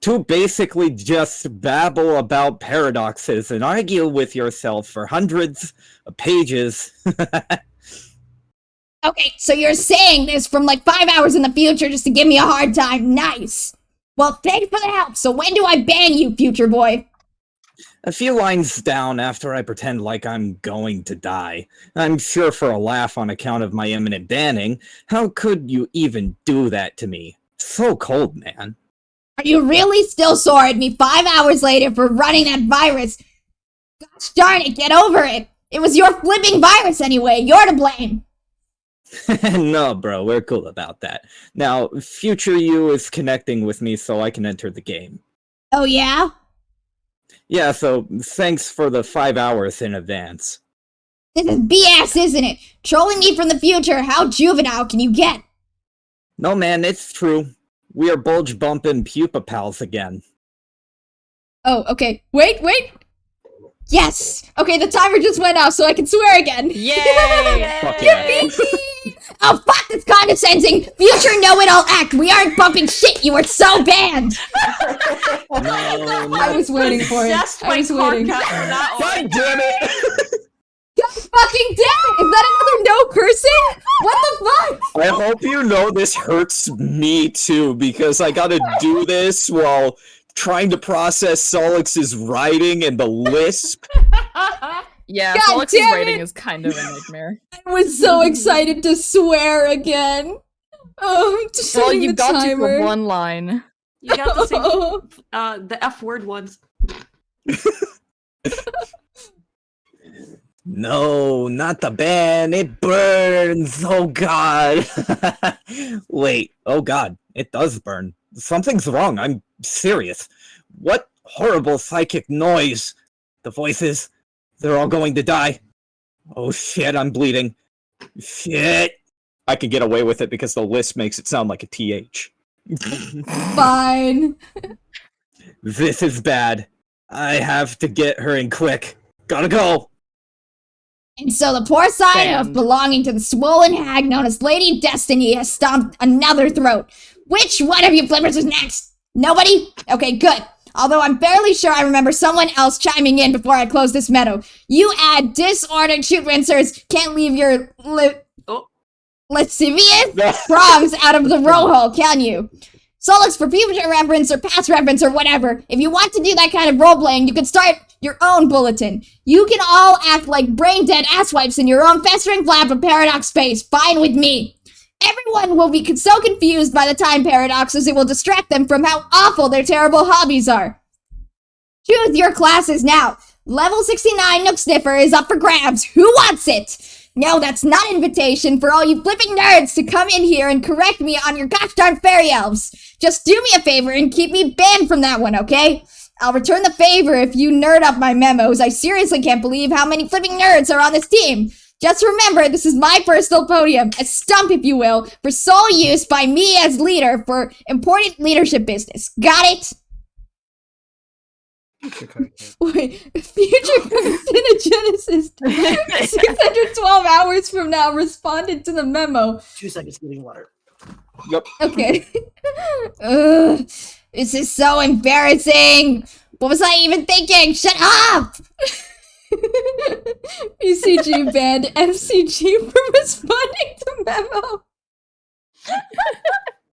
To basically just babble about paradoxes and argue with yourself for hundreds of pages. Okay, so you're saying this from like 5 hours in the future just to give me a hard time. Nice. Well, thanks for the help. So when do I ban you, future boy? A few lines down after I pretend like I'm going to die. I'm sure for a laugh on account of my imminent banning. How could you even do that to me? So cold, man. Are you really still sore at me 5 hours later for running that virus? Gosh darn it, get over it. It was your flipping virus anyway. You're to blame. No, bro, we're cool about that. Now, future you is connecting with me so I can enter the game. Oh, yeah? Yeah, so thanks for the 5 hours in advance. This is BS, isn't it? Trolling me from the future. How juvenile can you get? No, man, it's true. We are bulge bumping pupa pals again. Oh, okay. Wait. Yes! Okay, the timer just went off so I can swear again. Yay! Fuck yeah. Oh, fuck this condescending future know-it-all act. We aren't bumping shit. You are so banned. No, I was waiting for it. I was waiting. God damn it! God fucking damn it! Is that another no cursing? What the fuck? I hope you know this hurts me too, because I gotta do this while trying to process Solix's writing and the lisp. Yeah, God Solix's damn writing it. is kind of a nightmare. I was so excited to swear again. Oh, just Well, setting you the got to timer. for one line. You got to say Oh. the F word ones. No, not the ban. It burns. Oh god. Wait. Oh god. It does burn. Something's wrong. I'm serious. What horrible psychic noise. The voices. They're all going to die. Oh shit, I'm bleeding. Shit. I can get away with it because the lisp makes it sound like a TH. Fine. This is bad. I have to get her in quick. Gotta go. And so the poor sign of Banned. belonging to the swollen hag known as Lady Destiny has stomped another throat. Which one of you flippers is next? Nobody? Okay, good. Although I'm fairly sure I remember someone else chiming in before I close this meadow. You add disordered shoot rinsers, can't leave your lascivious proms out of the row hole, can you? Solix, for future reference or past reference or whatever, if you want to do that kind of role-playing, you can start your own bulletin. You can all act like brain-dead asswipes in your own festering flap of paradox space. Fine with me. Everyone will be so confused by the time paradoxes it will distract them from how awful their terrible hobbies are. Choose your classes now. Level 69 Nook Sniffer is up for grabs. Who wants it? No, that's not an invitation for all you flipping nerds to come in here and correct me on your gosh darn fairy elves. Just do me a favor and keep me banned from that one, okay? I'll return the favor if you nerd up my memos. I seriously can't believe how many flipping nerds are on this team. Just remember, this is my personal podium, a stump if you will, for sole use by me as leader for important leadership business. Got it? Wait, future carcinogenesis 612 hours from now responded to the memo. 2 seconds getting water. Yep. Okay. Ugh, this is so embarrassing. What was I even thinking? Shut up! PCG banned FCG for responding to memo.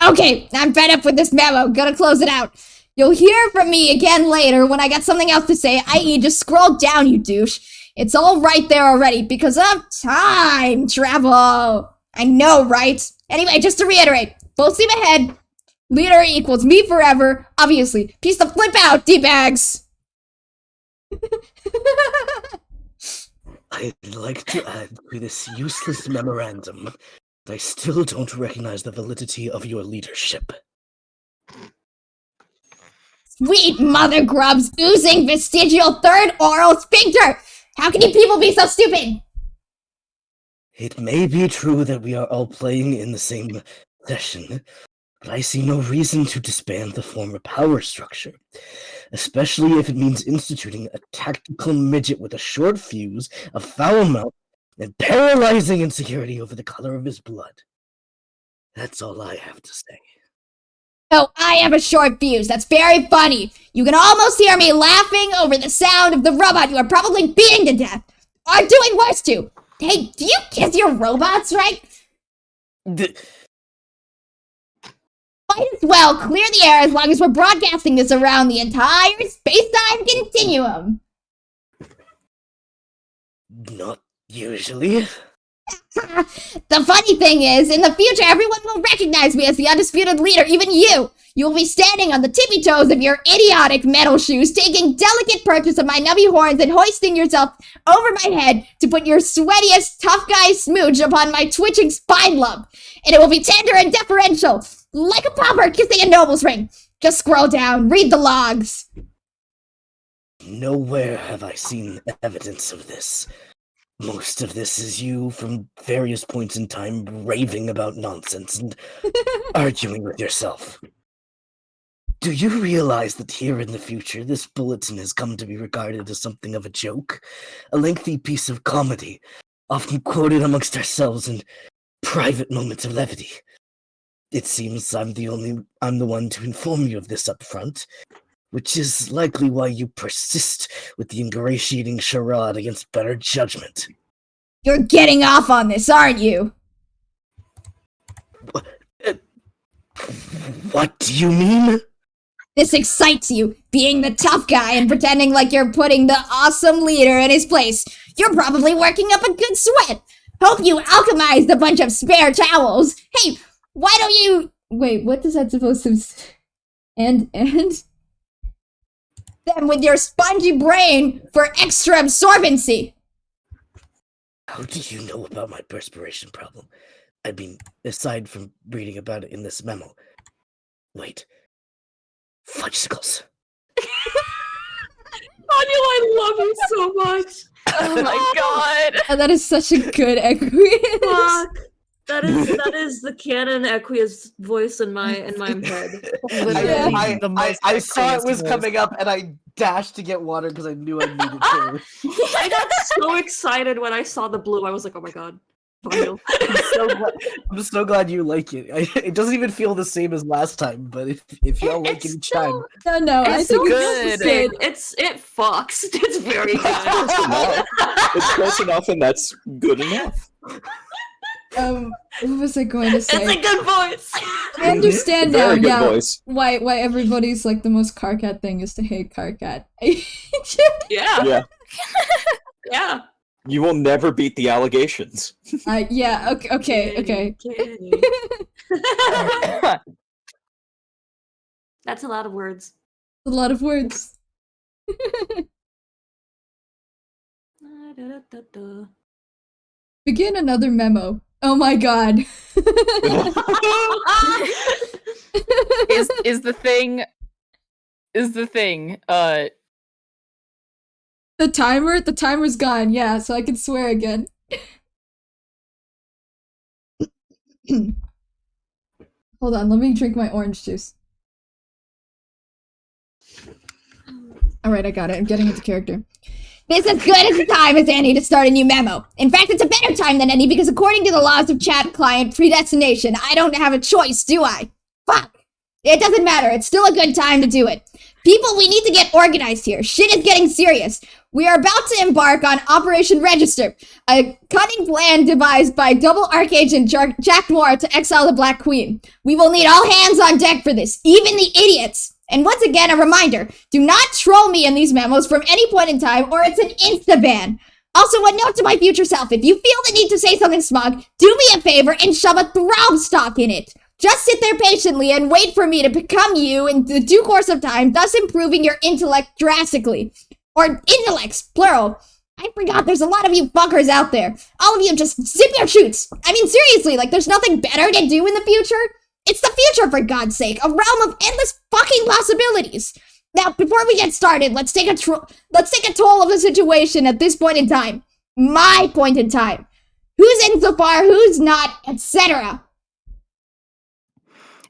Okay, I'm fed up with this memo. Gonna close it out. You'll hear from me again later when I got something else to say, i.e. just scroll down, you douche. It's all right there already because of time travel. I know, right? Anyway, just to reiterate, full steam ahead. Leader equals me forever. Obviously. Peace to flip out, D-bags. I'd like to add to this useless memorandum that I still don't recognize the validity of your leadership. Sweet mother grubs oozing vestigial third oral sphincter. How can you people be so stupid? It may be true that we are all playing in the same session, but I see no reason to disband the former power structure, especially if it means instituting a tactical midget with a short fuse, a foul mouth, and paralyzing insecurity over the color of his blood. That's all I have to say. Oh, I have a short fuse. That's very funny. You can almost hear me laughing over the sound of the robot you are probably beating to death. Or doing worse to. Hey, do you kiss your robots, right? Might as well clear the air as long as we're broadcasting this around the entire space-time continuum. Not usually. The funny thing is, in the future, everyone will recognize me as the undisputed leader, even you. You will be standing on the tippy toes of your idiotic metal shoes, taking delicate purchase of my nubby horns and hoisting yourself over my head to put your sweatiest tough guy smooch upon my twitching spine lump. And it will be tender and deferential, like a pauper kissing a noble's ring. Just scroll down, read the logs. Nowhere have I seen evidence of this. Most of this is you from various points in time raving about nonsense and arguing with yourself. Do you realize that here in the future, this bulletin has come to be regarded as something of a joke? A lengthy piece of comedy, often quoted amongst ourselves in private moments of levity. It seems I'm the one to inform you of this up front, which is likely why you persist with the ingratiating charade against better judgment. You're getting off on this, aren't you? What do you mean? This excites you, being the tough guy and pretending like you're putting the awesome leader in his place. You're probably working up a good sweat. Hope you alchemized a bunch of spare towels. Hey, why don't you... Wait, what is that supposed to... And... Them with your spongy brain for extra absorbency. How do you know about my perspiration problem? I mean, aside from reading about it in this memo. Wait. Fudgesicles. Daniel, I love you so much. Oh my god. Oh, that is such a good Equius. Fuck. That is the canon Equius voice in my head. I saw it was coming up and I dashed to get water because I knew I needed to. I got so excited when I saw the blue. I was like, oh my god. Final. I'm so glad you like it. It doesn't even feel the same as last time, but if y'all like it each time. No, I It's think good. it's It fucks. It's very good. It's close enough, and that's good enough. What was I going to say? It's a good voice. I understand now, Very good yeah, voice. why everybody's like the most Karkat thing is to hate Karkat. Yeah. Yeah. Yeah. You will never beat the allegations. Yeah, okay. That's a lot of words. A lot of words. Begin another memo. Oh my god. Is the thing The timer's gone, yeah, so I can swear again. Hold on, let me drink my orange juice. Alright, I got it. I'm getting into character. This is as good as a time as any to start a new memo. In fact, it's a better time than any because according to the laws of chat client predestination, I don't have a choice, do I? Fuck! It doesn't matter. It's still a good time to do it. People, we need to get organized here. Shit is getting serious. We are about to embark on Operation Register, a cunning plan devised by double Archagent Jack Noir to exile the Black Queen. We will need all hands on deck for this, even the idiots. And once again, a reminder, do not troll me in these memos from any point in time or it's an insta-ban. Also, a note to my future self, if you feel the need to say something smug, do me a favor and shove a throb stock in it. Just sit there patiently and wait for me to become you in the due course of time, thus improving your intellect drastically. Or intellects, plural. I forgot there's a lot of you fuckers out there. All of you just zip your shoots. I mean, seriously, like there's nothing better to do in the future? It's the future, for God's sake, a realm of endless fucking possibilities. Now, before we get started, let's take a toll of the situation at this point in time. My point in time. Who's in so far, who's not, etc.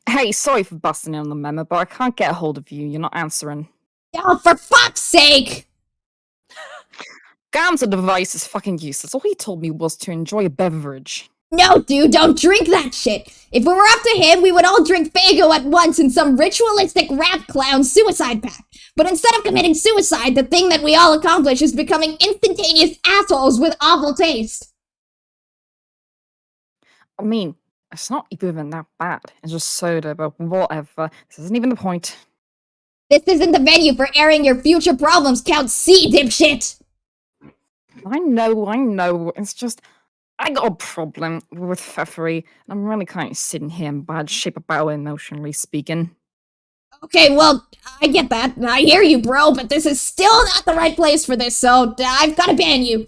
Hey, sorry for busting in on the memo, but I can't get a hold of you. You're not answering. Oh, for fuck's sake! Gam's device is fucking useless. All he told me was to enjoy a beverage. No, dude, don't drink that shit. If it were up to him, we would all drink Faygo at once in some ritualistic rat clown suicide pact. But instead of committing suicide, the thing that we all accomplish is becoming instantaneous assholes with awful taste. I mean, it's not even that bad. It's just soda, but whatever. This isn't even the point. This isn't the venue for airing your future problems, Count C, dipshit! I know. It's just, I got a problem with Pfeffery, and I'm really kind of sitting here in bad shape about it, emotionally speaking. Okay, well, I get that. I hear you, bro, but this is still not the right place for this, so I've gotta ban you.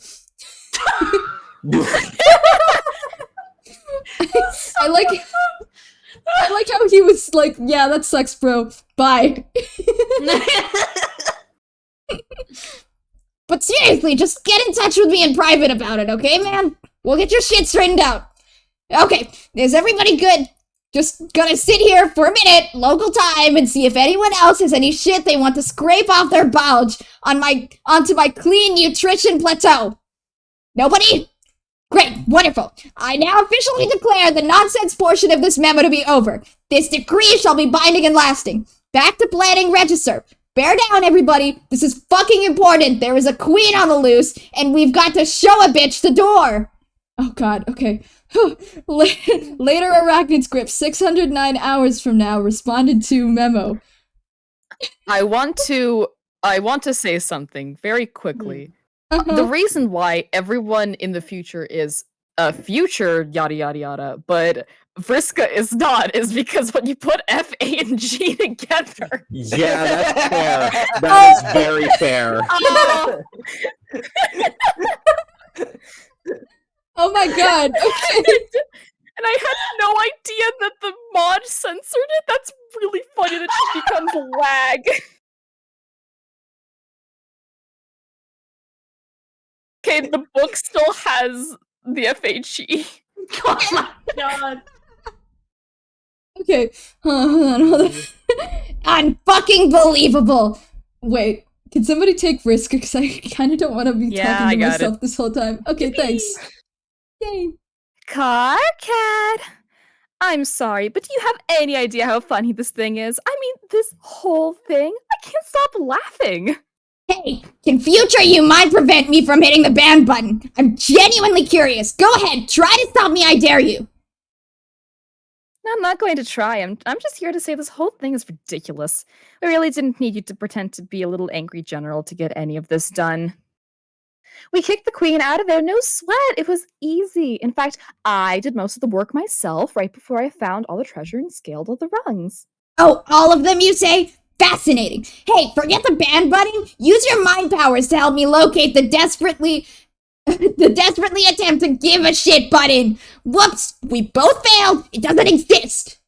I like how he was like, yeah, that sucks, bro. Bye. But seriously, just get in touch with me in private about it, okay, man? We'll get your shit straightened out. Okay, is everybody good? Just gonna sit here for a minute, local time, and see if anyone else has any shit they want to scrape off their bulge onto my clean nutrition plateau. Nobody? Great, wonderful. I now officially declare the nonsense portion of this memo to be over. This decree shall be binding and lasting. Back to planning Register. Bear down, everybody. This is fucking important. There is a queen on the loose, and we've got to show a bitch the door. Oh god, okay. Later Arachnid script, 609 hours from now, responded to memo. I want to say something very quickly. The reason why everyone in the future is a future yada yada yada, but Vriska is not, is because when you put F, A, and G together. Yeah, that's fair. That is very fair. Oh my god, okay. And I had no idea that the mod censored it. That's really funny that she becomes lag. Okay, the book still has the FHE. Oh my god. Okay, hold on. Unfucking believable! Wait, can somebody take risk? Because I kind of don't want to be talking to myself this whole time. Okay, thanks. Yay. Carcat! I'm sorry, but do you have any idea how funny this thing is? I mean, this whole thing? I can't stop laughing. Hey, can future you mind prevent me from hitting the ban button? I'm genuinely curious. Go ahead, try to stop me, I dare you. I'm not going to try. I'm just here to say this whole thing is ridiculous. We really didn't need you to pretend to be a little angry general to get any of this done. We kicked the queen out of there, no sweat. It was easy. In fact, I did most of the work myself right before I found all the treasure and scaled all the rungs. Oh, all of them, you say? Fascinating. Hey, forget the ban button. Use your mind powers to help me locate the desperately attempt to give a shit button. Whoops, we both failed. It doesn't exist.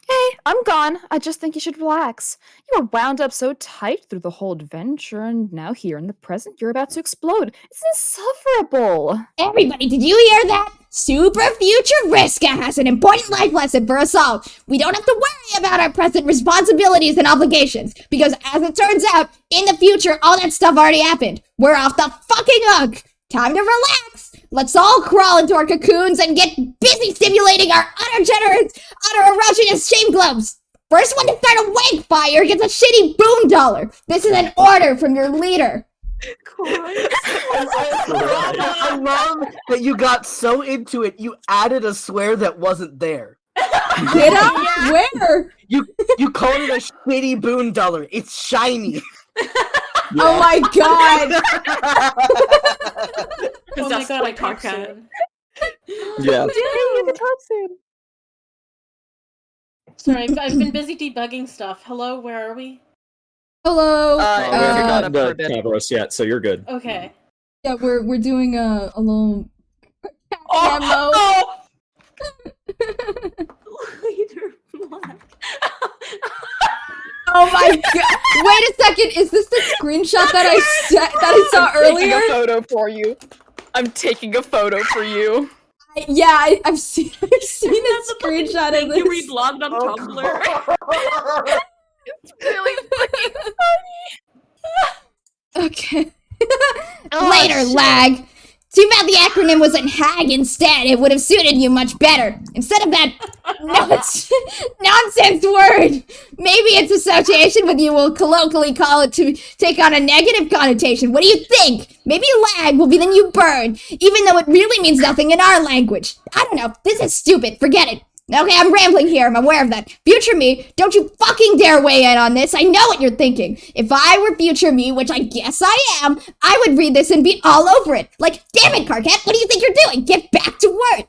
Hey, I'm gone. I just think you should relax. You were wound up so tight through the whole adventure, and now here in the present, you're about to explode. It's insufferable. Everybody, did you hear that? Super Future Vriska has an important life lesson for us all. We don't have to worry about our present responsibilities and obligations, because as it turns out, in the future, all that stuff already happened. We're off the fucking hook. Time to relax. Let's all crawl into our cocoons and get busy stimulating our utter erogenous shame globes. First one to start a wank fire gets a shitty boom dollar. This is an order from your leader. I love that you got so into it, you added a swear that wasn't there. Did I? Where? You called it a shitty boon dollar. It's shiny. Oh my god. Oh my god, I talk soon. Yeah. You can talk soon. Sorry, I've been busy debugging stuff. Hello, where are we? Hello. We haven't gotten for a to bit. Cavros yet, so you're good. Okay. Yeah, we're doing a little demo. Leader Black. Oh my god! Wait a second. Is this the screenshot that I saw Taking earlier? a photo for you. I'm taking a photo for you. Yeah, I've seen a screenshot of You this. read logged on Tumblr. It's really fucking Okay. Oh, Later, shit. lag. Too bad the acronym was in HAG instead. It would have suited you much better. Instead of that nonsense word. Maybe its association with you will colloquially call it to take on a negative connotation. What do you think? Maybe lag will be the new bird, even though it really means nothing in our language. I don't know. This is stupid. Forget it. Okay, I'm rambling here. I'm aware of that. Future me, don't you fucking dare weigh in on this. I know what you're thinking. If I were future me, which I guess I am, I would read this and be all over it. Like, damn it, Carcat, what do you think you're doing? Get back to work.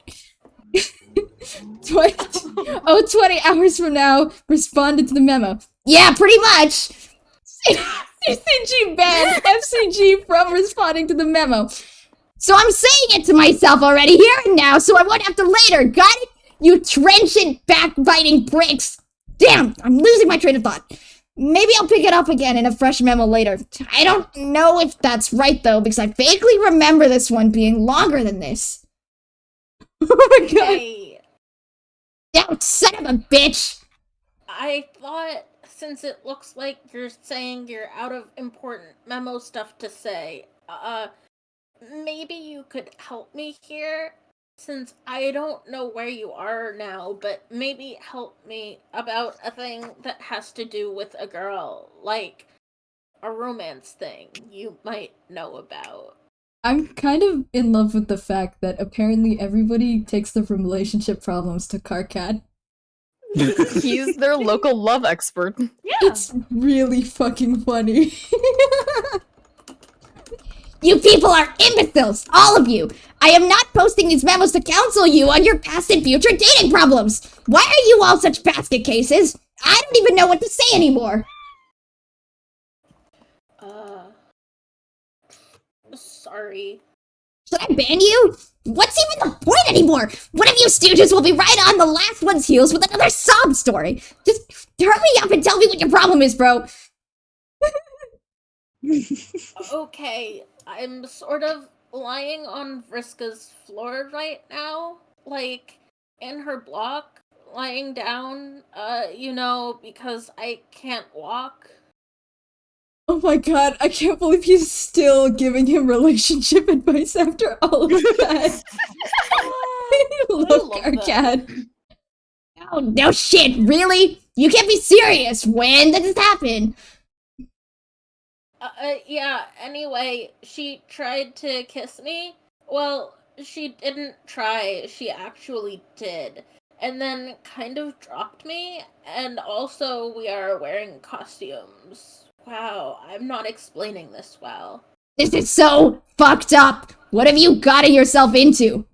20 hours from now, responded to the memo. Yeah, pretty much. CCG banned FCG from responding to the memo. So I'm saying it to myself already here and now, so I won't have to later. Got it? You trenchant, backbiting pricks! Damn, I'm losing my train of thought. Maybe I'll pick it up again in a fresh memo later. I don't know if that's right, though, because I vaguely remember this one being longer than this. Oh my god. Hey, Yeah, son of a bitch! I thought since it looks like you're saying you're out of important memo stuff to say, maybe you could help me here? Since I don't know where you are now, but maybe help me about a thing that has to do with a girl, like a romance thing you might know about. I'm kind of in love with the fact that apparently everybody takes their relationship problems to Carcat. He's their local love expert. Yeah. It's really fucking funny. You people are imbeciles, all of you. I am not posting these memos to counsel you on your past and future dating problems. Why are you all such basket cases? I don't even know what to say anymore. Sorry. Should I ban you? What's even the point anymore? One of you stooges will be right on the last one's heels with another sob story. Just hurry up and tell me what your problem is, bro. Okay, I'm sort of lying on Vriska's floor right now, like in her block, lying down, because I can't walk. Oh my god, I can't believe he's still giving him relationship advice after all of that. Look, Carcat. Oh, no shit, really? You can't be serious. When did this happen? Yeah, anyway, she tried to kiss me. Well, she didn't try, she actually did. And then kind of dropped me, and also we are wearing costumes. Wow, I'm not explaining this well. This is so fucked up. What have you gotten yourself into?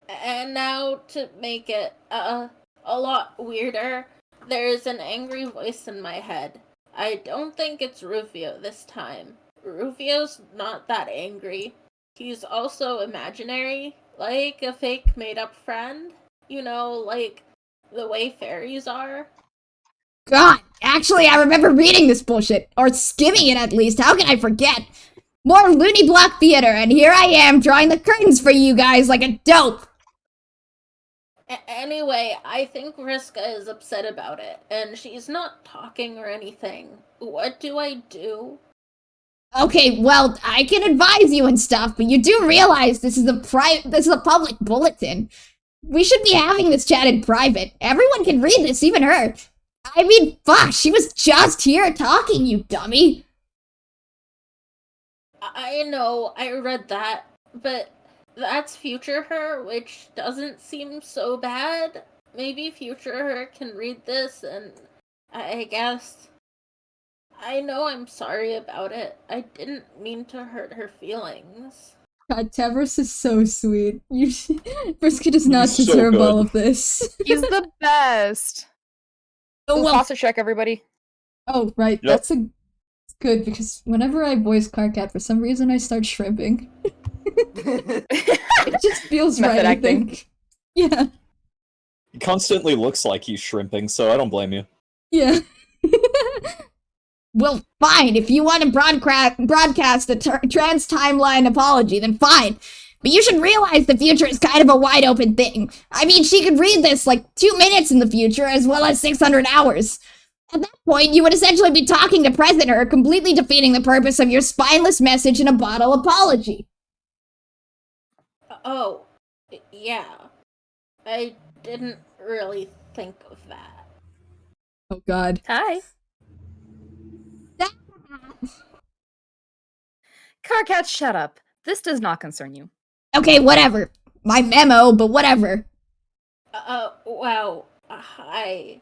And now, to make it, a lot weirder, there's an angry voice in my head. I don't think it's Rufio this time. Rufio's not that angry. He's also imaginary, like a fake made-up friend. You know, like the way fairies are. God, actually, I remember reading this bullshit. Or skimming it, at least. How can I forget? More loony block theater, and here I am drawing the curtains for you guys like a dope. Anyway, I think Vriska is upset about it, and she's not talking or anything. What do I do? Okay, well, I can advise you and stuff, but you do realize this is a public bulletin. We should be having this chat in private. Everyone can read this, even her. I mean, fuck, she was just here talking, you dummy. I know, I read that, but that's future her, which doesn't seem so bad. Maybe future her can read this, and I guess... I know I'm sorry about it. I didn't mean to hurt her feelings. God, Tavros is so sweet. Vriska does not He's so deserve all good. of this. He's the best. Oh, Ooh, well, posture check, everybody. oh, right, Yep. that's good, because whenever I voice Karkat, for some reason I start shrimping. It just feels Method right, acting. I think. Yeah, He constantly looks like he's shrimping, so I don't blame you. yeah. Well, fine, if you want to broadcast a trans timeline apology, then fine. But you should realize the future is kind of a wide open thing. I mean, she could read this like 2 minutes in the future as well as 600 hours. At that point, you would essentially be talking to present her, completely defeating the purpose of your spineless message in a bottle apology. Oh, yeah. I didn't really think of that. Oh god. Hi. Carcat, shut up. This does not concern you. Okay, whatever. My memo, but whatever. Wow. Hi.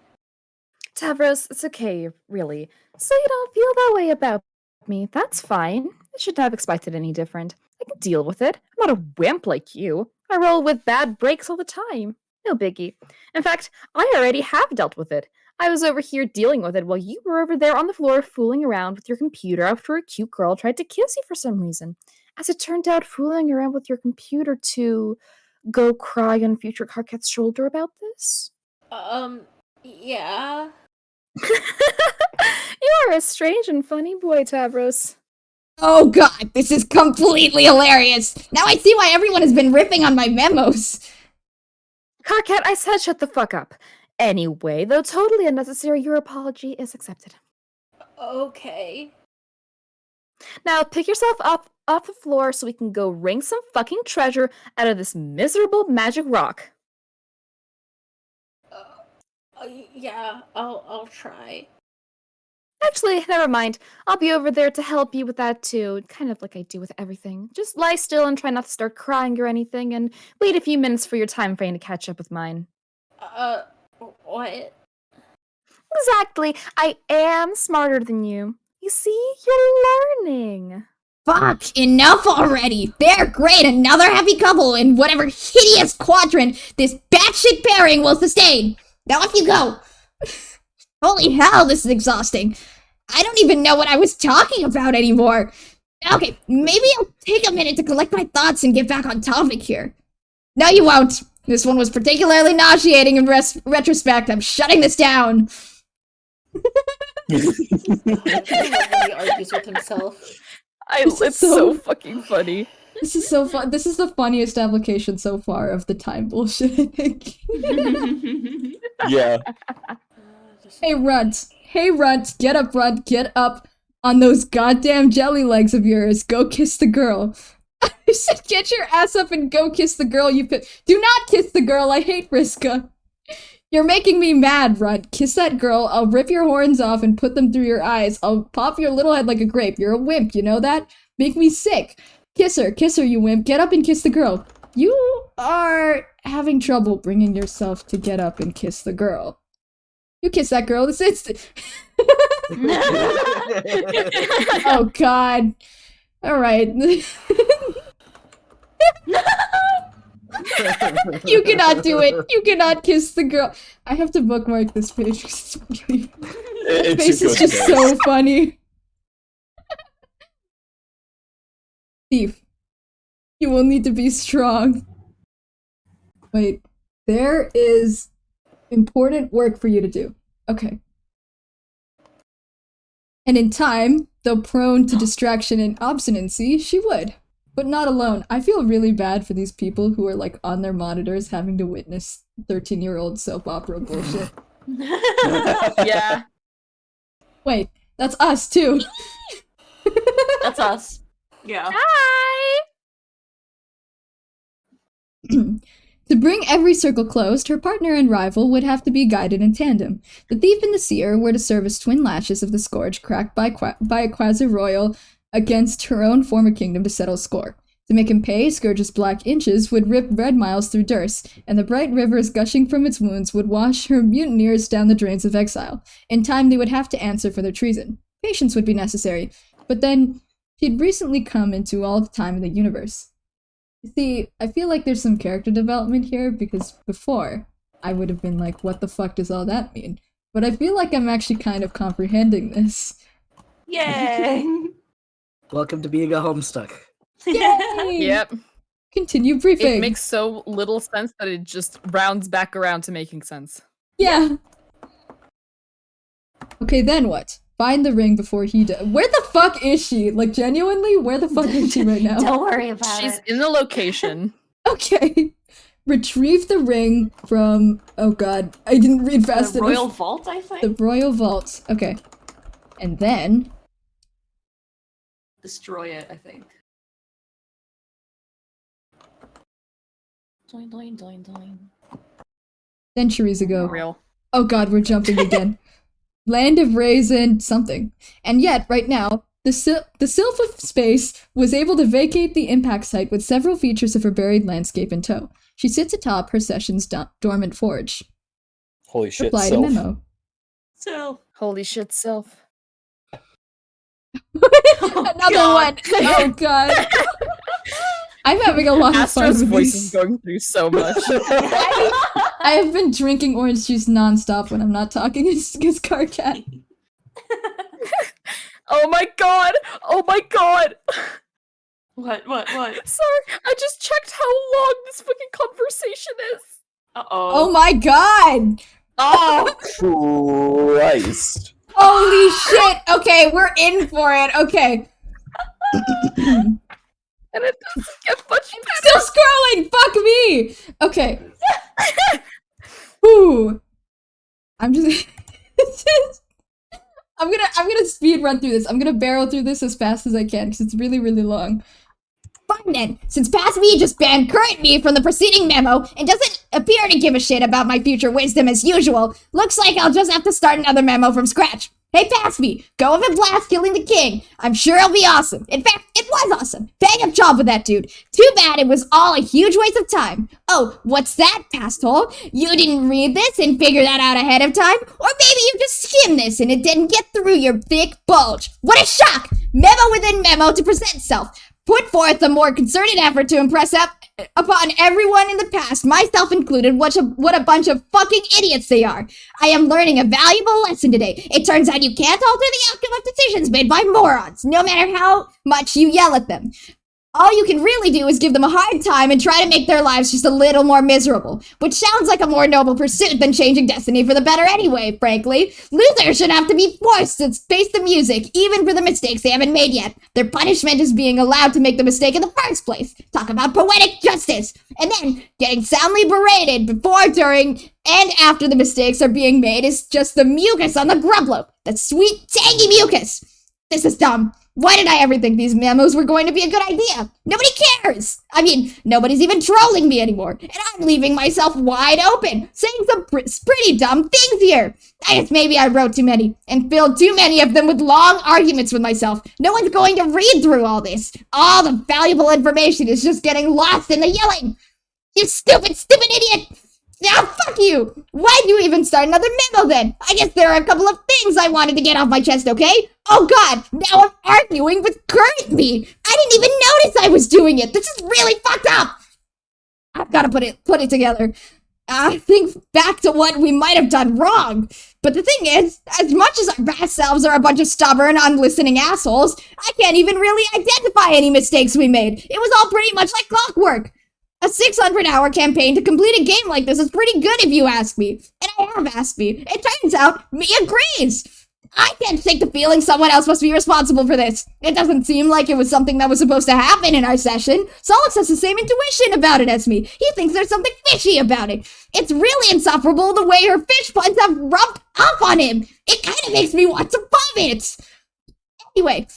Tavros, it's okay, really. So you don't feel that way about me. That's fine. I shouldn't have expected any different. I can deal with it. I'm not a wimp like you. I roll with bad breaks all the time. No biggie. In fact, I already have dealt with it. I was over here dealing with it while you were over there on the floor fooling around with your computer after a cute girl tried to kiss you for some reason. As it turned out, fooling around with your computer to go cry on future Carcat's shoulder about this? Yeah. You are a strange and funny boy, Tavros. Oh god, this is completely hilarious. Now I see why everyone has been ripping on my memos. Carcat, I said shut the fuck up. Anyway, though totally unnecessary, your apology is accepted. Okay. Now pick yourself up off the floor so we can go wring some fucking treasure out of this miserable magic rock. Yeah, I'll try. Actually, never mind. I'll be over there to help you with that too, kind of like I do with everything. Just lie still and try not to start crying or anything, and wait a few minutes for your time frame to catch up with mine. What? Exactly. I am smarter than you. You see, you're learning. Fuck, enough already. They're great, another happy couple in whatever hideous quadrant this batshit pairing will sustain. Now off you go. Holy hell, this is exhausting. I don't even know what I was talking about anymore. Okay, maybe I'll take a minute to collect my thoughts and get back on topic here. No, you won't. This one was particularly nauseating in retrospect. I'm shutting this down. I love when he argues with himself. It's so fucking funny. This is so fun. This is the funniest application so far of the time bullshit, I think. Yeah. Hey, Runt, get up, Runt, get up on those goddamn jelly legs of yours. Go kiss the girl. I said get your ass up and go kiss the girl you Do not kiss the girl, I hate Vriska. You're making me mad, Runt. Kiss that girl, I'll rip your horns off and put them through your eyes. I'll pop your little head like a grape. You're a wimp, you know that? Make me sick. Kiss her, you wimp. Get up and kiss the girl. You are having trouble bringing yourself to get up and kiss the girl. You kiss that girl this instant. Oh god. Alright. You cannot do it. You cannot kiss the girl. I have to bookmark this page because it's really... That face is just so funny. Thief. You will need to be strong. Wait. There is important work for you to do. Okay. And in time, though prone to distraction and obstinacy, she would. but not alone. I feel really bad for these people who are like on their monitors having to witness 13-year-old soap opera bullshit. Yeah. Wait, that's us too. That's us. Yeah. Hi! To bring every circle closed, her partner and rival would have to be guided in tandem. The thief and the seer were to serve as twin lashes of the scourge cracked by a quasi-royal against her own former kingdom to settle score. To make him pay, Scourge's black inches would rip red miles through Durst, and the bright rivers gushing from its wounds would wash her mutineers down the drains of exile. In time, they would have to answer for their treason. Patience would be necessary, but then he'd recently come into all the time in the universe. You see, I feel like there's some character development here, because before, I would have been like, what the fuck does all that mean? But I feel like I'm actually kind of comprehending this. Yay! Welcome to being a homestuck. Yay! Yep. Continue briefing. It makes so little sense that it just rounds back around to making sense. Yeah. Okay, then what? Find the ring before he does. Where the fuck is she? Like, genuinely, where the fuck is she right now? Don't worry about She's it. in the location. Okay. Retrieve the ring from... Oh god, I didn't read fast The enough. Royal Vault, I think? The Royal Vault. Okay. And then... Destroy it, I think. Doing, doing, doing, doing. Centuries ago. Real. Oh god, we're jumping again. Land of Raisin something. And yet, right now, the Sylph of Space was able to vacate the impact site with several features of her buried landscape in tow. She sits atop her session's dormant forge. Holy shit, Reply to self. memo. So, Holy shit, self. Another God. one! Oh god. I'm having a lot of fun Astra's with voice these. is going through so much. I have been drinking orange juice nonstop when I'm not talking as Carcat. Oh my god! Oh my god! what? Sorry, I just checked how long this fucking conversation is. Uh-oh. Oh my god! Oh! Christ. Holy shit! Okay, we're in for it. Okay. And it doesn't get much Still scrolling! Fuck me! Okay. Ooh. I'm just... I'm gonna speed run through this. I'm gonna barrel through this as fast as I can, because it's really, really long. Fine then, since past me just banned current me from the preceding memo, and doesn't appear to give a shit about my future wisdom as usual, looks like I'll just have to start another memo from scratch. Hey, past me, go with a blast killing the king. I'm sure it'll be awesome. In fact, it was awesome. Bang up job with that dude. Too bad it was all a huge waste of time. Oh, what's that, past hole? You didn't read this and figure that out ahead of time? Or maybe you just skimmed this and it didn't get through your thick bulge. What a shock! Memo within memo to present itself. Put forth a more concerted effort to impress upon everyone in the past, myself included, what a bunch of fucking idiots they are. I am learning a valuable lesson today. It turns out you can't alter the outcome of decisions made by morons, no matter how much you yell at them. All you can really do is give them a hard time and try to make their lives just a little more miserable, which sounds like a more noble pursuit than changing destiny for the better anyway, frankly. Losers should have to be forced to face the music, even for the mistakes they haven't made yet. Their punishment is being allowed to make the mistake in the first place. Talk about poetic justice. And then, getting soundly berated before, during, and after the mistakes are being made is just the mucus on the grub loaf. That sweet, tangy mucus. This is dumb. Why did I ever think these memos were going to be a good idea? Nobody cares! I mean, nobody's even trolling me anymore, and I'm leaving myself wide open, saying some pretty dumb things here. I guess maybe I wrote too many, and filled too many of them with long arguments with myself. No one's going to read through all this. All the valuable information is just getting lost in the yelling. You stupid, stupid idiot! Now, fuck you! Why'd you even start another memo then? I guess there are a couple of things I wanted to get off my chest, okay? Oh god, now I'm arguing with current me! I didn't even notice I was doing it! This is really fucked up! I've gotta put it together. I think back to what we might have done wrong. But the thing is, as much as our past selves are a bunch of stubborn, unlistening assholes, I can't even really identify any mistakes we made. It was all pretty much like clockwork. A 600-hour campaign to complete a game like this is pretty good if you ask me. And I have asked me. It turns out, me agrees. I can't shake the feeling someone else must be responsible for this. It doesn't seem like it was something that was supposed to happen in our session. Solix has the same intuition about it as me. He thinks there's something fishy about it. It's really insufferable the way her fish puns have rubbed up on him. It kind of makes me want to vomit. Anyway,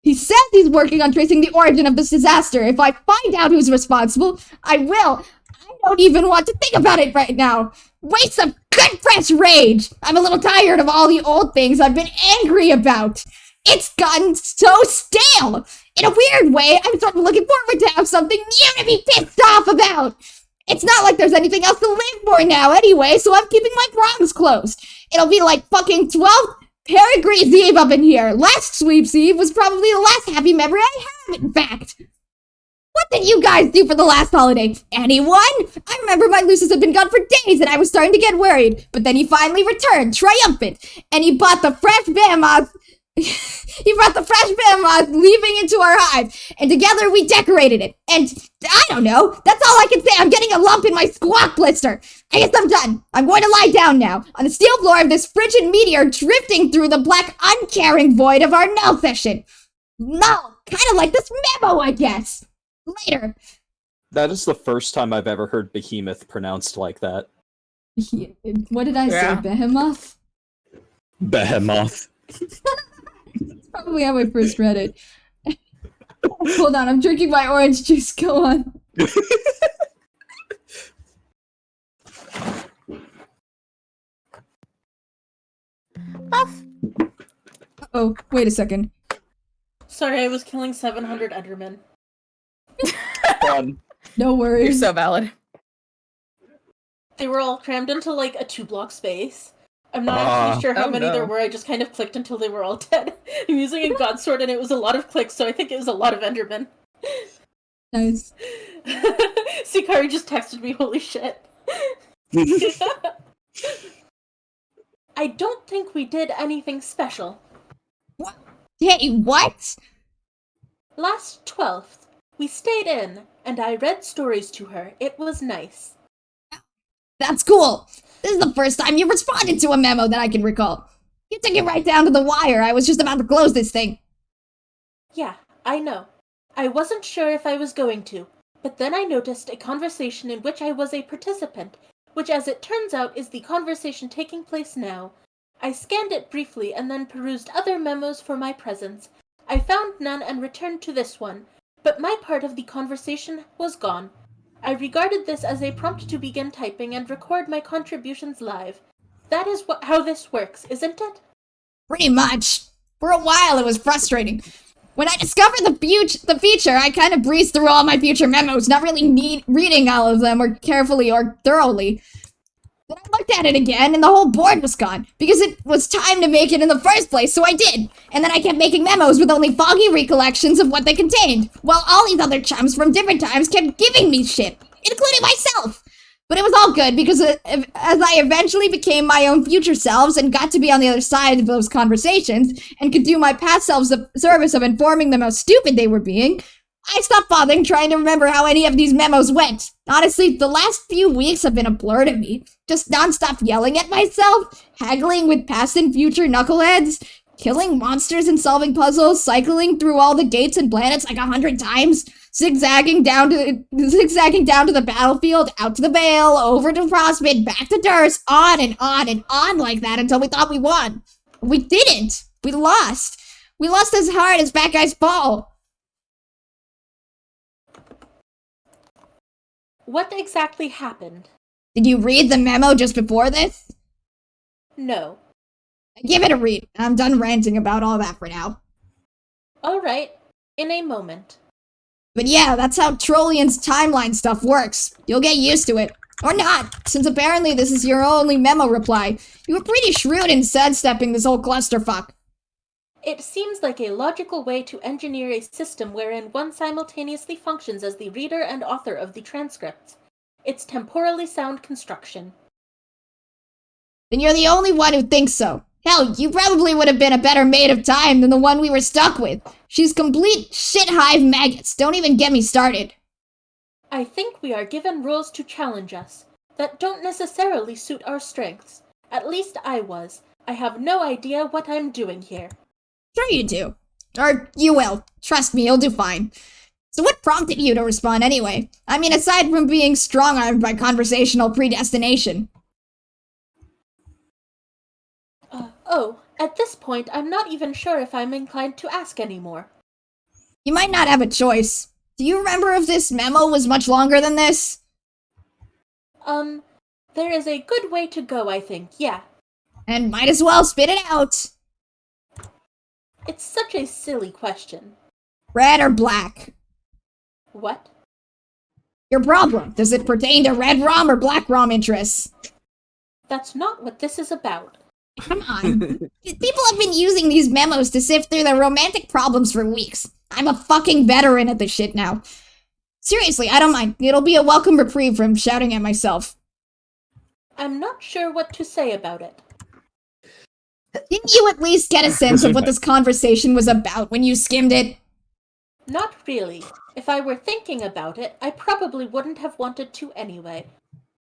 he says he's working on tracing the origin of this disaster. If I find out who's responsible, I will. I don't even want to think about it right now. Waste of good fresh rage. I'm a little tired of all the old things I've been angry about. It's gotten so stale. In a weird way, I'm sort of looking forward to have something new to be pissed off about. It's not like there's anything else to live for now anyway, so I'm keeping my proms closed. It'll be like fucking 12th Peregrine's Eve up in here. Last Sweeps Eve was probably the last happy memory I have, in fact. What did you guys do for the last holiday? Anyone? I remember my Lucius had been gone for days and I was starting to get worried. But then he finally returned, triumphant. And he bought the fresh mammoth. He brought the fresh mammoth leaving into our hive. And together we decorated it. And I don't know. That's all I can say. I'm getting a lump in my squawk blister. I guess I'm done. I'm going to lie down now on the steel floor of this frigid meteor drifting through the black uncaring void of our null session. Null. Kind of like this memo, I guess. Later. That is the first time I've ever heard behemoth pronounced like that. What did I say? Behemoth? Behemoth. That's probably how I first read it. Hold on, I'm drinking my orange juice. Go on. Oh, wait a second. Sorry, I was killing 700 Endermen. Fun. No worries. You're so valid. They were all crammed into like a 2-block space. I'm not actually sure how many there were. I just kind of clicked until they were all dead. I'm using a god sword and it was a lot of clicks, so I think it was a lot of Endermen. Nice. Sikari just texted me, holy shit. I don't think we did anything special. What? Hey, what? Last 12th, we stayed in, and I read stories to her. It was nice. That's cool. This is the first time you responded to a memo that I can recall. You took it right down to the wire. I was just about to close this thing. Yeah, I know. I wasn't sure if I was going to, but then I noticed a conversation in which I was a participant, which as it turns out is the conversation taking place now. I scanned it briefly and then perused other memos for my presence. I found none and returned to this one, but my part of the conversation was gone. I regarded this as a prompt to begin typing and record my contributions live. That is how this works, isn't it? Pretty much. For a while, it was frustrating. When I discovered the feature, I kind of breezed through all my future memos, not really reading all of them or carefully or thoroughly. Then I looked at it again, and the whole board was gone, because it was time to make it in the first place, so I did. And then I kept making memos with only foggy recollections of what they contained, while all these other chums from different times kept giving me shit, including myself. But it was all good, because as I eventually became my own future selves and got to be on the other side of those conversations, and could do my past selves the service of informing them how stupid they were being, I stopped bothering trying to remember how any of these memos went. Honestly, the last few weeks have been a blur to me. Just nonstop yelling at myself, haggling with past and future knuckleheads, killing monsters and solving puzzles, cycling through all the gates and planets like 100 times, zigzagging down to the battlefield, out to the Vale, over to Frostbit, back to Durst, on and on and on like that until we thought we won. We didn't. We lost. We lost as hard as Bad Guys Fall. What exactly happened? Did you read the memo just before this? No. Give it a read. I'm done ranting about all that for now. Alright, in a moment. But yeah, that's how Trollian's timeline stuff works. You'll get used to it. Or not, since apparently this is your only memo reply. You were pretty shrewd in sidestepping this whole clusterfuck. It seems like a logical way to engineer a system wherein one simultaneously functions as the reader and author of the transcripts. It's temporally sound construction. Then you're the only one who thinks so. Hell, you probably would have been a better maid of time than the one we were stuck with. She's complete shit-hive maggots. Don't even get me started. I think we are given rules to challenge us that don't necessarily suit our strengths. At least I was. I have no idea what I'm doing here. Sure you do. Or you will. Trust me, you'll do fine. So what prompted you to respond anyway? I mean, aside from being strong-armed by conversational predestination. Oh, at this point, I'm not even sure if I'm inclined to ask anymore. You might not have a choice. Do you remember if this memo was much longer than this? There is a good way to go, I think, yeah. And might as well spit it out. It's such a silly question. Red or black? What? Your problem. Does it pertain to red ROM or black ROM interests? That's not what this is about. Come on. People have been using these memos to sift through their romantic problems for weeks. I'm a fucking veteran at this shit now. Seriously, I don't mind. It'll be a welcome reprieve from shouting at myself. I'm not sure what to say about it. Didn't you at least get a sense of what this conversation was about when you skimmed it? Not really. If I were thinking about it, I probably wouldn't have wanted to anyway.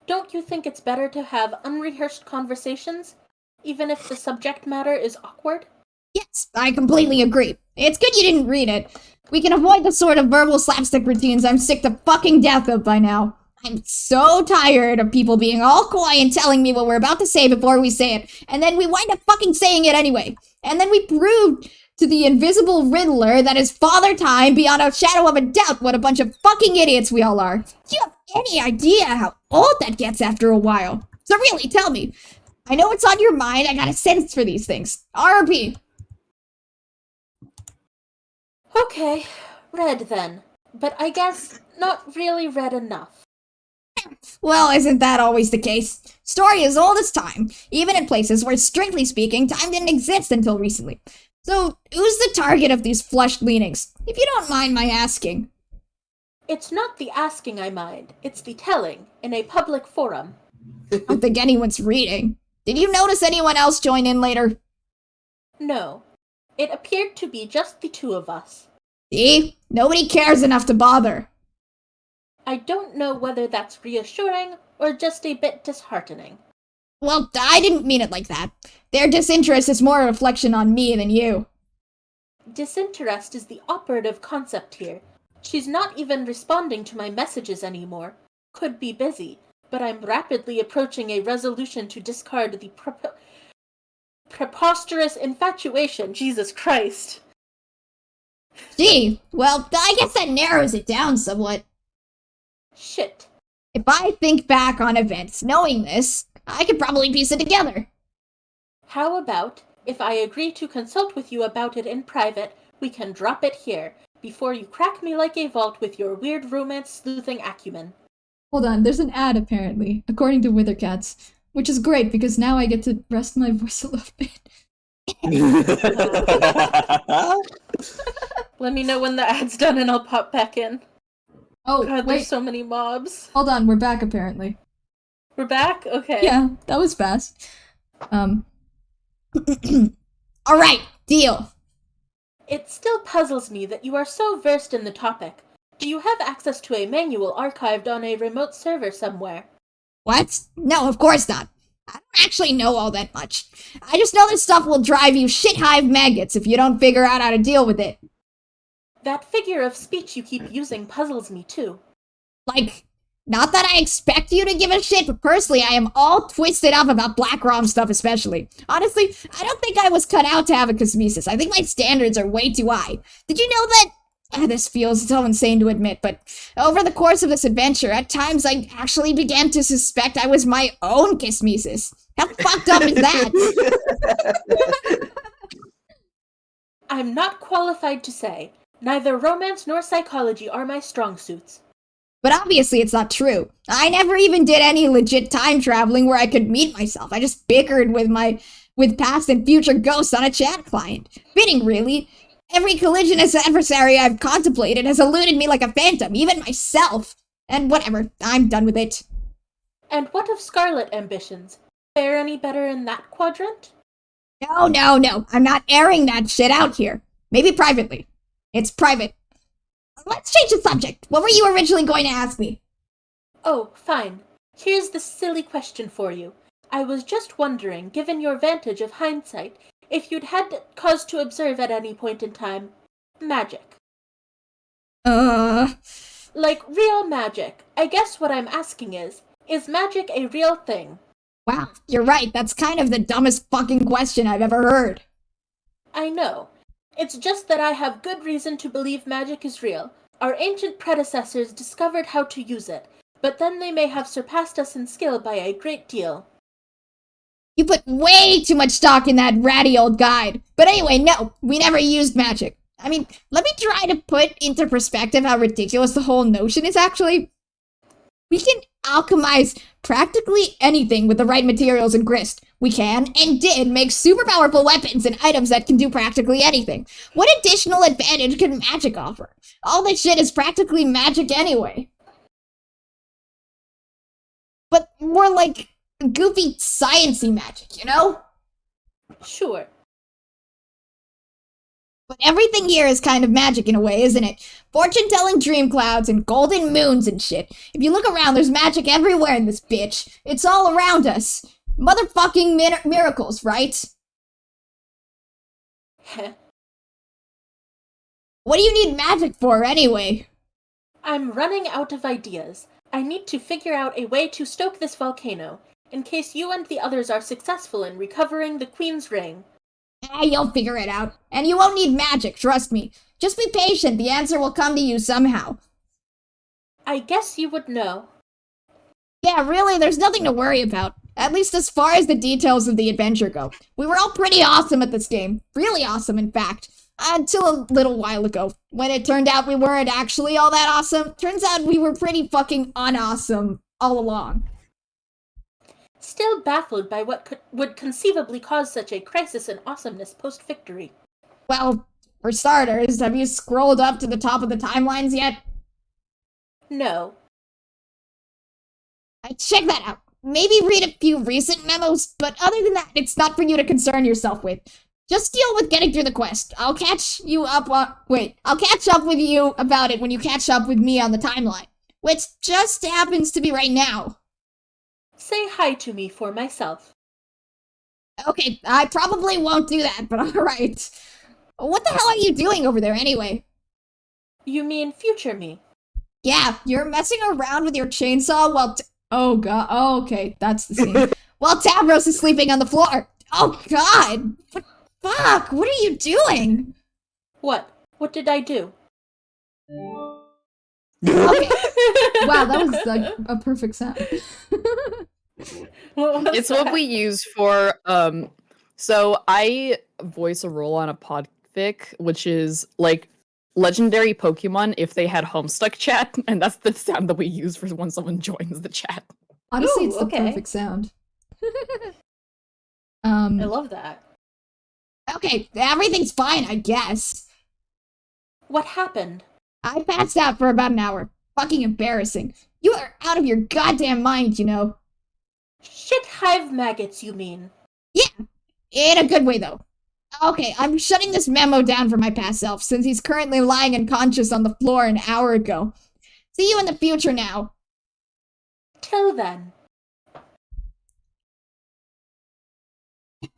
Don't you think it's better to have unrehearsed conversations, even if the subject matter is awkward? Yes, I completely agree. It's good you didn't read it. We can avoid the sort of verbal slapstick routines I'm sick to fucking death of by now. I'm so tired of people being all coy and telling me what we're about to say before we say it, and then we wind up fucking saying it anyway. And then we prove to the invisible Riddler that is Father Time beyond a shadow of a doubt what a bunch of fucking idiots we all are. Do you have any idea how old that gets after a while? So really, tell me. I know it's on your mind, I got a sense for these things. RP. Okay, red then. But I guess not really red enough. Well, isn't that always the case? Story as old as time, even in places where, strictly speaking, time didn't exist until recently. So, who's the target of these flushed leanings, if you don't mind my asking? It's not the asking I mind, it's the telling, in a public forum. I don't think anyone's reading. Did you notice anyone else join in later? No. It appeared to be just the two of us. See? Nobody cares enough to bother. I don't know whether that's reassuring or just a bit disheartening. Well, I didn't mean it like that. Their disinterest is more a reflection on me than you. Disinterest is the operative concept here. She's not even responding to my messages anymore. Could be busy, but I'm rapidly approaching a resolution to discard the preposterous infatuation, Jesus Christ. Gee, well, I guess that narrows it down somewhat. Shit. If I think back on events knowing this, I could probably piece it together. How about, if I agree to consult with you about it in private, we can drop it here, before you crack me like a vault with your weird romance-sleuthing acumen. Hold on, there's an ad apparently, according to Withercats, which is great because now I get to rest my voice a little bit. Let me know when the ad's done and I'll pop back in. Oh, God, wait. there's so many mobs. Hold on, we're back apparently. We're back? Okay. Yeah, that was fast. Alright, deal. It still puzzles me that you are so versed in the topic. Do you have access to a manual archived on a remote server somewhere? What? No, of course not. I don't actually know all that much. I just know this stuff will drive you shit-hive maggots if you don't figure out how to deal with it. That figure of speech you keep using puzzles me too. Like, not that I expect you to give a shit, but personally I am all twisted up about Black ROM stuff especially. Honestly, I don't think I was cut out to have a cosmesis. I think my standards are way too high. Did you know that... this feels so insane to admit, but over the course of this adventure, at times I actually began to suspect I was my own cosmesis. How fucked up is that? I'm not qualified to say. Neither romance nor psychology are my strong suits. But obviously it's not true. I never even did any legit time traveling where I could meet myself. I just bickered with past and future ghosts on a chat client. Fitting, really. Every collisionist adversary I've contemplated has eluded me like a phantom, even myself. And whatever, I'm done with it. And what of Scarlet ambitions? Fare any better in that quadrant? No. I'm not airing that shit out here. Maybe privately. It's private. Let's change the subject. What were you originally going to ask me? Oh, fine. Here's the silly question for you. I was just wondering, given your vantage of hindsight, if you'd had cause to observe at any point in time magic. Like real magic. I guess what I'm asking is magic a real thing? Wow, you're right. That's kind of the dumbest fucking question I've ever heard. I know. It's just that I have good reason to believe magic is real. Our ancient predecessors discovered how to use it, but then they may have surpassed us in skill by a great deal. You put way too much stock in that ratty old guide. But anyway, no, we never used magic. I mean, let me try to put into perspective how ridiculous the whole notion is actually. We can alchemize practically anything with the right materials and grist. We can, and did, make super powerful weapons and items that can do practically anything. What additional advantage can magic offer? All this shit is practically magic anyway. But more like goofy science-y magic, you know? Sure. But everything here is kind of magic in a way, isn't it? Fortune-telling dream clouds and golden moons and shit. If you look around, there's magic everywhere in this bitch. It's all around us. Motherfucking miracles, right? Heh. What do you need magic for, anyway? I'm running out of ideas. I need to figure out a way to stoke this volcano, in case you and the others are successful in recovering the Queen's Ring. You'll figure it out. And you won't need magic, trust me. Just be patient, the answer will come to you somehow. I guess you would know. Yeah, really, there's nothing to worry about. At least as far as the details of the adventure go. We were all pretty awesome at this game. Really awesome, in fact. Until a little while ago, when it turned out we weren't actually all that awesome. Turns out we were pretty fucking unawesome all along. Still baffled by what would conceivably cause such a crisis in awesomeness post-victory. Well, for starters, have you scrolled up to the top of the timelines yet? No. Check that out. Maybe read a few recent memos, but other than that, it's not for you to concern yourself with. Just deal with getting through the quest. I'll catch up with you about it when you catch up with me on the timeline. Which just happens to be right now. Say hi to me for myself. Okay, I probably won't do that, but alright. What the hell are you doing over there anyway? You mean future me? Yeah, you're messing around with your chainsaw while oh god, oh, okay, that's the scene. While Tavros is sleeping on the floor. Oh god! Fuck, what are you doing? What? What did I do? Okay. Wow, that was like a perfect sound. It's what we use for so I voice a role on a podfic, which is like legendary Pokemon if they had homestuck chat, and that's the sound that we use for when someone joins the chat. Honestly, Ooh, it's the okay. perfect sound. I love that. Okay, everything's fine, I guess. What happened? I passed out for about an hour. Fucking embarrassing. You are out of your goddamn mind, you know. Shit hive maggots, you mean? Yeah, in a good way, though. Okay, I'm shutting this memo down for my past self, since he's currently lying unconscious on the floor an hour ago. See you in the future now. Till then.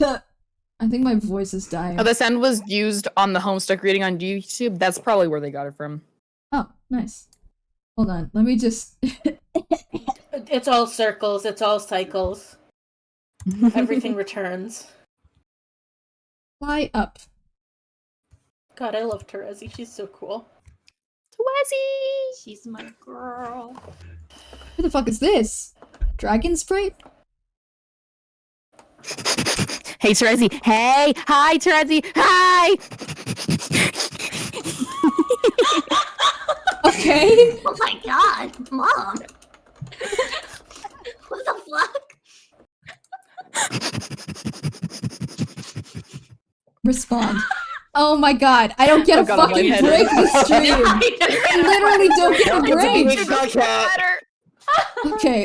I think my voice is dying. Oh, the sound was used on the Homestuck reading on YouTube. That's probably where they got it from. Oh, nice. Hold on, let me just... It's all circles, it's all cycles. Everything returns. Fly up. God, I love Terezi. She's so cool. Twizzy! She's my girl. Who the fuck is this? Dragon Sprite? Hey, Terezi. Hey! Hi, Terezi! Hi! Okay. Oh my god, Mom! What the fuck? Respond. Oh my god, I don't get a God, I'm fucking lightheaded. break this stream. I literally don't get a break.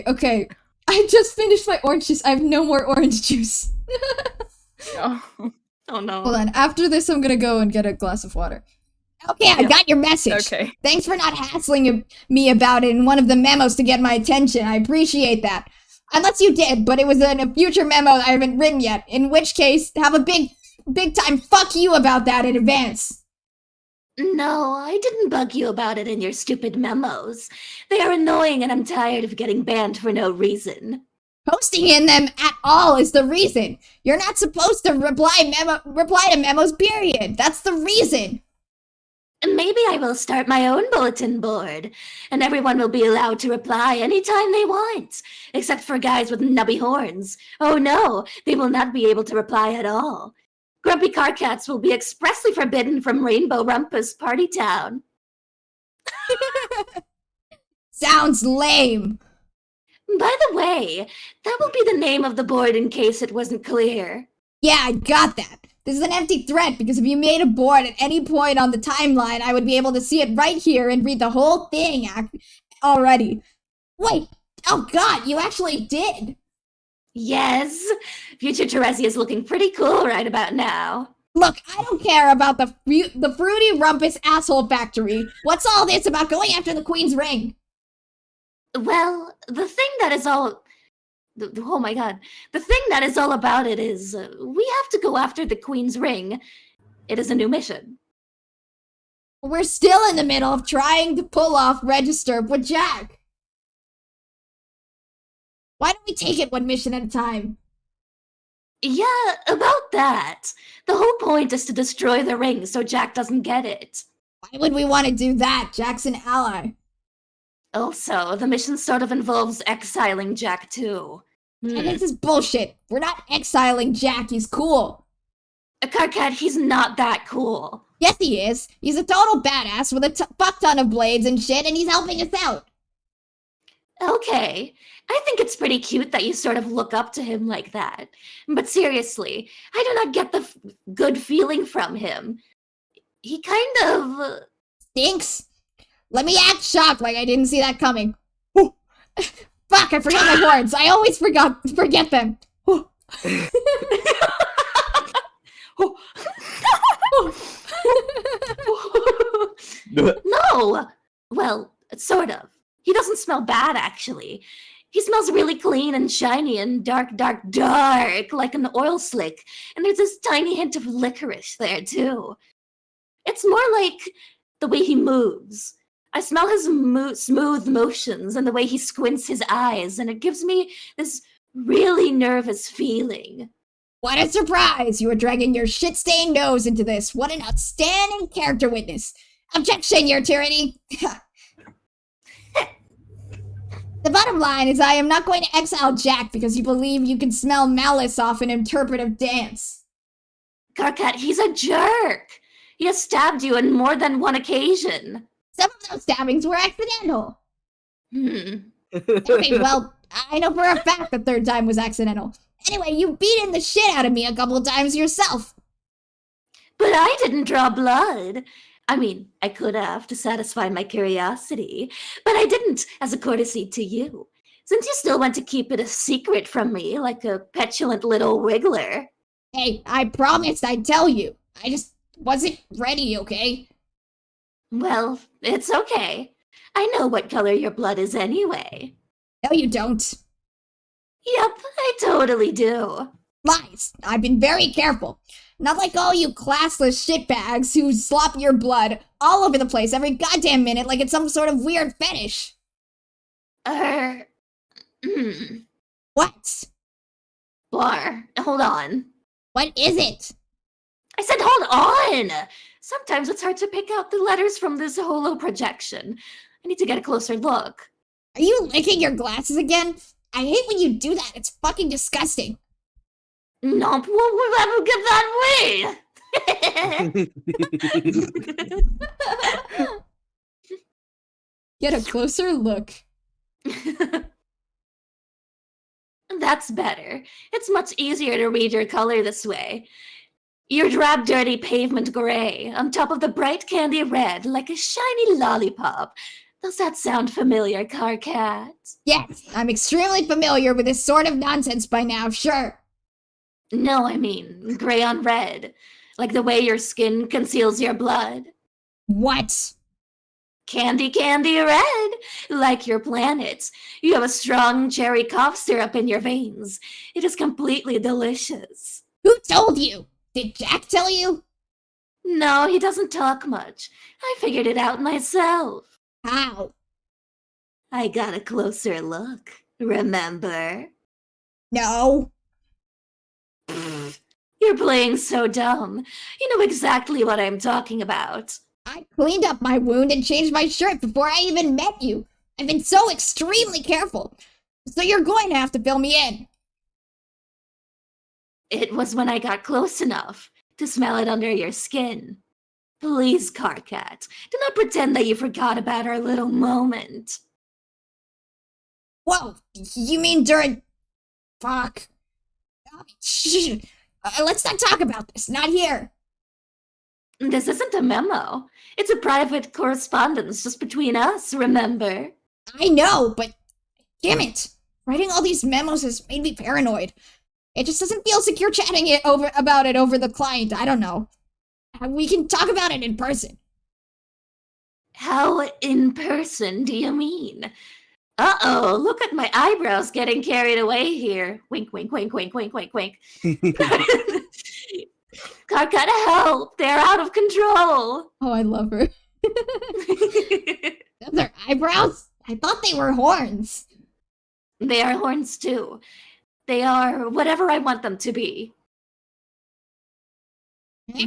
Okay. I just finished my orange juice. I have no more orange juice. Oh no. Hold on, after this I'm gonna go and get a glass of water. Okay, I got your message. Okay. Thanks for not hassling me about it in one of the memos to get my attention. I appreciate that. Unless you did, but it was in a future memo I haven't written yet, in which case, have a big time fuck you about that in advance. No, I didn't bug you about it in your stupid memos. They are annoying and I'm tired of getting banned for no reason. Posting in them at all is the reason. You're not supposed to reply to memos, period. That's the reason. Maybe I will start my own bulletin board, and everyone will be allowed to reply anytime they want, except for guys with nubby horns. Oh no, they will not be able to reply at all. Grumpy car cats will be expressly forbidden from Rainbow Rumpus Party Town. Sounds lame. By the way, that will be the name of the board in case it wasn't clear. Yeah, I got that. This is an empty threat because if you made a board at any point on the timeline, I would be able to see it right here and read the whole thing already. Wait, oh god, you actually did. Yes, future Teresi is looking pretty cool right about now. Look, I don't care about the Fruity Rumpus Asshole Factory. What's all this about going after the Queen's Ring? Well, the thing that is all... Oh my god. The thing that is all about it is we have to go after the Queen's Ring. It is a new mission. We're still in the middle of trying to pull off Register with Jack. Why don't we take it one mission at a time? Yeah, about that. The whole point is to destroy the ring so Jack doesn't get it. Why would we want to do that? Jack's an ally. Also, the mission sort of involves exiling Jack too. And this is bullshit. We're not exiling Jack, he's cool. Karkat, he's not that cool. Yes, he is. He's a total badass with a fuck ton of blades and shit, and he's helping us out. Okay, I think it's pretty cute that you sort of look up to him like that. But seriously, I do not get the good feeling from him. He kind of... stinks. Let me act shocked like I didn't see that coming. Fuck, I forgot my words. I always forget them. No! Well, sort of. He doesn't smell bad, actually. He smells really clean and shiny and dark, like an oil slick. And there's this tiny hint of licorice there, too. It's more like the way he moves. I smell his smooth motions and the way he squints his eyes, and it gives me this really nervous feeling. What a surprise! You are dragging your shit-stained nose into this. What an outstanding character witness. Objection, your tyranny! The bottom line is I am not going to exile Jack because you believe you can smell malice off an interpretive dance. Karkat, he's a jerk! He has stabbed you on more than one occasion. Some of those stabbings were accidental. Hmm. Okay, well, I know for a fact the third time was accidental. Anyway, you beaten the shit out of me a couple of times yourself. But I didn't draw blood. I mean, I could have to satisfy my curiosity, but I didn't as a courtesy to you, since you still want to keep it a secret from me like a petulant little wiggler. Hey, I promised I'd tell you. I just wasn't ready, okay? Well, it's okay. I know what color your blood is anyway. No, you don't. Yep, I totally do. Lies. I've been very careful. Not like all you classless shitbags who slop your blood all over the place every goddamn minute like it's some sort of weird fetish. What? Blar, hold on. What is it? I said hold on! Sometimes it's hard to pick out the letters from this holo projection. I need to get a closer look. Are you licking your glasses again? I hate when you do that. It's fucking disgusting. Nope, we'll never get that way! Get a closer look. That's better. It's much easier to read your color this way. Your drab, dirty pavement gray on top of the bright candy red like a shiny lollipop. Does that sound familiar, Karkat? Yes, I'm extremely familiar with this sort of nonsense by now, sure. No, I mean gray on red. Like the way your skin conceals your blood. What? Candy red. Like your planet. You have a strong cherry cough syrup in your veins. It is completely delicious. Who told you? Did Jack tell you? No, he doesn't talk much. I figured it out myself. How? I got a closer look. Remember? No. You're playing so dumb. You know exactly what I'm talking about. I cleaned up my wound and changed my shirt before I even met you. I've been so extremely careful. So you're going to have to fill me in. It was when I got close enough to smell it under your skin. Please, Carcat, do not pretend that you forgot about our little moment. Whoa, you mean during... Fuck. Shh. Let's not talk about this, not here. This isn't a memo. It's a private correspondence just between us, remember? I know, but damn it. Writing all these memos has made me paranoid. It just doesn't feel secure chatting about it over the client, I don't know. We can talk about it in person. How in person do you mean? Uh-oh, look at my eyebrows getting carried away here. Wink, wink, wink, wink, wink, wink, wink. God, gotta help. They're out of control. Oh, I love her. Those are eyebrows? I thought they were horns. They are horns too. They are whatever I want them to be.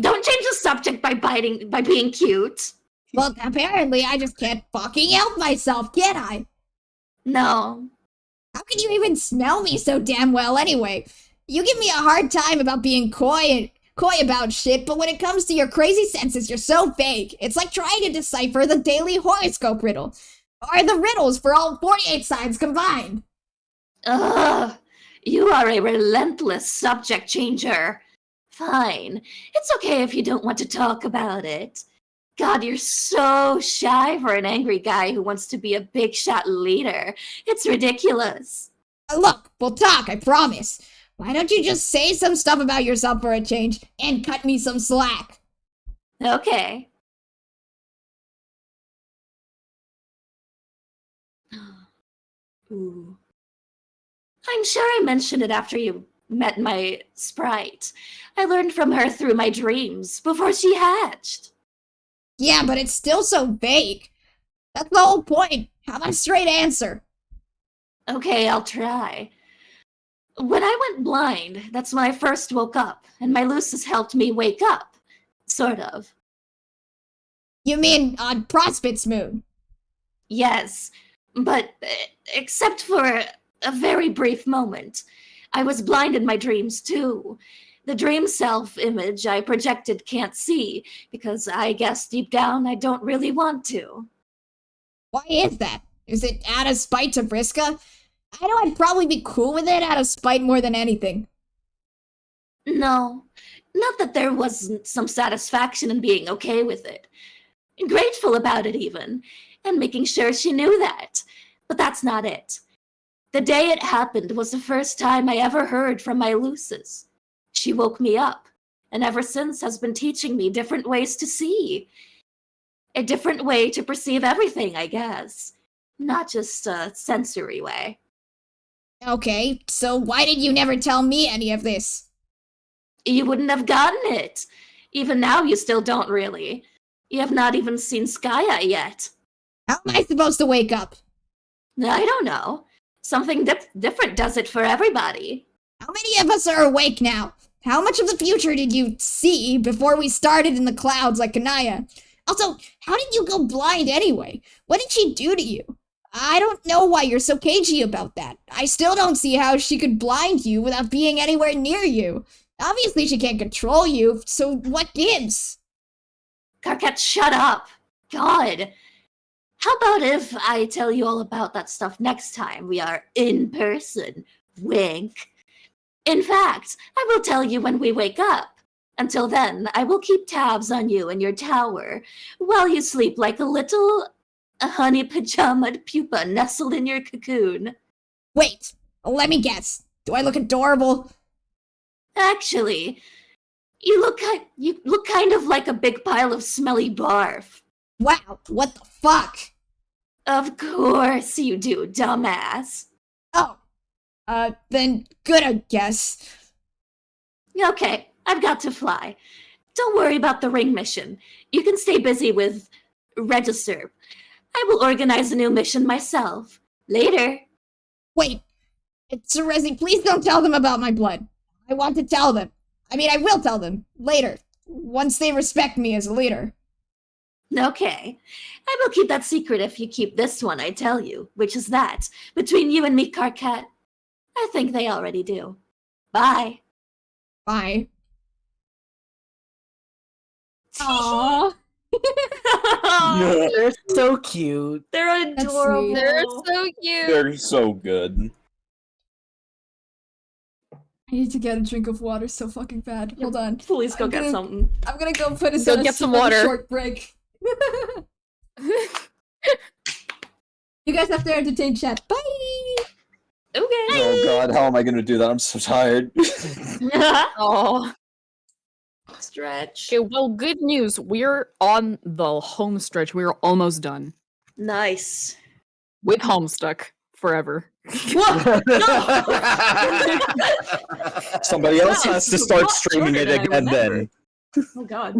Don't change the subject by being cute. Well, apparently I just can't fucking help myself, can I? No. How can you even smell me so damn well anyway? You give me a hard time about being coy about shit, but when it comes to your crazy senses, you're so vague. It's like trying to decipher the daily horoscope riddle. Or the riddles for all 48 signs combined. Ugh. You are a relentless subject changer. Fine. It's okay if you don't want to talk about it. God, you're so shy for an angry guy who wants to be a big shot leader. It's ridiculous. Look, we'll talk, I promise. Why don't you just say some stuff about yourself for a change and cut me some slack? Okay. Ooh. I'm sure I mentioned it after you met my sprite. I learned from her through my dreams before she hatched. Yeah, but it's still so vague. That's the whole point. Have a straight answer. Okay, I'll try. When I went blind, that's when I first woke up, and my Lucis helped me wake up. Sort of. You mean on Prospect's moon? Yes, but except for a very brief moment. I was blind in my dreams too. The dream self-image I projected can't see, because I guess deep down I don't really want to. Why is that? Is it out of spite to Vriska? I know I'd probably be cool with it out of spite more than anything. No, not that there wasn't some satisfaction in being okay with it. Grateful about it even, and making sure she knew that. But that's not it. The day it happened was the first time I ever heard from my Lucis. She woke me up, and ever since has been teaching me different ways to see. A different way to perceive everything, I guess. Not just a sensory way. Okay, so why did you never tell me any of this? You wouldn't have gotten it. Even now you still don't really. You have not even seen Skya yet. How am I supposed to wake up? I don't know. Something different does it for everybody. How many of us are awake now? How much of the future did you see before we started in the clouds like Kanaya? Also, how did you go blind anyway? What did she do to you? I don't know why you're so cagey about that. I still don't see how she could blind you without being anywhere near you. Obviously she can't control you, so what gives? Carcat, shut up. God. How about if I tell you all about that stuff next time we are in person? Wink. In fact, I will tell you when we wake up. Until then, I will keep tabs on you in your tower, while you sleep like a little honey pajamaed pupa nestled in your cocoon. Wait, let me guess. Do I look adorable? Actually, you look kind of like a big pile of smelly barf. Wow, what the fuck? Of course you do, dumbass. Oh. Then good, I guess. Okay, I've got to fly. Don't worry about the ring mission. You can stay busy with register. I will organize a new mission myself. Later. Wait. Cerezi, please don't tell them about my blood. I want to tell them. I mean, I will tell them. Later. Once they respect me as a leader. Okay. I will keep that secret if you keep this one, I tell you, which is that. Between you and me, Karkat, I think they already do. Bye. Bye. Aww. They're so cute. They're That's adorable. sweet. They're so cute. They're so good. I need to get a drink of water so fucking bad. Hold on. Please go I'm get gonna- something. I'm gonna go put us Go on a get some super water. short break. You guys have to entertain chat. Bye! Okay. Oh god, how am I gonna do that? I'm so tired. Oh. Stretch. Okay, well, good news. We're on the home stretch. We're almost done Nice. with Homestuck forever. Somebody else Wow, has to it's a start lot streaming shorter it than I again then. remembered. Oh god.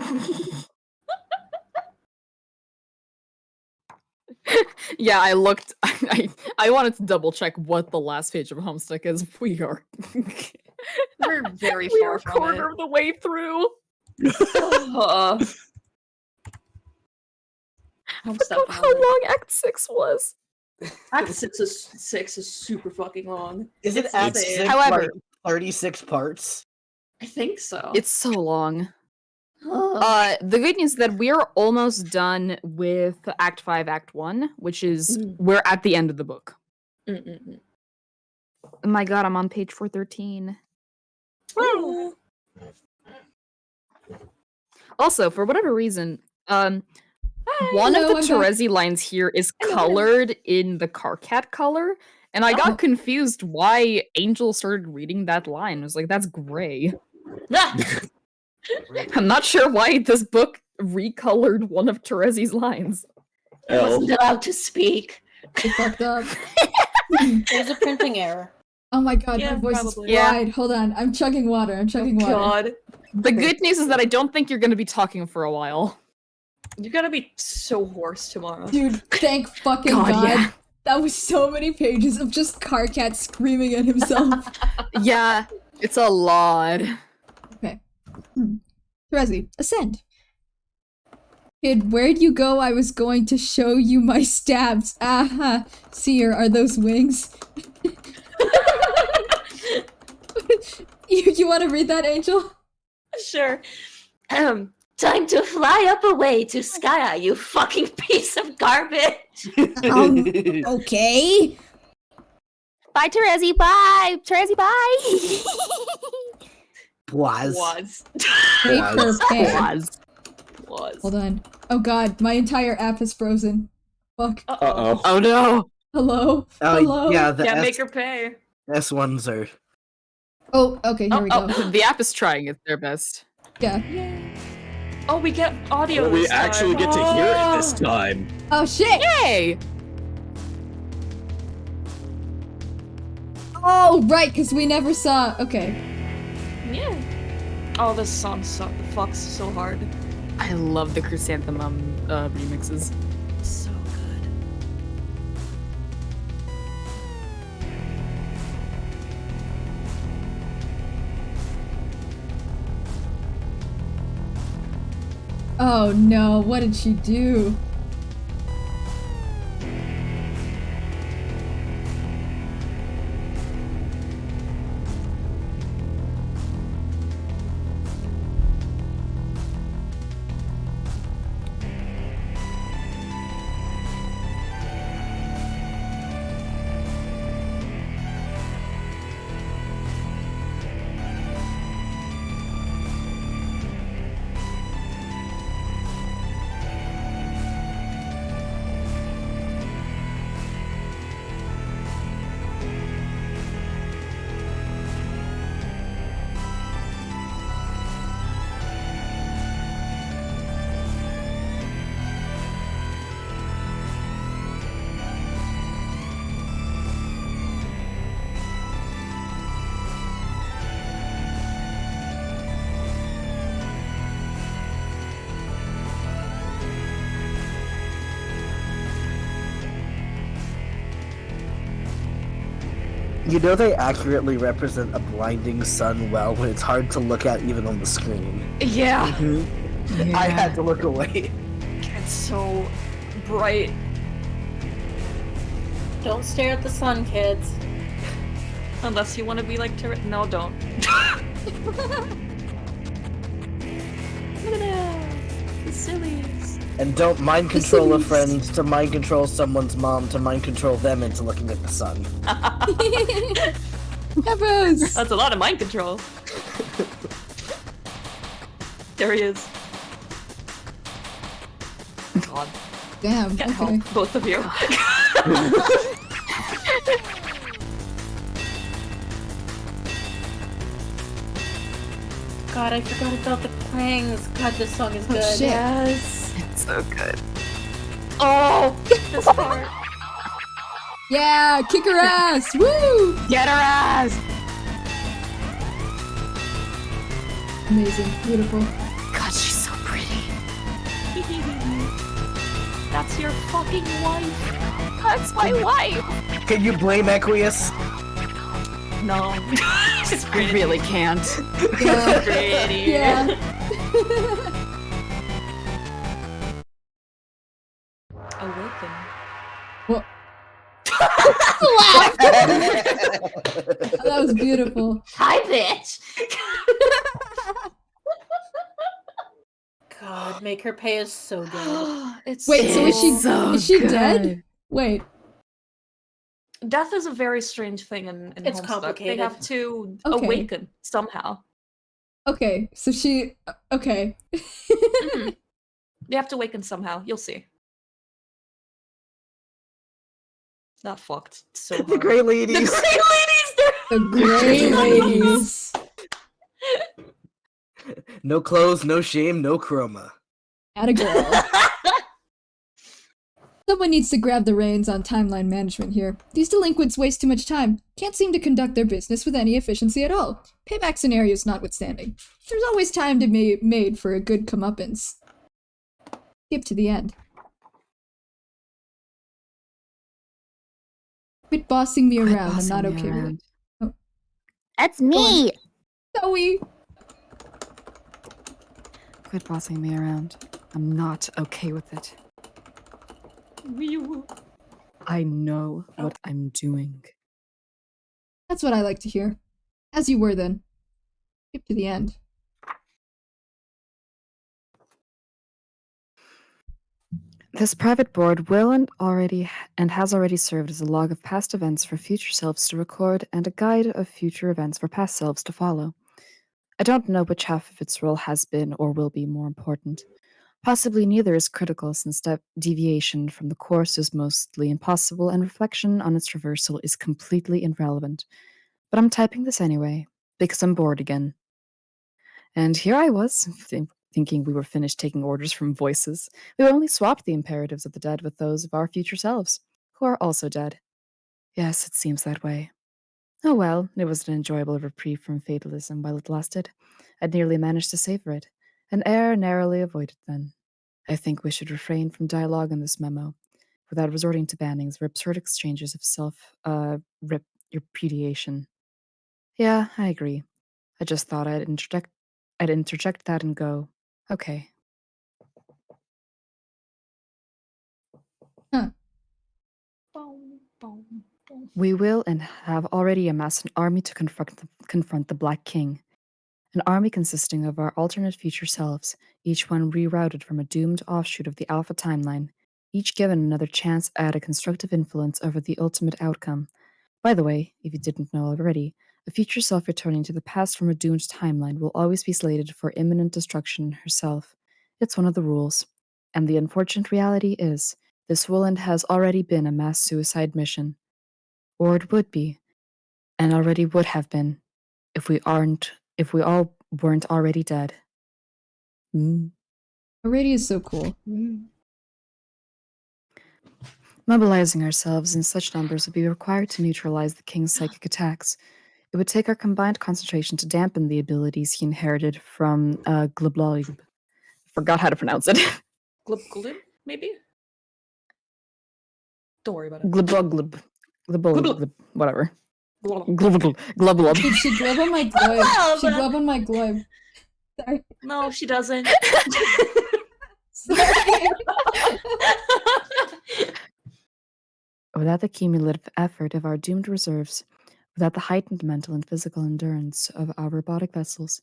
Yeah, I looked. I wanted to double check what the last page of Homestuck is. We are. We're very we far are from quarter it. of the way through. I'm Forgot how long Act 6 was. Act 6 is super fucking long. Is it It's Act insane. 6 However- like 36 parts? I think so. It's so long. Oh, The good news is that we're almost done with Act 5, Act 1, which is we're at the end of the book. Mm-mm-mm. Oh my god, I'm on page 413. Woo! Also, for whatever reason, one hello, of I'm the back. Terezi lines here is Hello. colored in the Karkat color, and I Oh. got confused why Angel started reading that line. I was like, that's gray. Ah! I'm not sure why this book recolored one of Terezi's lines. I wasn't allowed to speak. They fucked up. There's a printing error. Oh my god, Yeah, my voice probably. is fried. Hold on, I'm chugging water. I'm chugging water. God. The good news is that I don't think you're going to be talking for a while. You're gonna be so hoarse tomorrow. Dude, thank fucking God, god. yeah. That was so many pages of just Karkat screaming at himself. Yeah, it's a lot. Okay. Terezi, ascend. Kid, where'd you go? I was going to show you my stabs. Aha. Seer, are those wings? You want to read that, Angel? Sure. Time to fly up away to Skya, you fucking piece of garbage. Okay. Bye, Terezi. Bye. Terezi, bye. Was. Paper pen. Was. Hold on. Oh god, my entire app is frozen. Fuck. Uh-oh. Oh no. Hello? Oh, Hello? yeah, the Yeah, S, make her pay. S ones are. Oh, okay, here we go. The app is trying its their best. Yeah. Oh, we get audio. Well, we this actually time. get to hear it this time. Oh shit! Yay! Oh, right, because we never saw. Okay. Yeah. Oh, this song fucks so hard. I love the Chrysanthemum remixes. So good. Oh no, what did she do? You know they accurately represent a blinding sun well when it's hard to look at even on the screen. Yeah. I had to look away. It's so bright. Don't stare at the sun, kids. Unless you want to be like No, don't. Look at that. The sillies. And don't mind control a Sims. friend to mind control someone's mom to mind control them into looking at the sun. Evers! That's a lot of mind control. There he is. God. Damn, Get okay. help, both of you. God, I forgot about the clangs. God, this song is Oh, good. shit. Yes. It's so good. Oh, this part. Yeah, kick her ass! Woo! Get her ass! Amazing, beautiful. God, she's so pretty. That's your fucking wife. That's my wife. Can you blame Equius? No. She's I pretty. really can't. Yeah. Pretty. Yeah. Awaken. Well, that was beautiful. Hi, bitch. God, Make Her Pay is so good. It's Wait, so so is she good. dead? Wait. Death is a very strange thing in It's Homestuck. complicated. They have to Okay. awaken somehow. Okay, so she. Okay. Mhm. They have to awaken somehow. You'll see. Not fucked. It's so hard. The Grey Ladies. The Grey Ladies! The Grey Ladies. No clothes, no shame, no chroma. Atta girl. Someone needs to grab the reins on timeline management here. These delinquents waste too much time. Can't seem to conduct their business with any efficiency at all. Payback scenarios notwithstanding. There's always time to be made for a good comeuppance. Skip to the end. Quit bossing me Quit around. I'm not bossing me okay with it. around. Oh. That's me. Zoe! Quit bossing me around. I'm not okay with it. I know what I'm doing. That's what I like to hear. As you were then. Skip to the end. This private board will and has already served as a log of past events for future selves to record and a guide of future events for past selves to follow. I don't know which half of its role has been or will be more important. Possibly neither is critical, since deviation from the course is mostly impossible and reflection on its reversal is completely irrelevant. But I'm typing this anyway, because I'm bored again. And here I was, thinking we were finished taking orders from voices. We only swapped the imperatives of the dead with those of our future selves, who are also dead. Yes, it seems that way. Oh well, it was an enjoyable reprieve from fatalism while it lasted. I'd nearly managed to savor it. An error narrowly avoided then. I think we should refrain from dialogue in this memo, without resorting to bannings or absurd exchanges of repudiation. Yeah, I agree. I just thought I'd interject that and go, okay. We will and have already amassed an army to confront the Black King. An army consisting of our alternate future selves, each one rerouted from a doomed offshoot of the Alpha timeline, each given another chance at a constructive influence over the ultimate outcome. By the way, if you didn't know already, a future self returning to the past from a doomed timeline will always be slated for imminent destruction herself. It's one of the rules. And the unfortunate reality is, this will and has already been a mass suicide mission. Or it would be, and already would have been, if we all weren't already dead. Already is so cool. Mobilizing ourselves in such numbers would be required to neutralize the king's psychic attacks. It would take our combined concentration to dampen the abilities he inherited from Glublob. Forgot how to pronounce it. Glib, maybe? Don't worry about it. Glub, whatever. Glub, glub. She glove on my globe. She glove on my globe. Sorry. No, she doesn't. Sorry. Without the cumulative effort of our doomed reserves, without the heightened mental and physical endurance of our robotic vessels,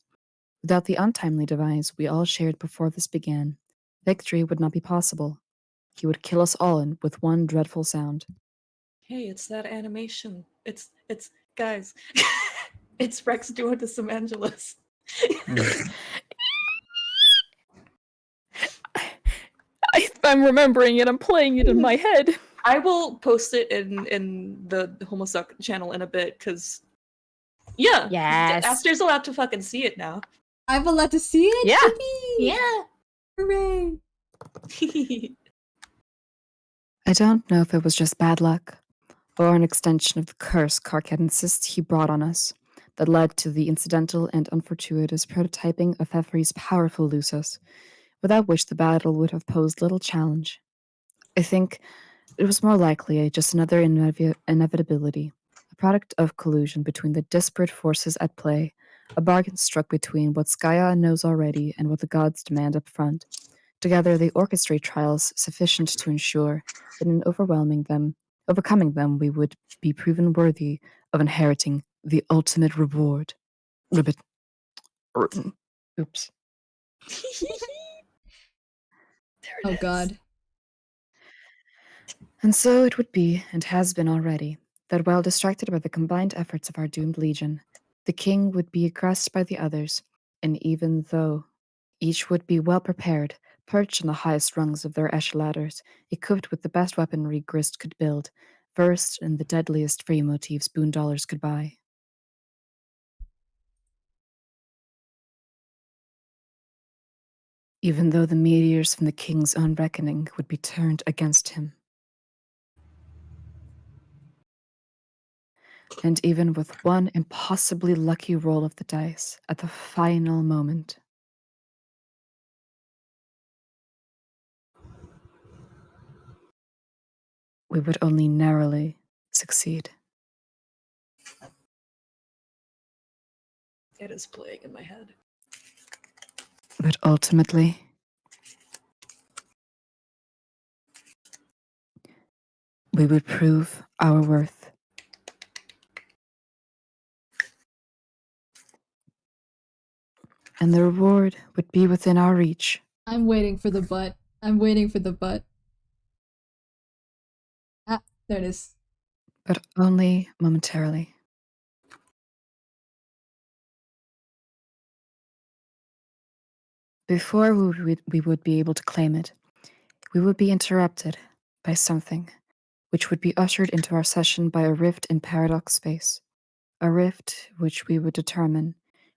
without the untimely demise we all shared before this began, victory would not be possible. He would kill us all with one dreadful sound. Hey, it's that animation. It's guys. It's Rex doing to some Angeles. I'm remembering it. I'm playing it in my head. I will post it in the homestuck channel in a bit, because Yes. Aster's allowed to fucking see it now. I'm allowed to see it? Yeah. Yippee! Yeah. Hooray! I don't know if it was just bad luck, or an extension of the curse Karkat insists he brought on us, that led to the incidental and unfortuitous prototyping of Theferi's powerful Lusos, without which the battle would have posed little challenge. I think it was more likely just another inevitability, a product of collusion between the disparate forces at play, a bargain struck between what Skya knows already and what the gods demand up front. Together they orchestrate trials sufficient to ensure that in overcoming them, we would be proven worthy of inheriting the ultimate reward. Ribbit. Oops. Oh god. And so it would be, and has been already, that while distracted by the combined efforts of our doomed legion, the king would be aggressed by the others, and even though each would be well prepared, perched on the highest rungs of their ladders, equipped with the best weaponry Grist could build, versed in the deadliest free motifs boon dollars could buy. Even though the meteors from the king's own reckoning would be turned against him. And even with one impossibly lucky roll of the dice at the final moment, we would only narrowly succeed. It is playing in my head. But ultimately, we would prove our worth. And the reward would be within our reach. I'm waiting for the butt. I'm waiting for the butt. Ah, there it is. But only momentarily. Before we would be able to claim it, we would be interrupted by something which would be ushered into our session by a rift in paradox space. A rift which we would determine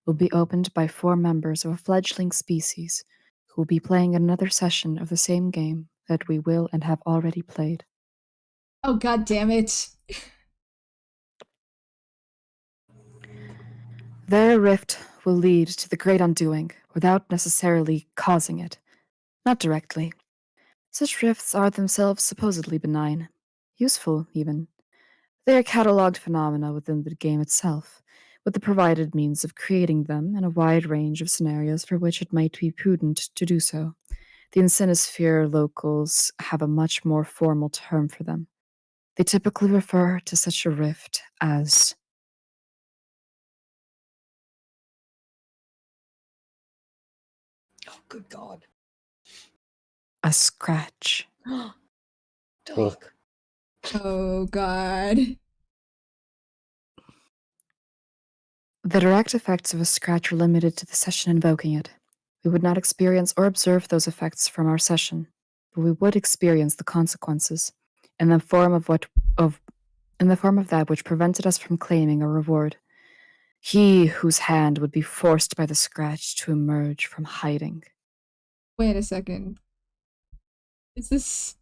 will be opened by 4 members of a fledgling species who will be playing another session of the same game that we will and have already played. Oh god damn it. Their rift will lead to the great undoing without necessarily causing it. Not directly. Such rifts are themselves supposedly benign. Useful, even. They are catalogued phenomena within the game itself, with the provided means of creating them in a wide range of scenarios for which it might be prudent to do so. The Insinisphere locals have a much more formal term for them. They typically refer to such a rift as Oh, good God. a scratch. Dog. Oh god. The direct effects of a scratch are limited to the session invoking it. We would not experience or observe those effects from our session, but we would experience the consequences in the form of that which prevented us from claiming a reward. He whose hand would be forced by the scratch to emerge from hiding. Wait a second. Is this...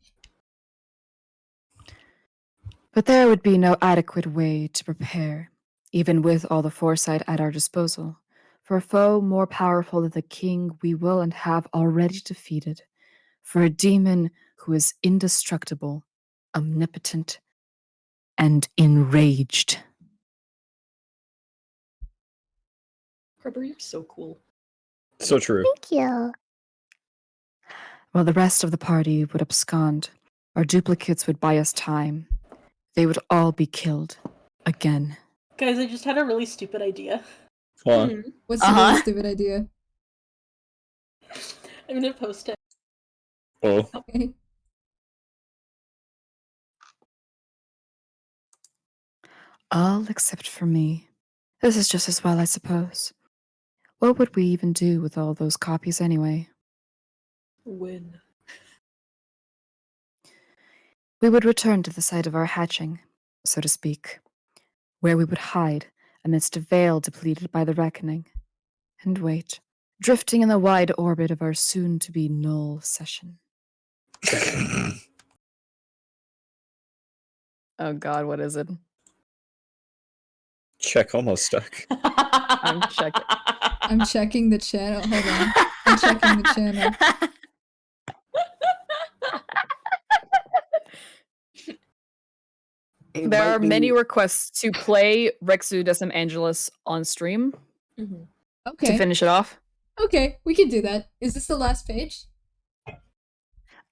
But there would be no adequate way to prepare, even with all the foresight at our disposal, for a foe more powerful than the king we will and have already defeated, for a demon who is indestructible, omnipotent, and enraged. Cribber, you're so cool. So true. Thank you. While the rest of the party would abscond, our duplicates would buy us time. They would all be killed. Again. Guys, I just had a really stupid idea. Huh? What's the really stupid idea? I'm gonna post it. Oh. Okay. All except for me. This is just as well, I suppose. What would we even do with all those copies anyway? Win. We would return to the site of our hatching, so to speak, where we would hide amidst a veil depleted by the reckoning, and wait, drifting in the wide orbit of our soon-to-be null session. Oh god, what is it? Check homestuck. I'm checking. I'm checking the channel. Hold on. I'm checking the channel. There are many requests to play Rexu Decim Angelus on stream Okay. to finish it off. Okay, we can do that. Is this the last page?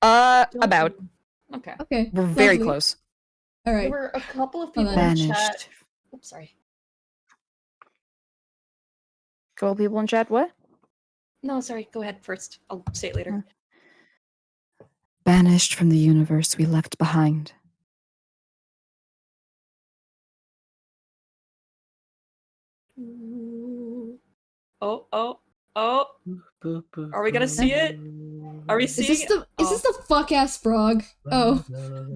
About. Okay. Okay. We're very lovely. close. All There right. were a couple of Hold people on. in chat. Vanished. Oops, sorry. Couple people in chat, what? No, sorry. Go ahead first. I'll say it later. Banished from the universe we left behind. Oh. Are we gonna see it? Are we Is seeing this it? the is this the fuck ass frog? Oh.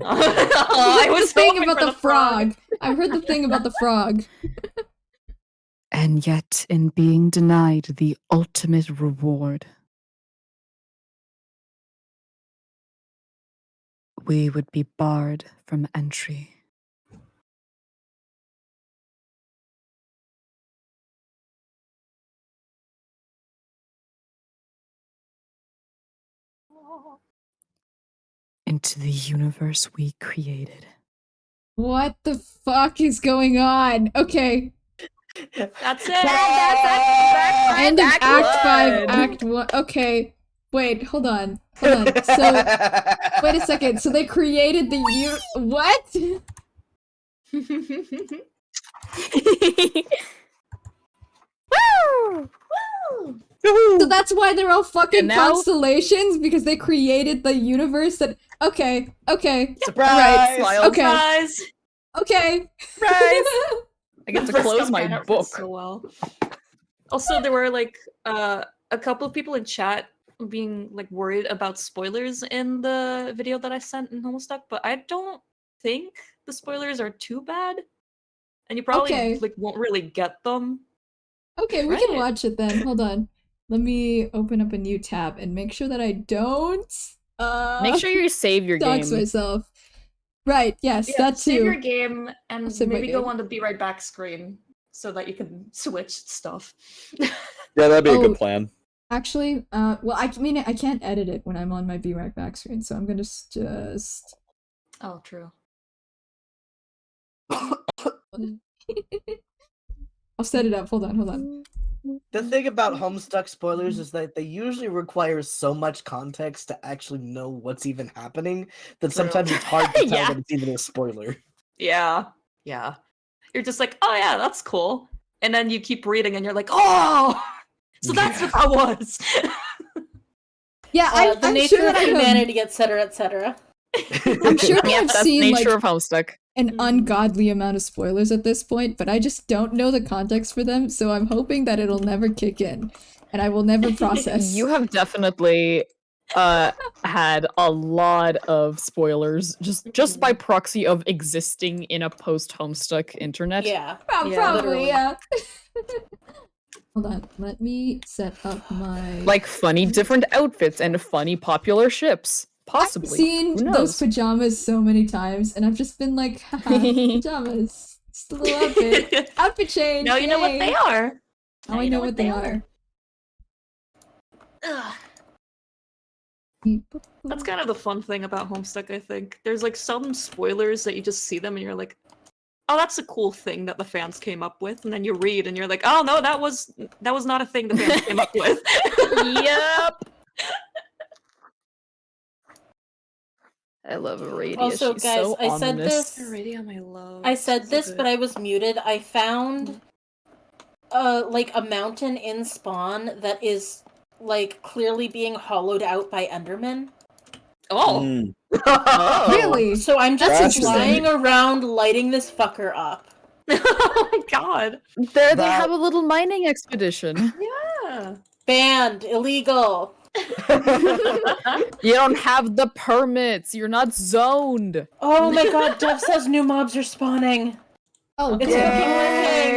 I the was thing hoping about for the the frog. frog. I've heard the thing about the frog. And yet, in being denied the ultimate reward, we would be barred from entry. Into the universe we created. What the fuck is going on? Okay. That's it. End of Act Act 5, one. Act 1. Okay. Wait, hold on. Hold on. So, wait a second. So they created the what? So that's why they're all fucking And now- constellations? Because they created the universe that... Okay. Surprise! Alright, okay. Surprise! Okay. Surprise! I get to First close up my fan art book. works so well. Also, there were like a couple of people in chat being like worried about spoilers in the video that I sent in Homestuck, but I don't think the spoilers are too bad, and you probably Okay. like won't really get them. Okay, we can Right. watch it then. Hold on. Let me open up a new tab and make sure that I don't Make sure you save your dox game. myself. Right, yes, Yeah, that save your too. game I'll and save my maybe go game. on the Be Right Back screen so that you can switch stuff. Yeah, that'd be a Oh. good plan. Actually, well, I mean, I can't edit it when I'm on my Be Right Back screen, so I'm gonna just... Oh, true. I'll set it up. Hold on. The thing about Homestuck spoilers is that they usually require so much context to actually know what's even happening that True. sometimes it's hard to tell Yeah. that it's even a spoiler. Yeah. You're just like, oh yeah, that's cool. And then you keep reading and you're like, oh! So that's what that was! Yeah, The I'm nature sure of that I have... humanity, etc., etc. I'm sure that Yep, I've that's seen, nature like, of Homestuck. an ungodly amount of spoilers at this point, but I just don't know the context for them, so I'm hoping that it'll never kick in, and I will never process. You have definitely had a lot of spoilers just by proxy of existing in a post Homestuck internet. Yeah. Probably, literally. yeah. Hold on, let me set up my... Like funny different outfits and funny popular ships. I've Possibly. seen Who those knows? pajamas so many times, and I've just been like, haha, pajamas. Just a little outfit. Outfit change. Now you know what yay. they are. Now I know what they are. Ugh. That's kind of the fun thing about Homestuck, I think. There's like some spoilers that you just see them and you're like, oh, that's a cool thing that the fans came up with, and then you read and you're like, oh no, that was not a thing the fans came up with. Yep. I love Aradia. Also, She's guys, so I said ominous. this. Iridium, I love. I said So this, good. but I was muted. I found like a mountain in Spawn that is like clearly being hollowed out by Endermen. Oh. Mm. Oh. Really? So I'm just That's flying interesting. around lighting this fucker up. Oh my god. There they That- have a little mining expedition. Yeah. Banned, illegal. You don't have the permits. You're not zoned. Oh my god, Dev says new mobs are spawning. Oh, It's damn. fucking working.